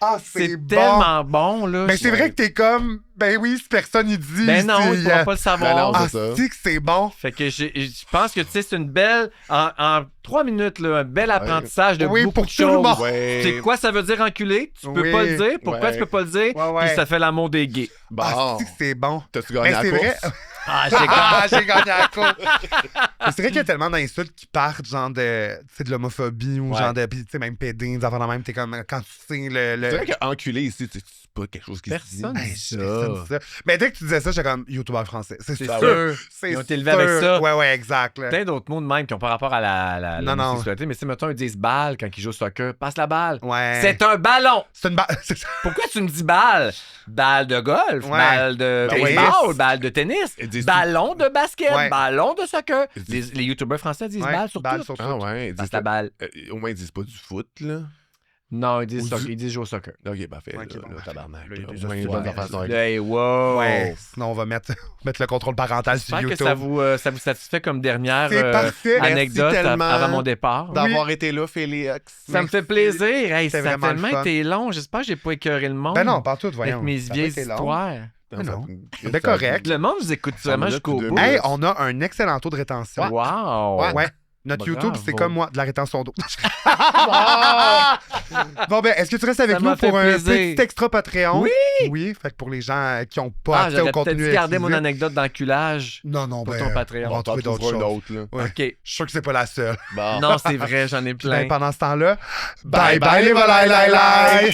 Ah, C'est bon. tellement bon, là. Mais c'est vrai que t'es comme, ben oui, si personne y dit. Ben non, il pourra pas le savoir. Ben non, Ah, c'est ça. c'est que c'est bon. Fait que je pense que, tu sais, c'est une belle... En 3 minutes, là, un bel apprentissage de Oui, beaucoup pour de tout le choses. monde. Ouais. C'est quoi ça veut dire enculé? Tu peux Oui. pas le dire. Pourquoi Ouais. tu peux pas le dire? Ouais. Puis ça fait l'amour des gays. Bon. Ah, c'est que c'est bon. T'as-tu gagné Mais la c'est course? vrai. Ah, j'ai Ah, j'ai gagné la course. Mais c'est vrai qu'il y a tellement d'insultes qui partent, genre de l'homophobie ou Ouais. genre de. Puis, tu sais, même pédé, des affaires de même, t'es comme. Quand tu sais le. C'est vrai qu'enculé ici, c'est pas quelque chose qui se dit. Personne. Hey, Ça. personne dit ça. Mais dès que tu disais ça, j'étais comme YouTuber français. C'est C'est sûr. sûr. C'est Ils ont été élevés avec sûr. ça. Ouais, exact. là. Plein d'autres mots de même qui n'ont pas rapport à la Non, non. homosexualité. Mais si, mettons, ils disent balle quand ils jouent au soccer. Passe la balle. Ouais. C'est un ballon. C'est une c'est ça. Pourquoi tu me dis balle? Balle de golf, Ouais. balle de Ben oui. baseball, balle de tennis, Ils disent- ballon de basket, Ouais. ballon de soccer. Ils Les, disent- les youtubeurs français disent Ouais, balle sur balle tout. sur Ah ouais, ils Passe disent la balle. au moins, ils disent pas du foot, là. Non, ils disent, Ou soccer, du- ils disent jouer au soccer. Ok, parfait. Ok, là, bon, là, parfait. tabarnak. Là, il y a Au des moins, astuces. bonnes affaires sur Là, hey, wow! Ouais. Sinon, on va mettre le contrôle parental sur J'espère que YouTube. ça vous satisfait comme dernière C'est parfait. anecdote Merci tellement avant mon départ. d'avoir été là, Félix. Ça me fait plaisir. Hey, C'était ça a vraiment le tellement fun. été long. J'espère que j'ai pas écœuré le monde. Ben non, pas tout, voyons. Avec mes Ça a pas vieilles été long. histoires. Mais non. Ça- Ben correct. Le monde vous écoute vraiment minutes jusqu'au ou 2 bout. minutes. Hey, on a un excellent taux de rétention. Wow! Ouais. Notre Bravo. YouTube, c'est comme moi, de la rétention d'eau. Bon, ben, est-ce que tu restes avec Ça nous m'a fait pour un plaisir. petit extra Patreon? Oui! Oui, fait que pour les gens qui n'ont pas Ah, accès au j'aurais contenu peut-être gardé mon exclusif. anecdote d'enculage. Non, non, pour ben, ton Patreon. on va en On trouver d'autres trouvera choses. une autre, là. Ouais. OK. Je suis sûr que c'est pas la seule. Bon. Non, c'est vrai, j'en ai Puis, ben, plein. pendant ce temps-là, Bye bye bye les volailles,